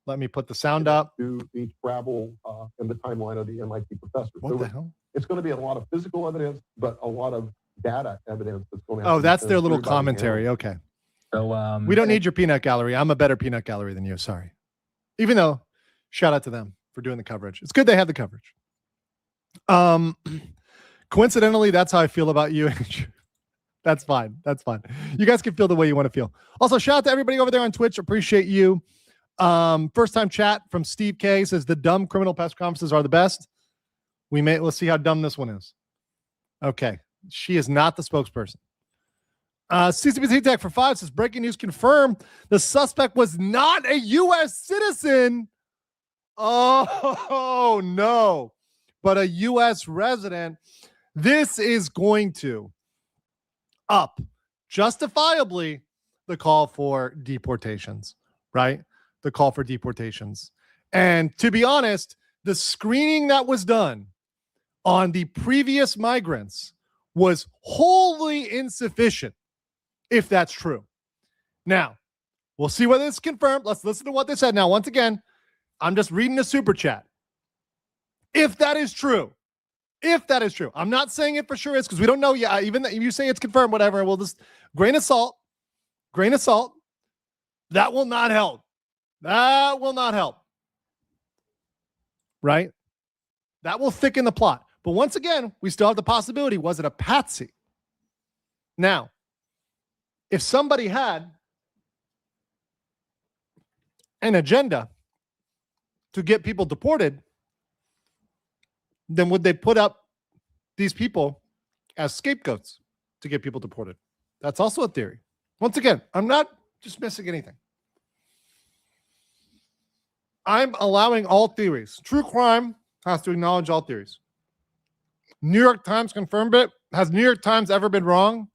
Let me put the sound up. To each Scrabble in the timeline of the MIT professor. What the hell? It's going to be a lot of physical evidence, but a lot of data evidence that's going to. Oh, that's their little commentary. Okay. So we don't need your peanut gallery. I'm a better peanut gallery than you. Sorry. Even though, shout out to them for doing the coverage. It's good they have the coverage. Coincidentally, that's how I feel about you. That's fine. That's fine. You guys can feel the way you want to feel. Also, shout out to everybody over there on Twitch. Appreciate you. First time chat from Steve K says the dumb criminal press conferences are the best. Let's see how dumb this one is. Okay. She is not the spokesperson. CCBT Tech for 5 says breaking news confirmed the suspect was not a U.S. citizen. Oh, no. But a U.S. resident. This is going to up justifiably the call for deportations, right? The call for deportations. And to be honest, the screening that was done on the previous migrants was wholly insufficient, if that's true. Now, we'll see whether it's confirmed. Let's listen to what they said. Now, once again, I'm just reading the super chat. If that is true, I'm not saying it for sure is because we don't know yet. Even if you say it's confirmed, whatever, we'll just grain of salt. That will not help. Right? That will thicken the plot. But once again, we still have the possibility. Was it a patsy? Now, if somebody had an agenda to get people deported, then would they put up these people as scapegoats to get people deported? That's also a theory. Once again, I'm not dismissing anything. I'm allowing all theories. True crime has to acknowledge all theories. New York Times confirmed it. Has New York Times ever been wrong?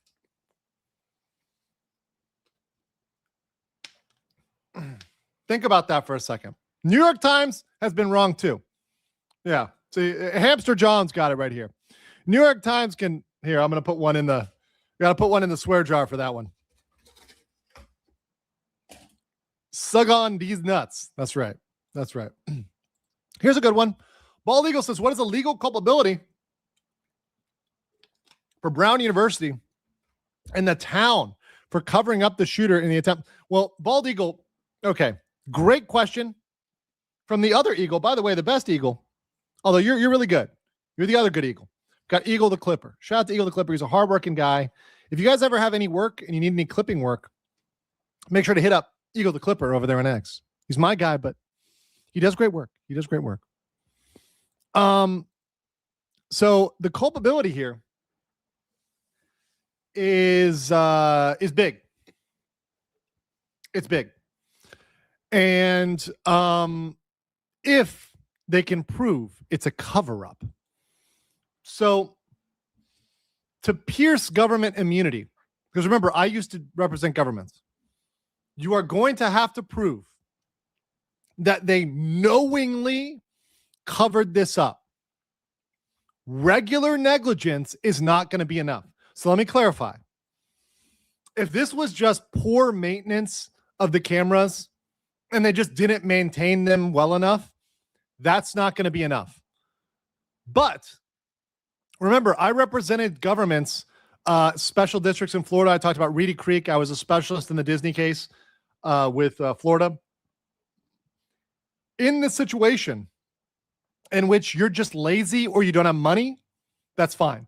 Think about that for a second. New York Times has been wrong too. Yeah. See, Hamster John's got it right here. New York Times can, here, I'm going to put one in the, got to put one in the swear jar for that one. Sug on these nuts. That's right. Here's a good one. Bald Eagle says, what is the legal culpability for Brown University and the town for covering up the shooter in the attempt? Well, Bald Eagle, okay, great question from the other Eagle. By the way, the best Eagle, although you're really good. You're the other good Eagle. Got Eagle the Clipper. Shout out to Eagle the Clipper. He's a hardworking guy. If you guys ever have any work and you need any clipping work, make sure to hit up Eagle the Clipper over there on X. He's my guy, but he does great work. So the culpability here is big. It's big. And if they can prove it's a cover-up. So to pierce government immunity, because remember, I used to represent governments, you are going to have to prove that they knowingly covered this up. Regular negligence is not going to be enough. So let me clarify. If this was just poor maintenance of the cameras and they just didn't maintain them well enough, that's not going to be enough. But remember, I represented governments, special districts in Florida. I talked about Reedy Creek. I was a specialist in the Disney case with Florida. In the situation in which you're just lazy or you don't have money, that's fine.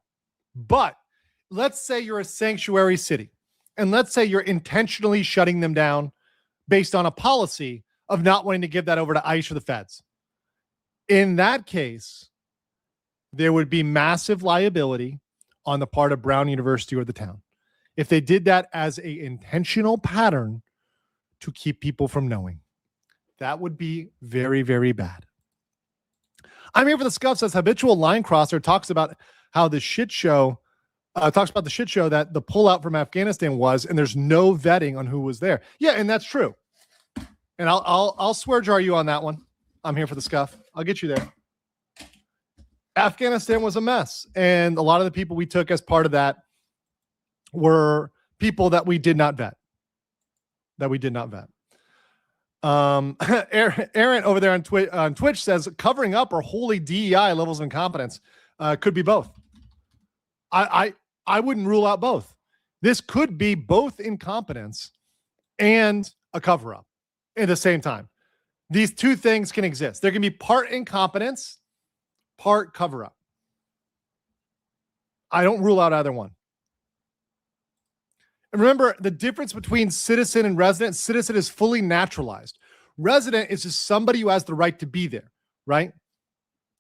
But let's say you're a sanctuary city, and let's say you're intentionally shutting them down based on a policy of not wanting to give that over to ICE or the feds. In that case, there would be massive liability on the part of Brown University or the town if they did that as an intentional pattern to keep people from knowing. That would be very, very bad. I'm here for the scuff says habitual line crosser talks about how the shit show talks about the shit show that the pullout from Afghanistan was, and there's no vetting on who was there. Yeah, and that's true. And I'll swear jar you on that one. I'm here for the scuff. I'll get you there. Afghanistan was a mess, and a lot of the people we took as part of that were people that we did not vet. Aaron over there on Twitch says covering up or wholly DEI levels of incompetence. Could be both. I wouldn't rule out both. This could be both incompetence and a cover-up at the same time. These two things can exist. There can be part incompetence, part cover-up. I don't rule out either one. And remember, the difference between citizen and resident, citizen is fully naturalized. Resident is just somebody who has the right to be there, right?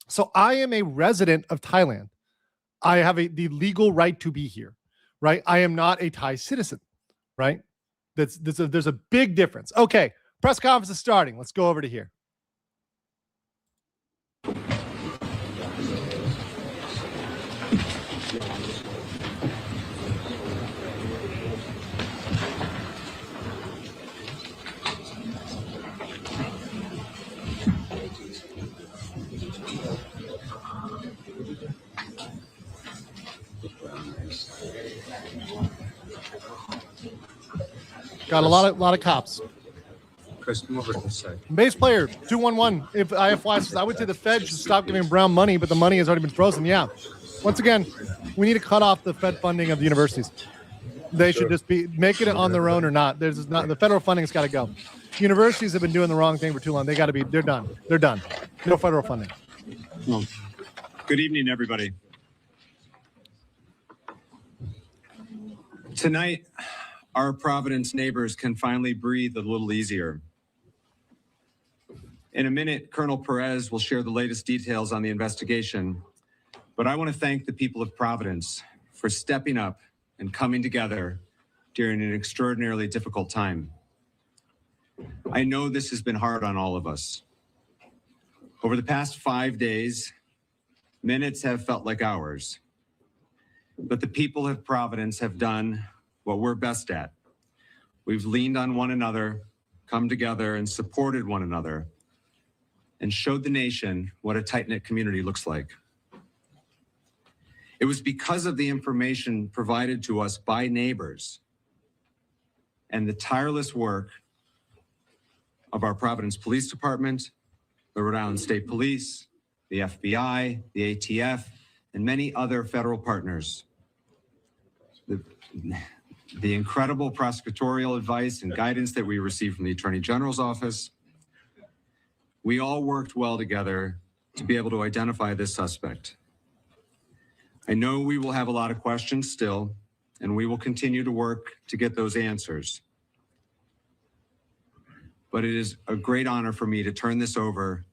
So I am a resident of Thailand. I have the legal right to be here, right? I am not a Thai citizen, right? There's a big difference. Okay, press conference is starting. Let's go over to here. Got a lot of cops. Base player 211. If IFY says, I would say the Fed should stop giving Brown money, but the money has already been frozen. Yeah. Once again, we need to cut off the Fed funding of the universities. They should just be making it on their own or not. There's not the federal funding's got to go. Universities have been doing the wrong thing for too long. They got to be. They're done. They're done. No federal funding. Good evening, everybody. Tonight, our Providence neighbors can finally breathe a little easier. In a minute, Colonel Perez will share the latest details on the investigation, but I want to thank the people of Providence for stepping up and coming together during an extraordinarily difficult time. I know this has been hard on all of us. Over the past 5 days, minutes have felt like hours, but the people of Providence have done what we're best at. We've leaned on one another, come together, and supported one another, and showed the nation what a tight-knit community looks like. It was because of the information provided to us by neighbors and the tireless work of our Providence Police Department, the Rhode Island State Police, the FBI, the ATF, and many other federal partners. The incredible prosecutorial advice and guidance that we received from the Attorney General's office. We all worked well together to be able to identify this suspect. I know we will have a lot of questions still, and we will continue to work to get those answers. But it is a great honor for me to turn this over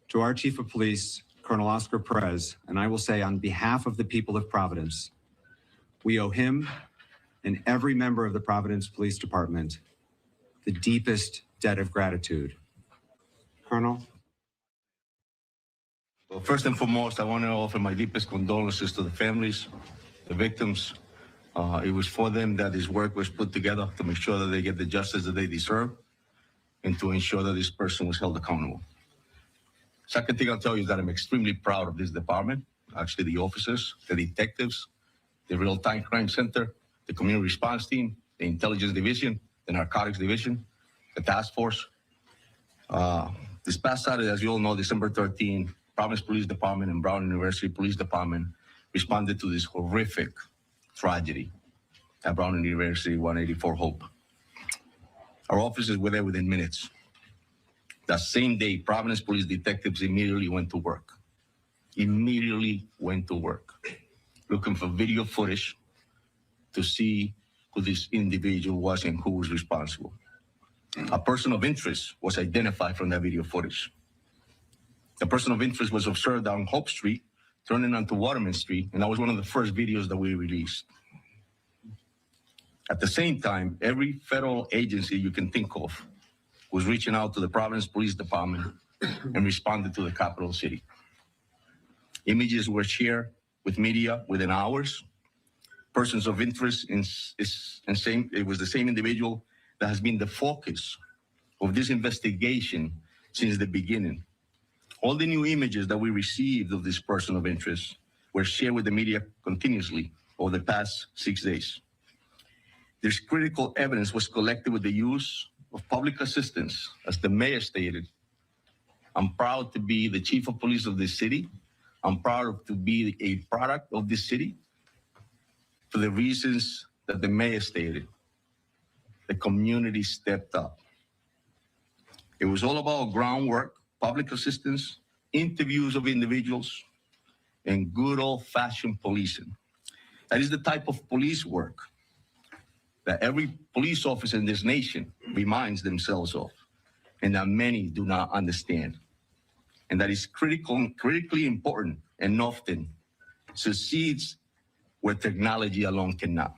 to our Chief of Police, Colonel Oscar Perez, and I will say on behalf of the people of Providence, we owe him and every member of the Providence Police Department the deepest debt of gratitude. Colonel? Well, first and foremost, I want to offer my deepest condolences to the families, the victims. It was for them that this work was put together to make sure that they get the justice that they deserve and to ensure that this person was held accountable. Second thing I'll tell you is that I'm extremely proud of this department, actually the officers, the detectives, the Real-Time Crime Center, the Community Response Team, the Intelligence Division, the Narcotics Division, the Task Force. This past Saturday, as you all know, December 13, Providence Police Department and Brown University Police Department responded to this horrific tragedy at Brown University 184 Hope. Our officers were there within minutes. That same day, Providence Police detectives immediately went to work. Looking for video footage to see who this individual was and who was responsible. A person of interest was identified from that video footage. The person of interest was observed down Hope Street, turning onto Waterman Street, and that was one of the first videos that we released. At the same time, every federal agency you can think of was reaching out to the Providence Police Department and responded to the capital city. Images were shared with media within hours. Persons of interest it was the same individual that has been the focus of this investigation since the beginning. All the new images that we received of this person of interest were shared with the media continuously over the past 6 days. This critical evidence was collected with the use of public assistance. As the mayor stated, I'm proud to be the chief of police of this city. I'm proud to be a product of this city for the reasons that the mayor stated. The community stepped up. It was all about groundwork, public assistance, interviews of individuals, and good old-fashioned policing. That is the type of police work that every police officer in this nation reminds themselves of, and that many do not understand. And that is critically important and often succeeds where technology alone cannot.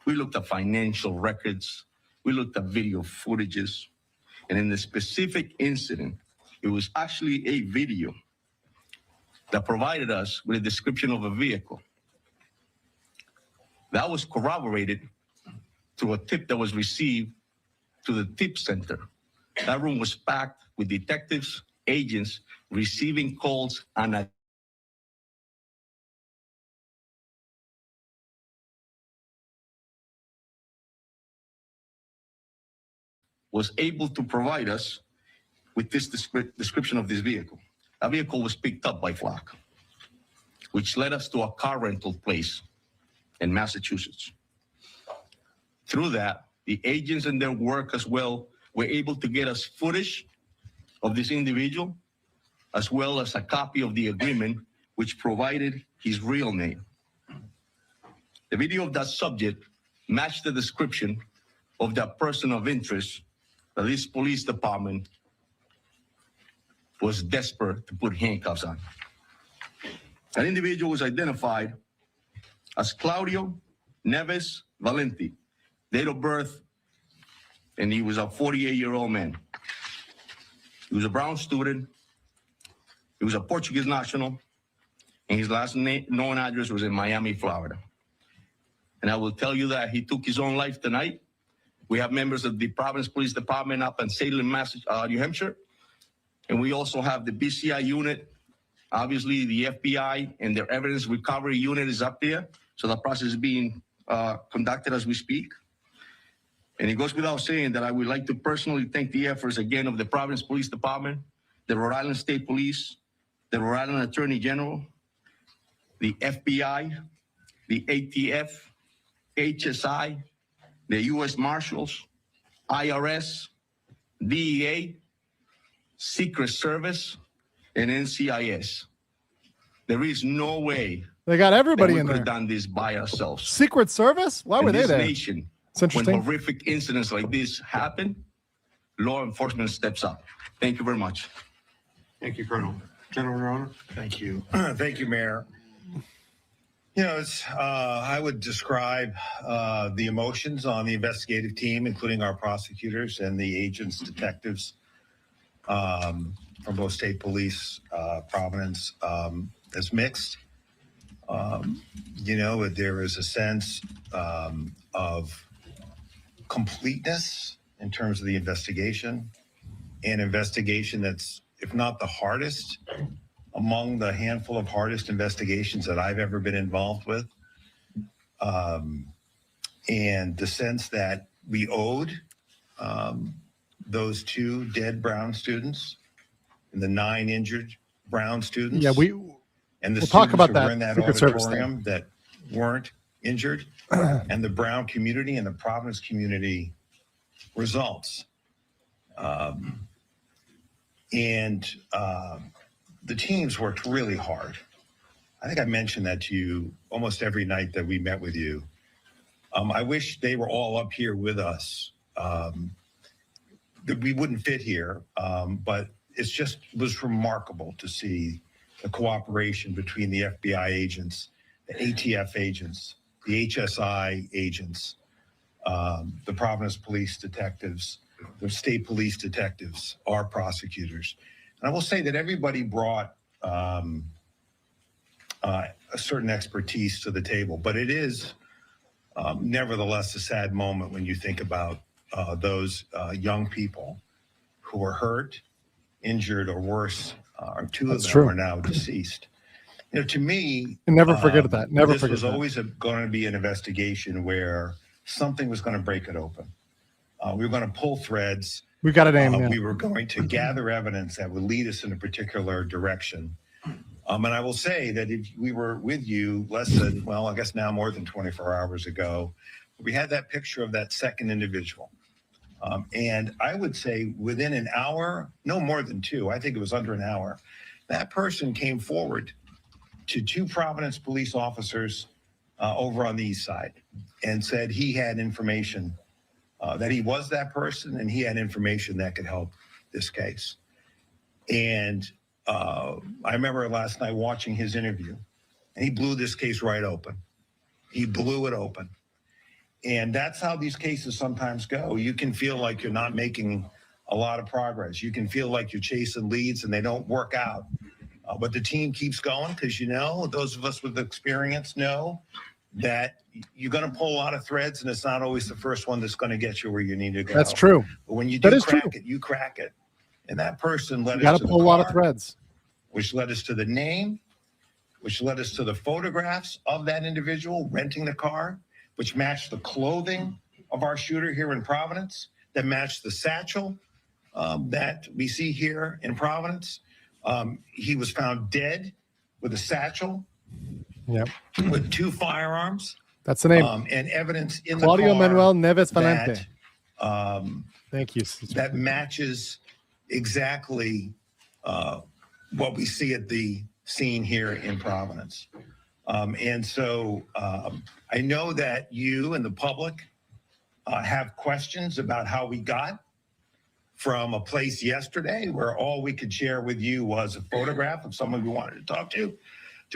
We looked at financial records, we looked at video footages, and in the specific incident, it was actually a video that provided us with a description of a vehicle. That was corroborated through a tip that was received to the tip center. That room was packed with detectives, agents receiving calls on a was able to provide us with this description of this vehicle. A vehicle was picked up by Flock, which led us to a car rental place in Massachusetts. Through that, the agents and their work as well were able to get us footage of this individual, as well as a copy of the agreement, which provided his real name. The video of that subject matched the description of that person of interest that this police department was desperate to put handcuffs on. That individual was identified as Claudio Neves Valenti, date of birth, and he was a 48-year-old man. He was a Brown student. He was a Portuguese national, and his last known address was in Miami, Florida. And I will tell you that he took his own life tonight. We have members of the Providence Police Department up in Salem, New Hampshire. And we also have the BCI unit. Obviously, the FBI and their evidence recovery unit is up there. So the process is being conducted as we speak. And it goes without saying that I would like to personally thank the efforts again of the Providence Police Department, the Rhode Island State Police, the Rhode Island Attorney General, the FBI, the ATF, HSI, the U.S. Marshals, IRS, DEA, Secret Service, and NCIS. There is no way they got everybody we in could there. have done this by ourselves. Secret Service? Why were they there? Nation, It's interesting. when horrific incidents like this happen, law enforcement steps up. Thank you very much. Thank you, Colonel. General Arona. Thank you. Thank you, Mayor. You know, I would describe the emotions on the investigative team, including our prosecutors and the agents, detectives from both state police, Providence, as mixed. You know, there is a sense of completeness in terms of the investigation, an investigation that's, if not the hardest, among the handful of hardest investigations that I've ever been involved with. And the sense that we owed those 2 dead Brown students and the 9 injured Brown students. Yeah, and the we'll talk about who that were in that Secret Service auditorium that weren't injured, and the Brown community and the Providence community results. The teams worked really hard. I think I mentioned that to you almost every night that we met with you. I wish they were all up here with us. That we wouldn't fit here, but it's just was remarkable to see the cooperation between the FBI agents, the ATF agents, the HSI agents, the Providence police detectives, the state police detectives, our prosecutors. And I will say that everybody brought a certain expertise to the table, but it is nevertheless a sad moment when you think about those young people who were hurt, injured, or worse. 2 of them are now deceased. You know, to me, and never forget that. Never this forget was that. always going to be an investigation where something was going to break it open. We were going to pull threads. We got a name. We were going to gather evidence that would lead us in a particular direction. And I will say that if we were with you less than, well, I guess now more than 24 hours ago, we had that picture of that second individual. And I would say within an hour, no more than 2, I think it was under an hour, that person came forward to 2 Providence police officers over on the east side and said he had information, that he was that person and he had information that could help this case. And I remember last night watching his interview, and he blew this case right open. He blew it open. And that's how these cases sometimes go. You can feel like you're not making a lot of progress. You can feel like you're chasing leads and they don't work out. But the team keeps going because, you know, those of us with experience know that you're going to pull a lot of threads, and it's not always the first one that's going to get you where you need to go. That's true. But when you That do is crack true. it, you crack it. And that person led You got us to to pull the a lot of car, threads. which led us to the name, which led us to the photographs of that individual renting the car, which matched the clothing of our shooter here in Providence, that matched the satchel that we see here in Providence. He was found dead with a satchel, with 2 firearms. That's the name. And evidence in Claudio the car Manuel Neves Valente. that, Thank you. that matches exactly what we see at the scene here in Providence. And so I know that you and the public have questions about how we got from a place yesterday where all we could share with you was a photograph of someone we wanted to talk to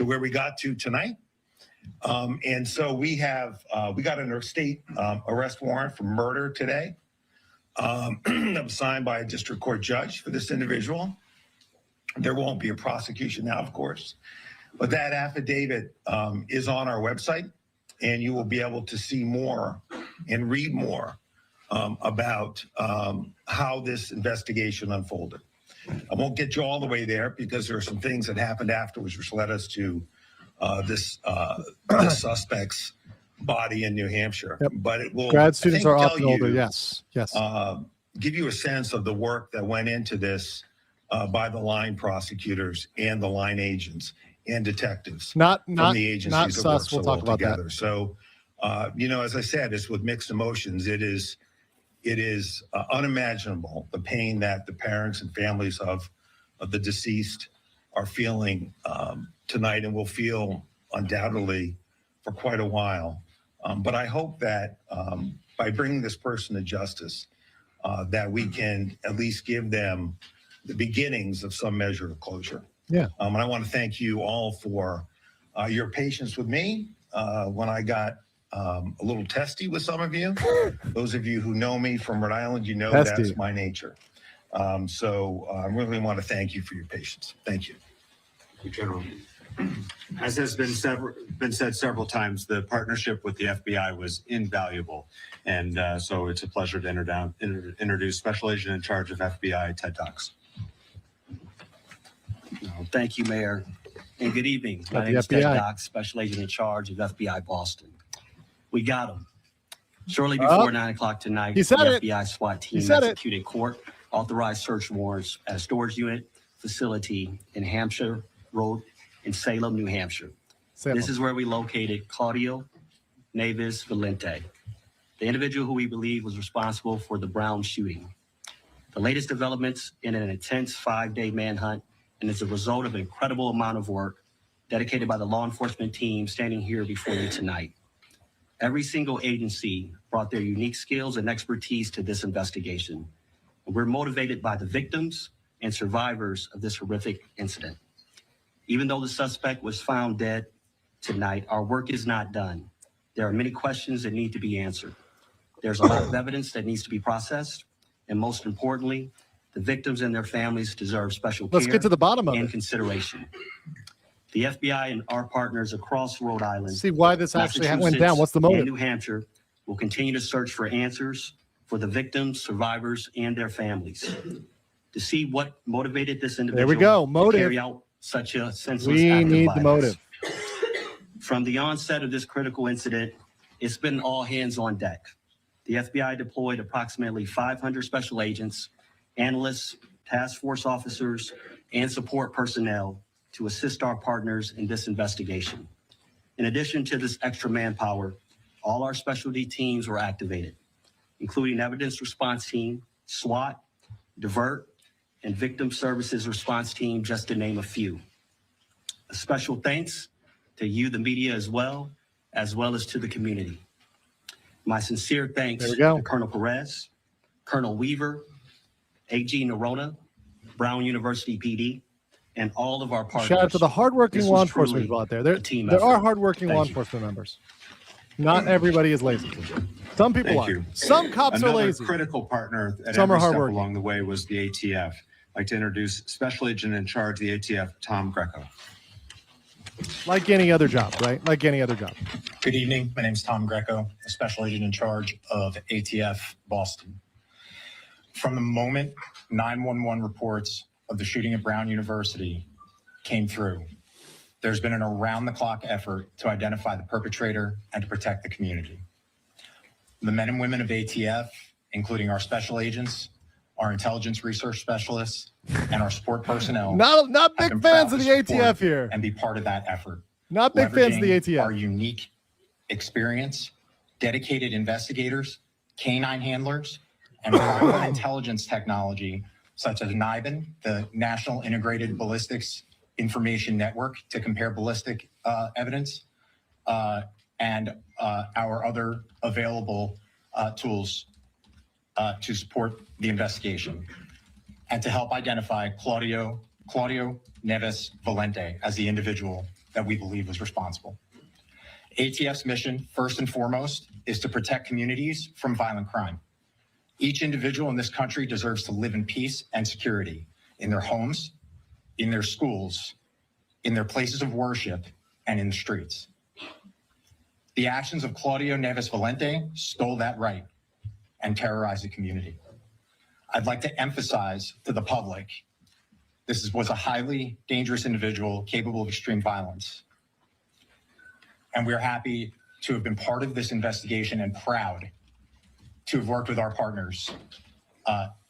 where we got to tonight. And so we got an state arrest warrant for murder today that was signed by a district court judge for this individual. There won't be a prosecution now, of course, but that affidavit is on our website, and you will be able to see more and read more about how this investigation unfolded. I won't get you all the way there because there are some things that happened afterwards which led us to this suspect's body in New Hampshire. Yep. But it will, Grad students are tell often older. you, Yes. give you a sense of the work that went into this by the line prosecutors and the line agents and detectives from the agencies that work so well together. So, you know, as I said, it's with mixed emotions. It is unimaginable the pain that the parents and families of the deceased are feeling tonight, and will feel undoubtedly for quite a while. But I hope that by bringing this person to justice, that we can at least give them the beginnings of some measure of closure. Yeah. And I want to thank you all for your patience with me when I got a little testy with some of you. Those of you who know me from Rhode Island, you know that's my nature. So I really want to thank you for your patience. Thank you. General. As has been said several times, the partnership with the FBI was invaluable. And so it's a pleasure to introduce Special Agent in charge of FBI, Ted Dox. Thank you, Mayor, and good evening. My name is Ted Dox, Special Agent in charge of FBI Boston. We got him. Shortly before 9 o'clock tonight, the FBI SWAT team executed court-authorized search warrants at a storage unit facility in Hampshire Road in Salem, New Hampshire. This is where we located Claudio Neves Valente, the individual who we believe was responsible for the Brown shooting. The latest developments in an intense 5-day manhunt, and is a result of an incredible amount of work dedicated by the law enforcement team standing here before you tonight. Every single agency brought their unique skills and expertise to this investigation. And we're motivated by the victims and survivors of this horrific incident. Even though the suspect was found dead tonight, our work is not done. There are many questions that need to be answered. There's a lot of evidence that needs to be processed. And most importantly, the victims and their families deserve special care. Let's get to the bottom of and consideration. The FBI and our partners across Rhode Island, see why this actually went down. What's the motive? and New Hampshire will continue to search for answers for the victims, survivors, and their families. To see what motivated this individual there we go. Motive. to carry out such a senseless We act of need violence. the motive. From the onset of this critical incident, it's been all hands on deck. The FBI deployed approximately 500 special agents, analysts, task force officers, and support personnel to assist our partners in this investigation. In addition to this extra manpower, all our specialty teams were activated, including Evidence Response Team, SWAT, Divert, and Victim Services Response Team, just to name a few. A special thanks to you, the media, as well, as well as to the community. My sincere thanks There we go. to Colonel Perez, Colonel Weaver, AG Nerona, Brown University PD, and all of our partners. Shout out to the hardworking This law was enforcement truly people out there. a team There are effort. hardworking Thank law you. enforcement members. Not everybody is lazy. Some people Thank are. you. Some cops Another are lazy. critical partner at Some are every step hardworking. along the way was the ATF. I'd like to introduce Special Agent in Charge of the ATF, Tom Greco. Like any other job, right? Like any other job. Good evening. My name is Tom Greco, a special agent in charge of ATF Boston. From the moment 911 reports of the shooting at Brown University came through, there's been an around-the-clock effort to identify the perpetrator and to protect the community. The men and women of ATF, including our special agents, our intelligence research specialists, and our support personnel, Not have big been fans proud of to the support ATF here. and be part of that effort. Not big fans of the Leveraging ATF. Our unique experience, dedicated investigators, canine handlers, and private intelligence technology such as NIBIN, the National Integrated Ballistics Information Network, to compare ballistic evidence, and our other available tools to support the investigation, and to help identify Claudio Neves Valente as the individual that we believe was responsible. ATF's mission, first and foremost, is to protect communities from violent crime. Each individual in this country deserves to live in peace and security in their homes, in their schools, in their places of worship, and in the streets. The actions of Claudio Neves Valente stole that right and terrorized the community. I'd like to emphasize to the public, was a highly dangerous individual capable of extreme violence. And we're happy to have been part of this investigation and proud to have worked with our partners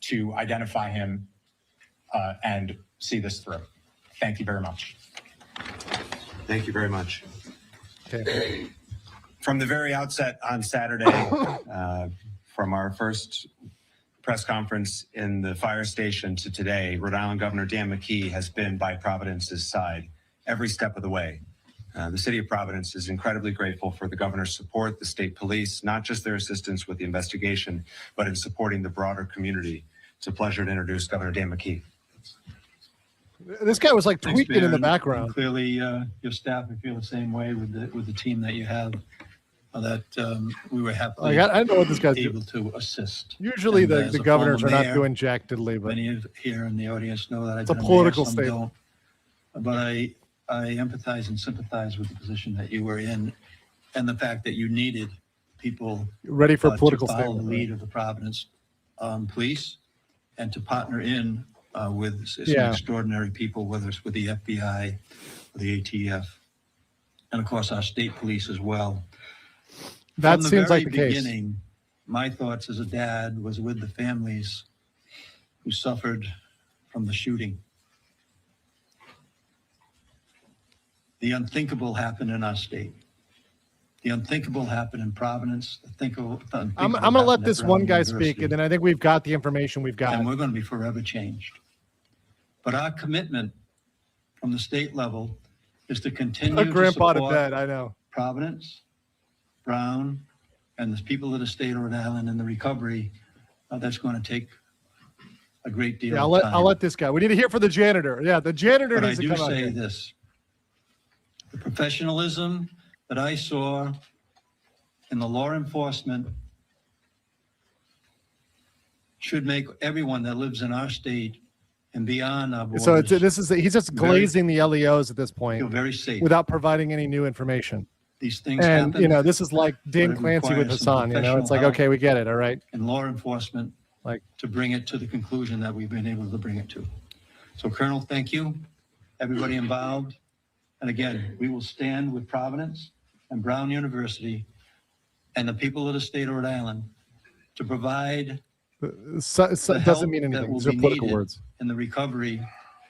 to identify him and see this through. Thank you very much. Thank you very much. Okay. From the very outset on Saturday, from our first press conference in the fire station to today, Rhode Island Governor Dan McKee has been by Providence's side every step of the way. The city of Providence is incredibly grateful for the governor's support, the state police, not just their assistance with the investigation, but in supporting the broader community. It's a pleasure to introduce Governor Dan McKee. This guy was like Thanks, tweaking in Mayor, the and background. Clearly, your staff, I feel the same way with the team that you have. We were happily I don't know what this guy's able to assist. Usually And, the as a governors are former not mayor, doing jack diddly, but many of here in the audience know that it's a I've been political mayor, some statement. don't. But I empathize and sympathize with the position that you were in, and the fact that you needed people Ready for a political to follow statement, the lead right? of the Providence police, and to partner in with some Yeah. extraordinary people, whether it's with the FBI, or the ATF, and of course our state police as well. That From the seems very like the case. beginning, my thoughts as a dad was with the families who suffered from the shooting. The unthinkable happened in our state. The unthinkable happened in Providence. I'm going to let this one guy speak, and then I think we've got the information we've got. And we're going to be forever changed. But our commitment from the state level is to continue A to grandpa to support bed, I know. Providence, Brown, and the people of the state of Rhode Island in the recovery. That's going to take a great deal Yeah, of time. I'll let this guy. We need to hear from the janitor. Yeah, the janitor But I needs to do come out say here. this: the professionalism that I saw in the law enforcement should make everyone that lives in our state and beyond our borders So he's just glazing the LEOs at this point, feel very safe. without providing any new information. These things And happen, this is like Dan but it Clancy with requires some Hassan. It's like, professional okay, we get it. All right. in law enforcement, like to bring it to the conclusion that we've been able to bring it to. So, Colonel, thank you, everybody involved, and again, we will stand with Providence and Brown University and the people of the state of Rhode Island to provide the help doesn't mean that anything. will These are be political needed words. in the recovery.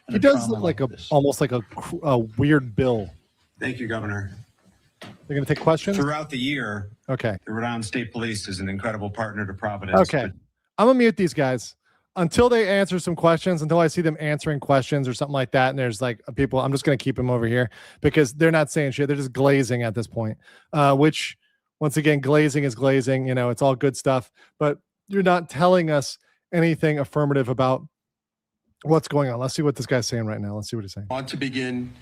and He a does trauma look like like a this. almost like a weird Bill. Thank you, Governor. They're going to take questions. Throughout the year, Okay. the Rhode Island State Police is an incredible partner to Providence. Okay. I'm gonna mute these guys. until they answer some questions, until I see them answering questions or something like that, and there's like people, I'm just going to keep them over here because they're not saying shit. They're just glazing at this point, which once again, glazing is glazing. You know, it's all good stuff, but you're not telling us anything affirmative about what's going on. Let's see what this guy's saying right now. Let's see what he's saying. I want to begin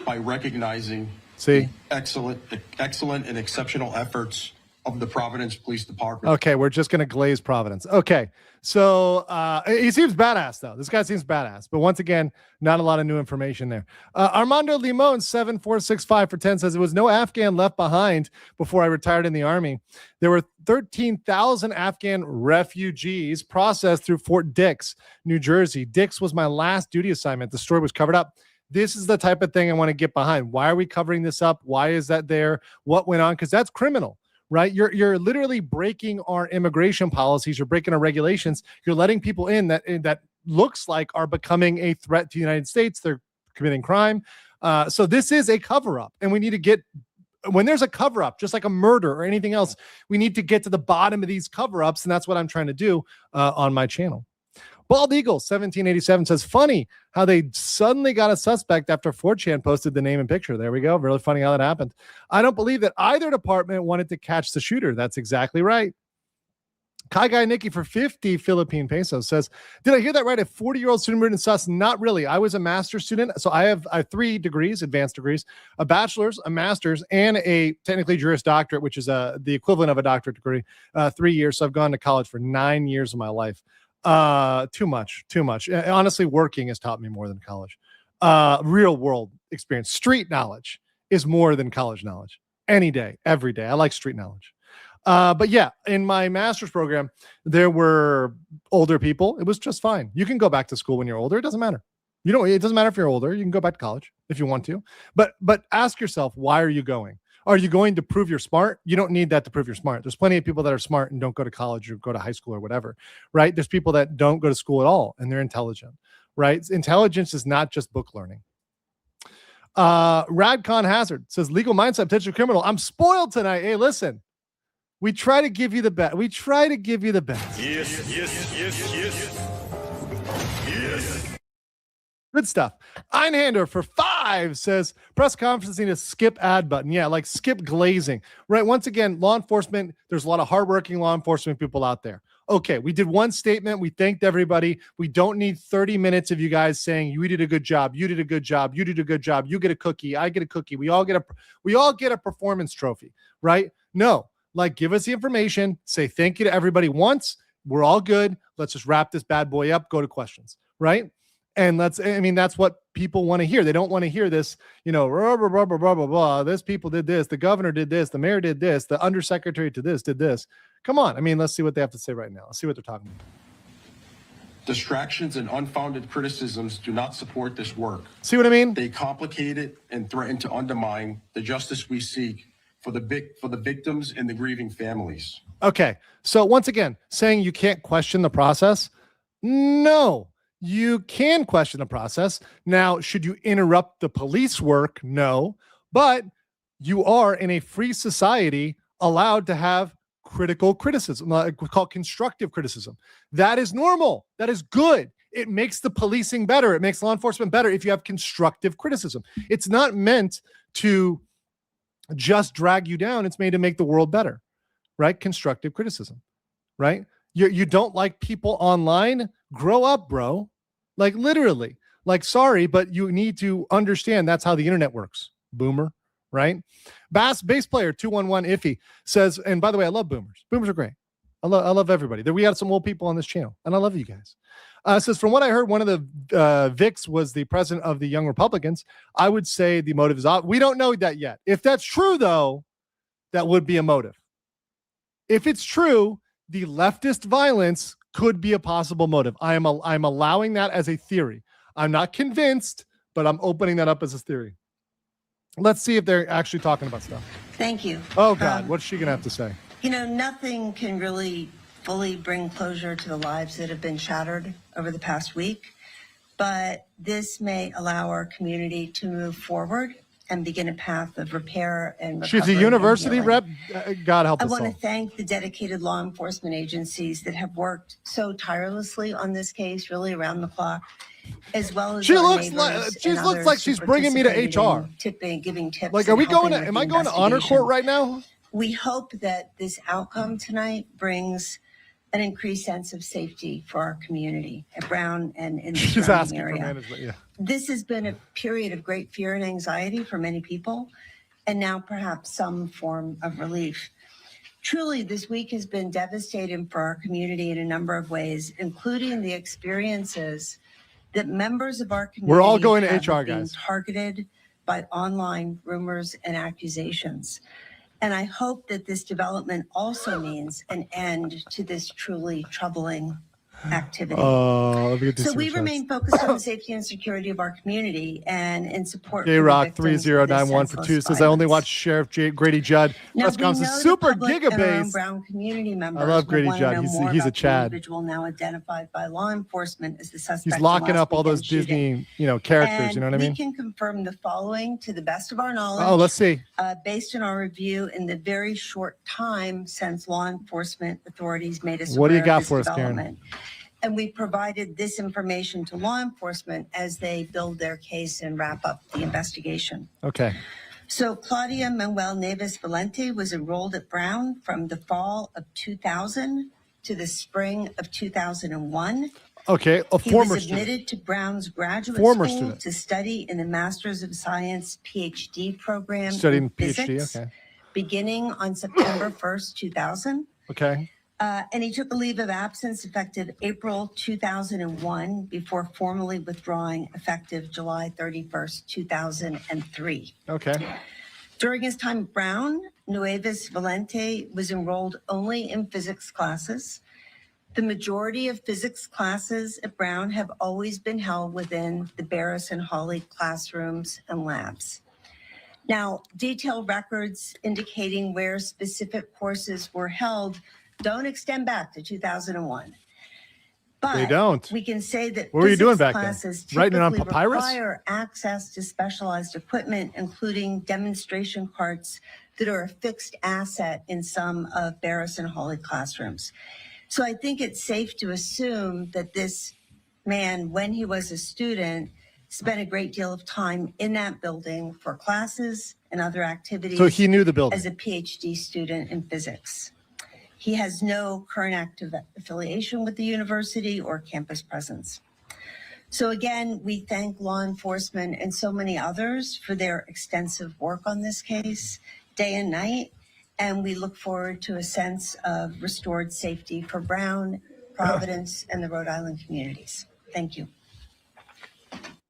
by recognizing the excellent and exceptional efforts of the Providence Police Department. Okay, we're just going to glaze Providence. Okay, so he seems badass, though. This guy seems badass. But once again, not a lot of new information there. Armando Limon, 7465 for 10 says, there was no Afghan left behind before I retired in the Army. There were 13,000 Afghan refugees processed through Fort Dix, New Jersey. Dix was my last duty assignment. The story was covered up. This is the type of thing I want to get behind. Why are we covering this up? Why is that there? What went on? Because that's criminal. Right? You're literally breaking our immigration policies. You're breaking our regulations. You're letting people in that looks like are becoming a threat to the United States. They're committing crime. So this is a cover-up, and we need to get, when there's a cover-up, just like a murder or anything else, we need to get to the bottom of these cover-ups, and that's what I'm trying to do on my channel. Bald Eagle 1787 says, funny how they suddenly got a suspect after 4chan posted the name and picture. There we go. Really funny how that happened. I don't believe that either department wanted to catch the shooter. That's exactly right. Kai Guy Nikki for 50 Philippine pesos says, did I hear that right? A 40-year-old student in sus? Not really. I was a master's student. So I have 3 degrees, advanced degrees, a bachelor's, a master's, and a technically Juris Doctorate, which is the equivalent of a doctorate degree, 3 years. So I've gone to college for 9 years of my life. Too much. Honestly, working has taught me more than college. Real world experience, street knowledge is more than college knowledge. Any day, every day. I like street knowledge. But yeah, in my master's program, there were older people. It was just fine. You can go back to school when you're older. It doesn't matter. It doesn't matter if you're older. You can go back to college if you want to. But ask yourself, why are you going? Are you going to prove you're smart? You don't need that to prove you're smart. There's plenty of people that are smart and don't go to college or go to high school or whatever, right? There's people that don't go to school at all and they're intelligent, right? Intelligence is not just book learning. Radcon Hazard says, legal mindset, potential criminal. I'm spoiled tonight. Hey, listen, we try to give you the best. Yes. Good stuff. Einhander for 5 says, press conference need to skip ad button. Yeah, like skip glazing. Right. Once again, law enforcement, there's a lot of hardworking law enforcement people out there. Okay, we did one statement. We thanked everybody. We don't need 30 minutes of you guys saying you did a good job. You did a good job. You did a good job. You get a cookie. I get a cookie. We all get a performance trophy, right? No, like give us the information. Say thank you to everybody once. We're all good. Let's just wrap this bad boy up. Go to questions, right? And that's what people want to hear. They don't want to hear this, blah, blah, blah, blah, blah. This people did this. The governor did this. The mayor did this. The undersecretary to this did this. Come on. Let's see what they have to say right now. Let's see what they're talking about. Distractions and unfounded criticisms do not support this work. See what I mean? They complicate it and threaten to undermine the justice we seek for the victims and the grieving families. Okay. So once again, saying you can't question the process. No. You can question the process. Now, should you interrupt the police work? No, but you are in a free society allowed to have critical criticism, we call constructive criticism. That is normal. That is good. It makes the policing better. It makes law enforcement better if you have constructive criticism. It's not meant to just drag you down. It's made to make the world better, right? Constructive criticism, right? You don't like people online? Grow up, bro. Like literally, like, sorry, but you need to understand that's how the internet works. Boomer, right? Bass player 211 Iffy says, and by the way, I love boomers. Boomers are great. I love everybody. We got some old people on this channel, and I love you guys. Says, from what I heard, one of the Vics was the president of the Young Republicans. I would say the motive is off. We don't know that yet. If that's true, though, that would be a motive. If it's true, the leftist violence could be a possible motive. I'm allowing that as a theory. I'm not convinced, but I'm opening that up as a theory. Let's see if they're actually talking about stuff. Thank you. Oh, God. What's she going to have to say? Nothing can really fully bring closure to the lives that have been shattered over the past week, but this may allow our community to move forward and begin a path of repair and She's a recovery and university healing. rep. God help I us want to all. thank the dedicated law enforcement agencies that have worked so tirelessly on this case, really around the clock, as well as She our looks neighbors like and others who she's bringing me to participated HR. in tipping, giving tips. Like, are and we going helping to? with Am I the going to honor investigation. court right now? We hope that this outcome tonight brings an increased sense of safety for our community at Brown and in the She's surrounding asking for area. management. Yeah. This has been a period of great fear and anxiety for many people, and now perhaps some form of relief. Truly, this week has been devastating for our community in a number of ways, including the experiences that members of our community We're all going to have HR, of being guys. targeted by online rumors and accusations. And I hope that this development also means an end to this truly troubling activity. Let me get these So we super chats. remain focused on the safety and security of our community and in support J for the Rock victims of this 3091 for senseless 2 says I only violence. watch Sheriff Grady Judd Now, press we conferences. know the Super public and our own gigabase. Brown community members I love will Grady want to Judd. know He's more a about the Chad. individual now identified by law enforcement as the suspect. He's in locking last up all those weekend's shooting. Disney, characters. And You know what I mean? we can confirm the following to the best of our knowledge. Oh, let's see. Based on our review in the very short time since law enforcement authorities made us What do you aware got of this for us, Karen? development. And we provided this information to law enforcement as they build their case and wrap up the investigation. Okay. So Claudia Manuel Neves Valente was enrolled at Brown from the fall of 2000 to the spring of 2001. Okay. A He former was student. admitted to Brown's graduate Former school student. to study in the Master's of Science PhD program Studying in PhD. physics, Okay. beginning on September 1st, 2000. Okay. And he took a leave of absence effective April 2001 before formally withdrawing effective July 31st, 2003. Okay. During his time at Brown, Nueves Valente was enrolled only in physics classes. The majority of physics classes at Brown have always been held within the Barris and Hawley classrooms and labs. Now, detailed records indicating where specific courses were held don't extend back to 2001. But They don't. we can say that What were you doing physics back then? classes Writing it on typically papyrus? require access to specialized equipment, including demonstration carts that are a fixed asset in some of Barris and Hawley classrooms. So I think it's safe to assume that this man, when he was a student, spent a great deal of time in that building for classes and other activities. So he knew the building. As a PhD student in physics. He has no current active affiliation with the university or campus presence. So again, we thank law enforcement and so many others for their extensive work on this case, day and night. And we look forward to a sense of restored safety for Brown, Providence, and the Rhode Island communities. Thank you.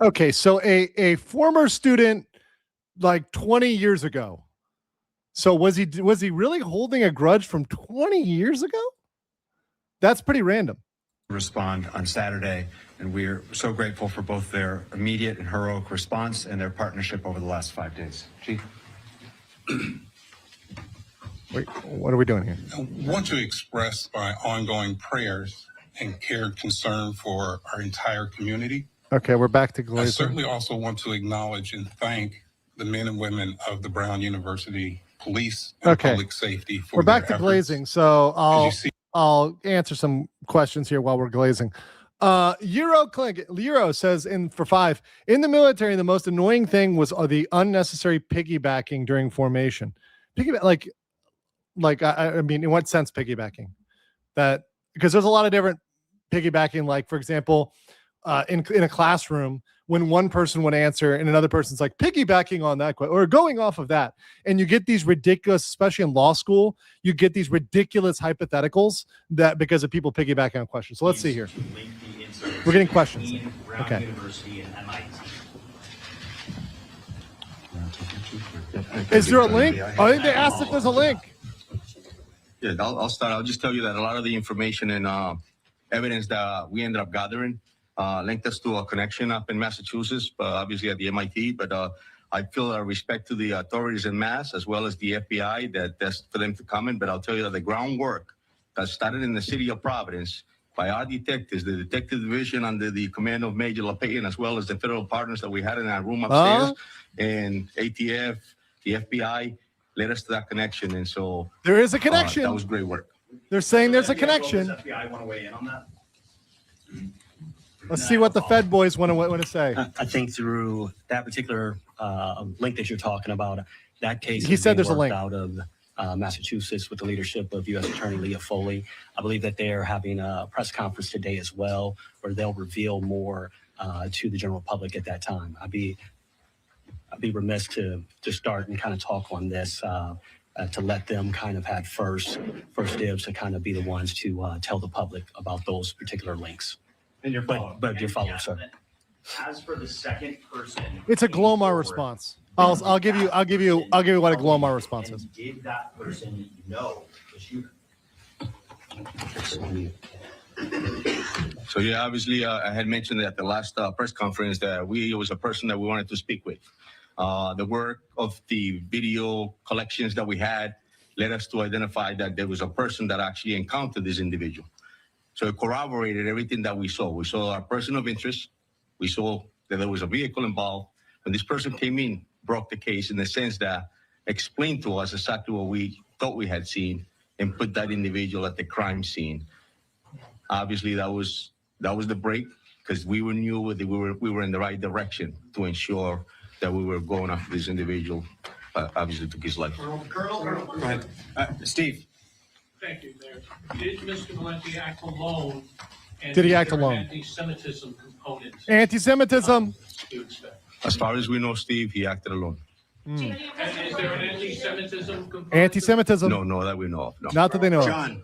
Okay. So a former student like 20 years ago. So was he really holding a grudge from 20 years ago? That's pretty random. Respond on Saturday, and we're so grateful for both their immediate and heroic response and their partnership over the last 5 days. Chief. Wait, what are we doing here? I want to express my ongoing prayers and care and concern for our entire community. Okay, we're back to I glazing. certainly also want to acknowledge and thank the men and women of the Brown University Police and Okay. Public Safety for We're back their to efforts. glazing. So As you I'll answer some questions here while we're glazing. Euro says for 5, in the military, the most annoying thing was the unnecessary piggybacking during formation. Piggyback, I mean, in what sense piggybacking? That because there's a lot of different piggybacking. Like for example, in a classroom, when one person would answer and another person's like piggybacking on that or going off of that, and you get these ridiculous, especially in law school, you get these ridiculous hypotheticals that because of people piggybacking on questions. So let's see here. We're getting questions. Okay. Is there a link? I think they asked if there's a link. Yeah, I'll start. I'll just tell you that a lot of the information and evidence that we ended up gathering linked us to a connection up in Massachusetts, obviously at the MIT. But I feel a respect to the authorities in Mass as well as the FBI that's for them to comment. But I'll tell you that the groundwork that started in the city of Providence by our detectives, the detective division under the command of Major LaPayan, as well as the federal partners that we had in our room upstairs, and ATF, the FBI, led us to that connection. And so there is a connection. That was great work. They're saying there's a connection. FBI want to weigh in on that? Let's see what the Fed boys want to say. I think through that particular link that you're talking about, that case He said there's a worked link out of Massachusetts with the leadership of U.S. Attorney Leah Foley. I believe that they're having a press conference today as well, where they'll reveal more to the general public at that time. I'd be remiss to start and kind of talk on this, to let them kind of have first dibs to kind of be the ones to tell the public about those particular links. And your follow-up. But your follow-up, sir. As for the second person, it's a Glomar response. I'll give you what a Glomar response is. Did that person know the shooter? So yeah, obviously, I had mentioned at the last press conference that it was a person that we wanted to speak with. The work of the video collections that we had led us to identify that there was a person that actually encountered this individual. So it corroborated everything that we saw. We saw a person of interest. We saw that there was a vehicle involved. When this person came in, broke the case in the sense that explained to us exactly what we thought we had seen and put that individual at the crime scene. Obviously, that was the break, because we knew that we were in the right direction to ensure that we were going after this individual. Obviously, took his life. Colonel. Go ahead. Steve. Thank you, Mayor. Did Mr. Valenti act alone? And Did he act is there an alone? Anti-Semitism component. Anti-Semitism. You expect. As far as we know, Steve, he acted alone. And is there an anti-Semitism component? Anti-Semitism. No, that we know of. No. Not that they know of. John.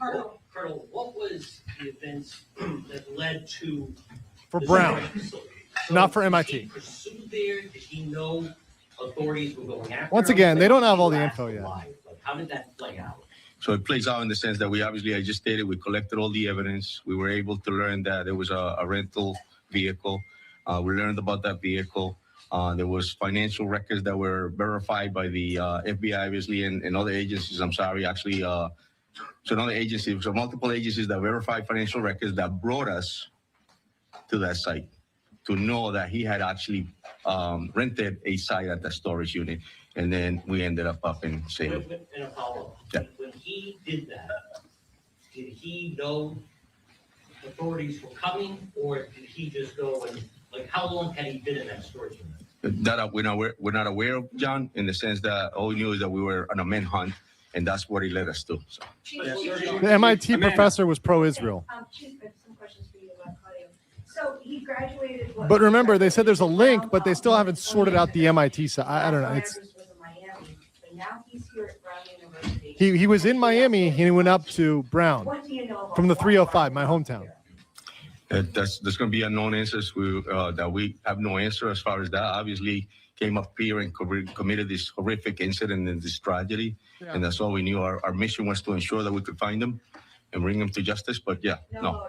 Colonel, what was the events that led to For the Brown, facility? not for Did MIT. he pursue there? Did he know authorities were going after Once him? again, they don't have all the info yet. Like, how did that play out? So it plays out in the sense that we obviously, I just stated, we collected all the evidence. We were able to learn that there was a rental vehicle. We learned about that vehicle. There was financial records that were verified by the FBI, obviously, and other agencies. I'm sorry, actually. So another agency, so multiple agencies that verified financial records that brought us to that site to know that he had actually rented a site at the storage unit. And then we ended up in Salem. In a follow-up. Yeah. When he did that, did he know authorities were coming, or did he just go and, like, how long had he been in that storage unit? That we're not aware of, John, in the sense that all we knew is that we were on a manhunt, and that's what he led us to. So. The MIT professor was pro-Israel. Chief, I have some questions for you about Claudio. So he graduated. But remember, they said there's a link, but they still haven't sorted out the MIT side. I don't know. It's Now he's here at Brown University. he was in Miami. He went up to Brown What do you know about from the 305, my hometown. There's going to be unknown answers that we have no answer as far as that. Obviously, came up here and committed this horrific incident and this tragedy, and that's all we knew. Our mission was to ensure that we could find them and bring them to justice. But yeah, no.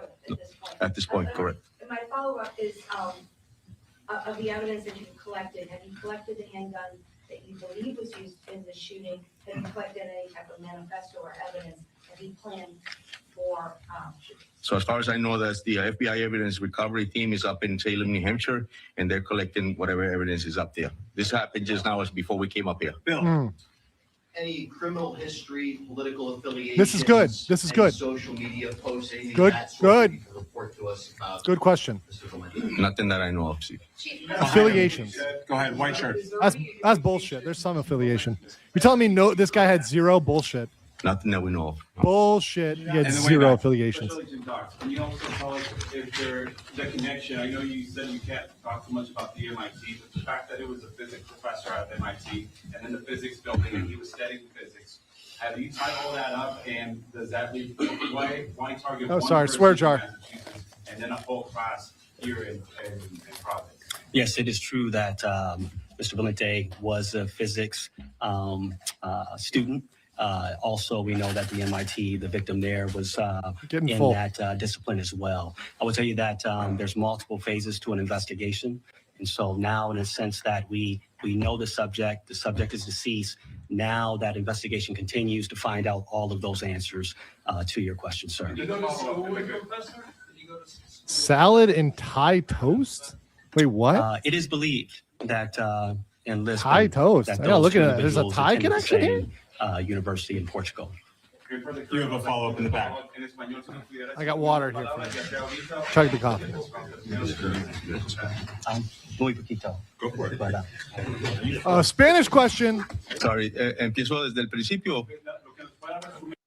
At this point, correct. My follow-up is of the evidence that you've collected. Have you collected the handgun that you believe was used in the shooting? Have you collected any type of manifesto or evidence? Have you planned for shootings? So as far as I know, that's the FBI evidence recovery team is up in Salem, New Hampshire, and they're collecting whatever evidence is up there. This happened just now, as before we came up here. Bill. Any criminal history, political affiliations? This is good. This is good. Social media posts, anything Good. of that sort Good. you can report to us about Good question. Mr. Valenti? Nothing that I know of, Steve. Affiliations. Go ahead, white shirt. That's bullshit. There's some affiliation. You're telling me no? This guy had zero bullshit. Nothing that we know of. Bullshit. He had zero affiliations. Can you also tell us if there's a connection? I know you said you can't talk too much about the MIT, but the fact that it was a physics professor at MIT and in the physics building and he was studying physics, have you tied all that up? And does that leave why target one sorry, person swear in jar. Massachusetts and then a whole class here in Providence? Yes, it is true that Mr. Valenti was a physics student. Also, we know that the MIT, the victim there, was in full. that discipline as well. I will tell you that there's multiple phases to an investigation. And so now, in a sense that we know the subject is deceased. Now that investigation continues to find out all of those answers to your question, sir. Did you know the professor? Salad and Thai toast? Wait, what? It is believed that in Lisbon, Thai toast. that I gotta those look at it. There's a individuals Thai attended the connection here? same, university in Portugal. You have a follow-up in the back. I got water here for you. Chug the coffee. Muy poquito. Go for it. Spanish question. Sorry, empiezo desde el principio.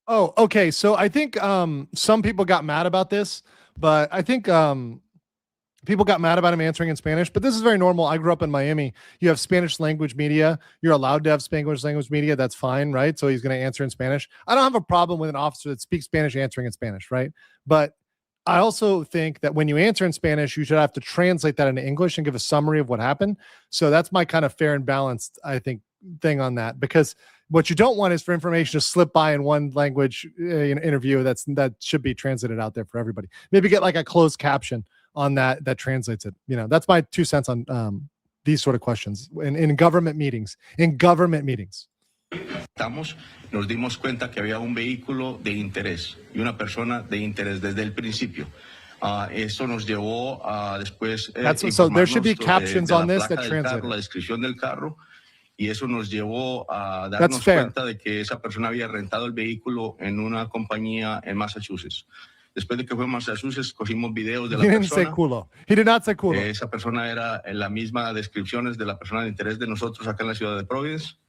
Oh, okay. So I think some people got mad about this, but I think people got mad about him answering in Spanish, but this is very normal. I grew up in Miami. You have Spanish language media. You're allowed to have Spanish language media. That's fine, right? So he's going to answer in Spanish. I don't have a problem with an officer that speaks Spanish answering in Spanish, right? But I also think that when you answer in Spanish, you should have to translate that into English and give a summary of what happened. So that's my kind of fair and balanced, I think, thing on that, because what you don't want is for information to slip by in one language interview that should be translated out there for everybody. Maybe get like a closed caption on that translates it. That's my 2 cents on these sort of questions in government meetings. Nos dimos cuenta que había un vehículo de interés y una persona de interés desde el principio. Eso nos llevó a después so there should be captions on this that translate. La descripción del carro, y eso nos llevó a darnos cuenta de que esa persona había rentado el vehículo en una compañía en Massachusetts. Después de que fue a Massachusetts, cogimos videos de la persona. He did not say culo. Esa persona era en la misma descripciones de la persona de interés de nosotros acá en la ciudad de Providence.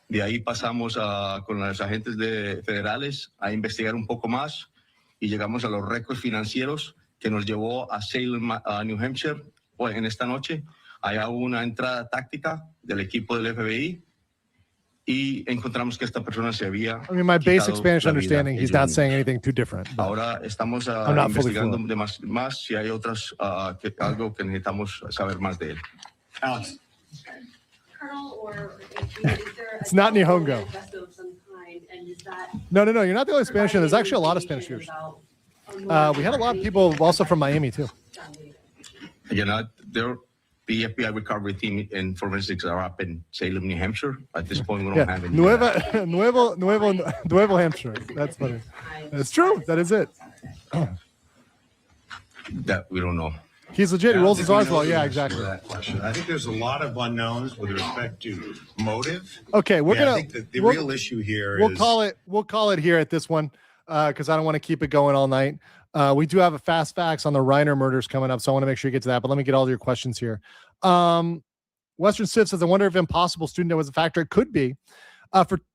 De ahí pasamos con los agentes federales a investigar un poco más y llegamos a los récords financieros que nos llevó a Salem, New Hampshire. En esta noche, allá hubo una entrada táctica del equipo del FBI y encontramos que esta persona se había my basic Spanish understanding, he's not saying anything too different. Ahora estamos investigando más si hay otras algo que necesitamos saber más de él. Alex. Colonel, or it's not Nihongo. No, you're not the only Spanish. There's actually a lot of Spanish speakers. We had a lot of people also from Miami too. The FBI recovery team and forensics are up in Salem, New Hampshire. At this point, we don't have any. Nuevo Hampshire. That's funny. That's true. That is it. That we don't know. He's legit. He rolls his R's well. Yeah, exactly. That question. I think there's a lot of unknowns with respect to motive. Okay, I think the real issue here is we'll call it here at this one because I don't want to keep it going all night. We do have a fast facts on the Reiner murders coming up, so I want to make sure you get to that. But let me get all your questions here. Western Civ says, I wonder if impossible student debt was a factor. It could be.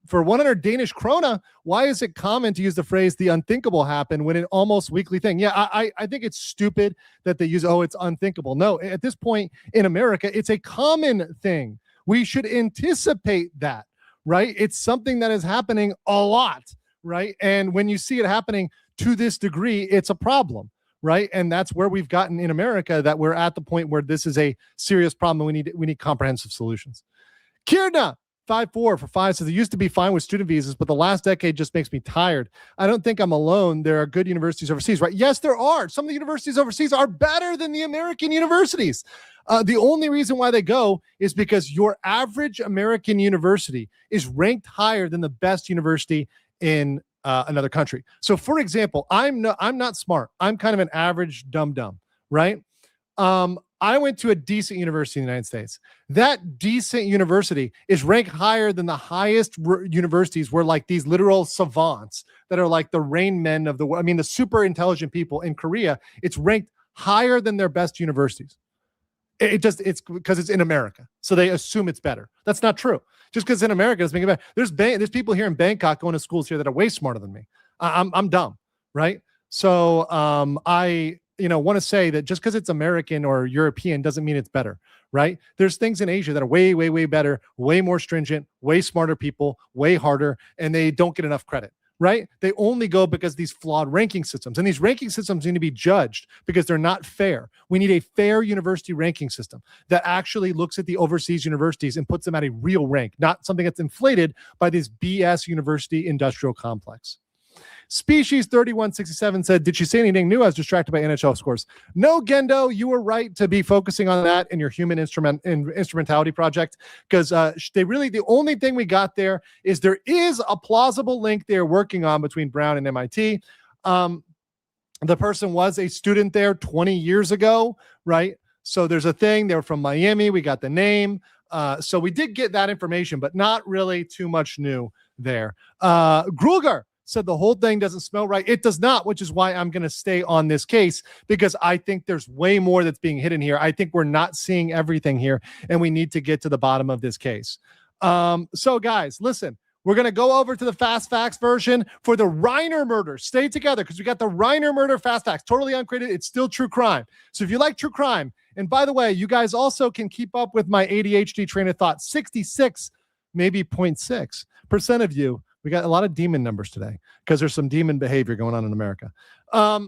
For 100 Danish krona, why is it common to use the phrase "the unthinkable happened" when an almost weekly thing? Yeah, I think it's stupid that they use it's unthinkable. No, at this point in America, it's a common thing. We should anticipate that, right? It's something that is happening a lot, right? And when you see it happening to this degree, it's a problem, right? And that's where we've gotten in America, that we're at the point where this is a serious problem. And we need comprehensive solutions. Kirna 5-4 for 5 says, it used to be fine with student visas, but the last decade just makes me tired. I don't think I'm alone. There are good universities overseas, right? Yes, there are. Some of the universities overseas are better than the American universities. The only reason why they go is because your average American university is ranked higher than the best university in another country. So, for example, I'm not smart. I'm kind of an average dumb, right? I went to a decent university in the United States. That decent university is ranked higher than the highest universities where like these literal savants that are like the Rain Men of the world. I mean, the super intelligent people in Korea, it's ranked higher than their best universities. It's because it's in America. So they assume it's better. That's not true. Just because in America, it's making it better. There's people here in Bangkok going to schools here that are way smarter than me. I'm dumb, right? So I want to say that just because it's American or European doesn't mean it's better, right? There's things in Asia that are way, way, way better, way more stringent, way smarter people, way harder, and they don't get enough credit, right? They only go because these flawed ranking systems, and these ranking systems need to be judged because they're not fair. We need a fair university ranking system that actually looks at the overseas universities and puts them at a real rank, not something that's inflated by this BS university industrial complex. Species 3167 said, did she say anything new? I was distracted by NHL scores. No, Gendo, you were right to be focusing on that in your human instrumentality project, because the only thing we got there is there is a plausible link they're working on between Brown and MIT. the person was a student there 20 years ago, right? So there's a thing. They were from Miami. We got the name. So we did get that information, but not really too much new there. Gruger said the whole thing doesn't smell right. It does not, which is why I'm going to stay on this case, because I think there's way more that's being hidden here. I think we're not seeing everything here, and we need to get to the bottom of this case. So guys, listen, we're going to go over to the fast facts version for the Reiner murder. Stay together, because we got the Reiner murder fast facts, totally uncredited. It's still true crime. So if you like true crime, and by the way, you guys also can keep up with my ADHD train of thought. 66, maybe 0.6% of you. We got a lot of demon numbers today because there's some demon behavior going on in America. A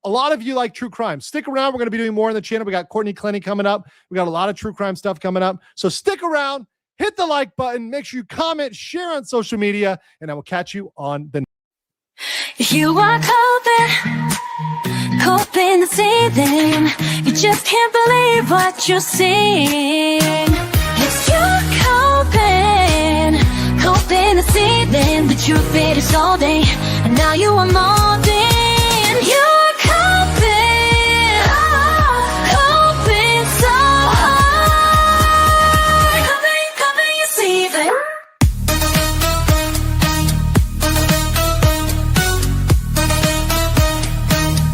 lot of you like true crime. Stick around. We're going to be doing more on the channel. We got Courtney Clenny coming up. We got a lot of true crime stuff coming up. So stick around, hit the like button, make sure you comment, share on social media, and I will catch you on the next. You are coping the ceiling. You just can't believe what you're seeing. It's you coping the ceiling. The truth it is all day, and now you are molding. You're coping so hard. Coping your ceiling.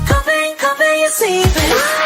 Coping your ceiling.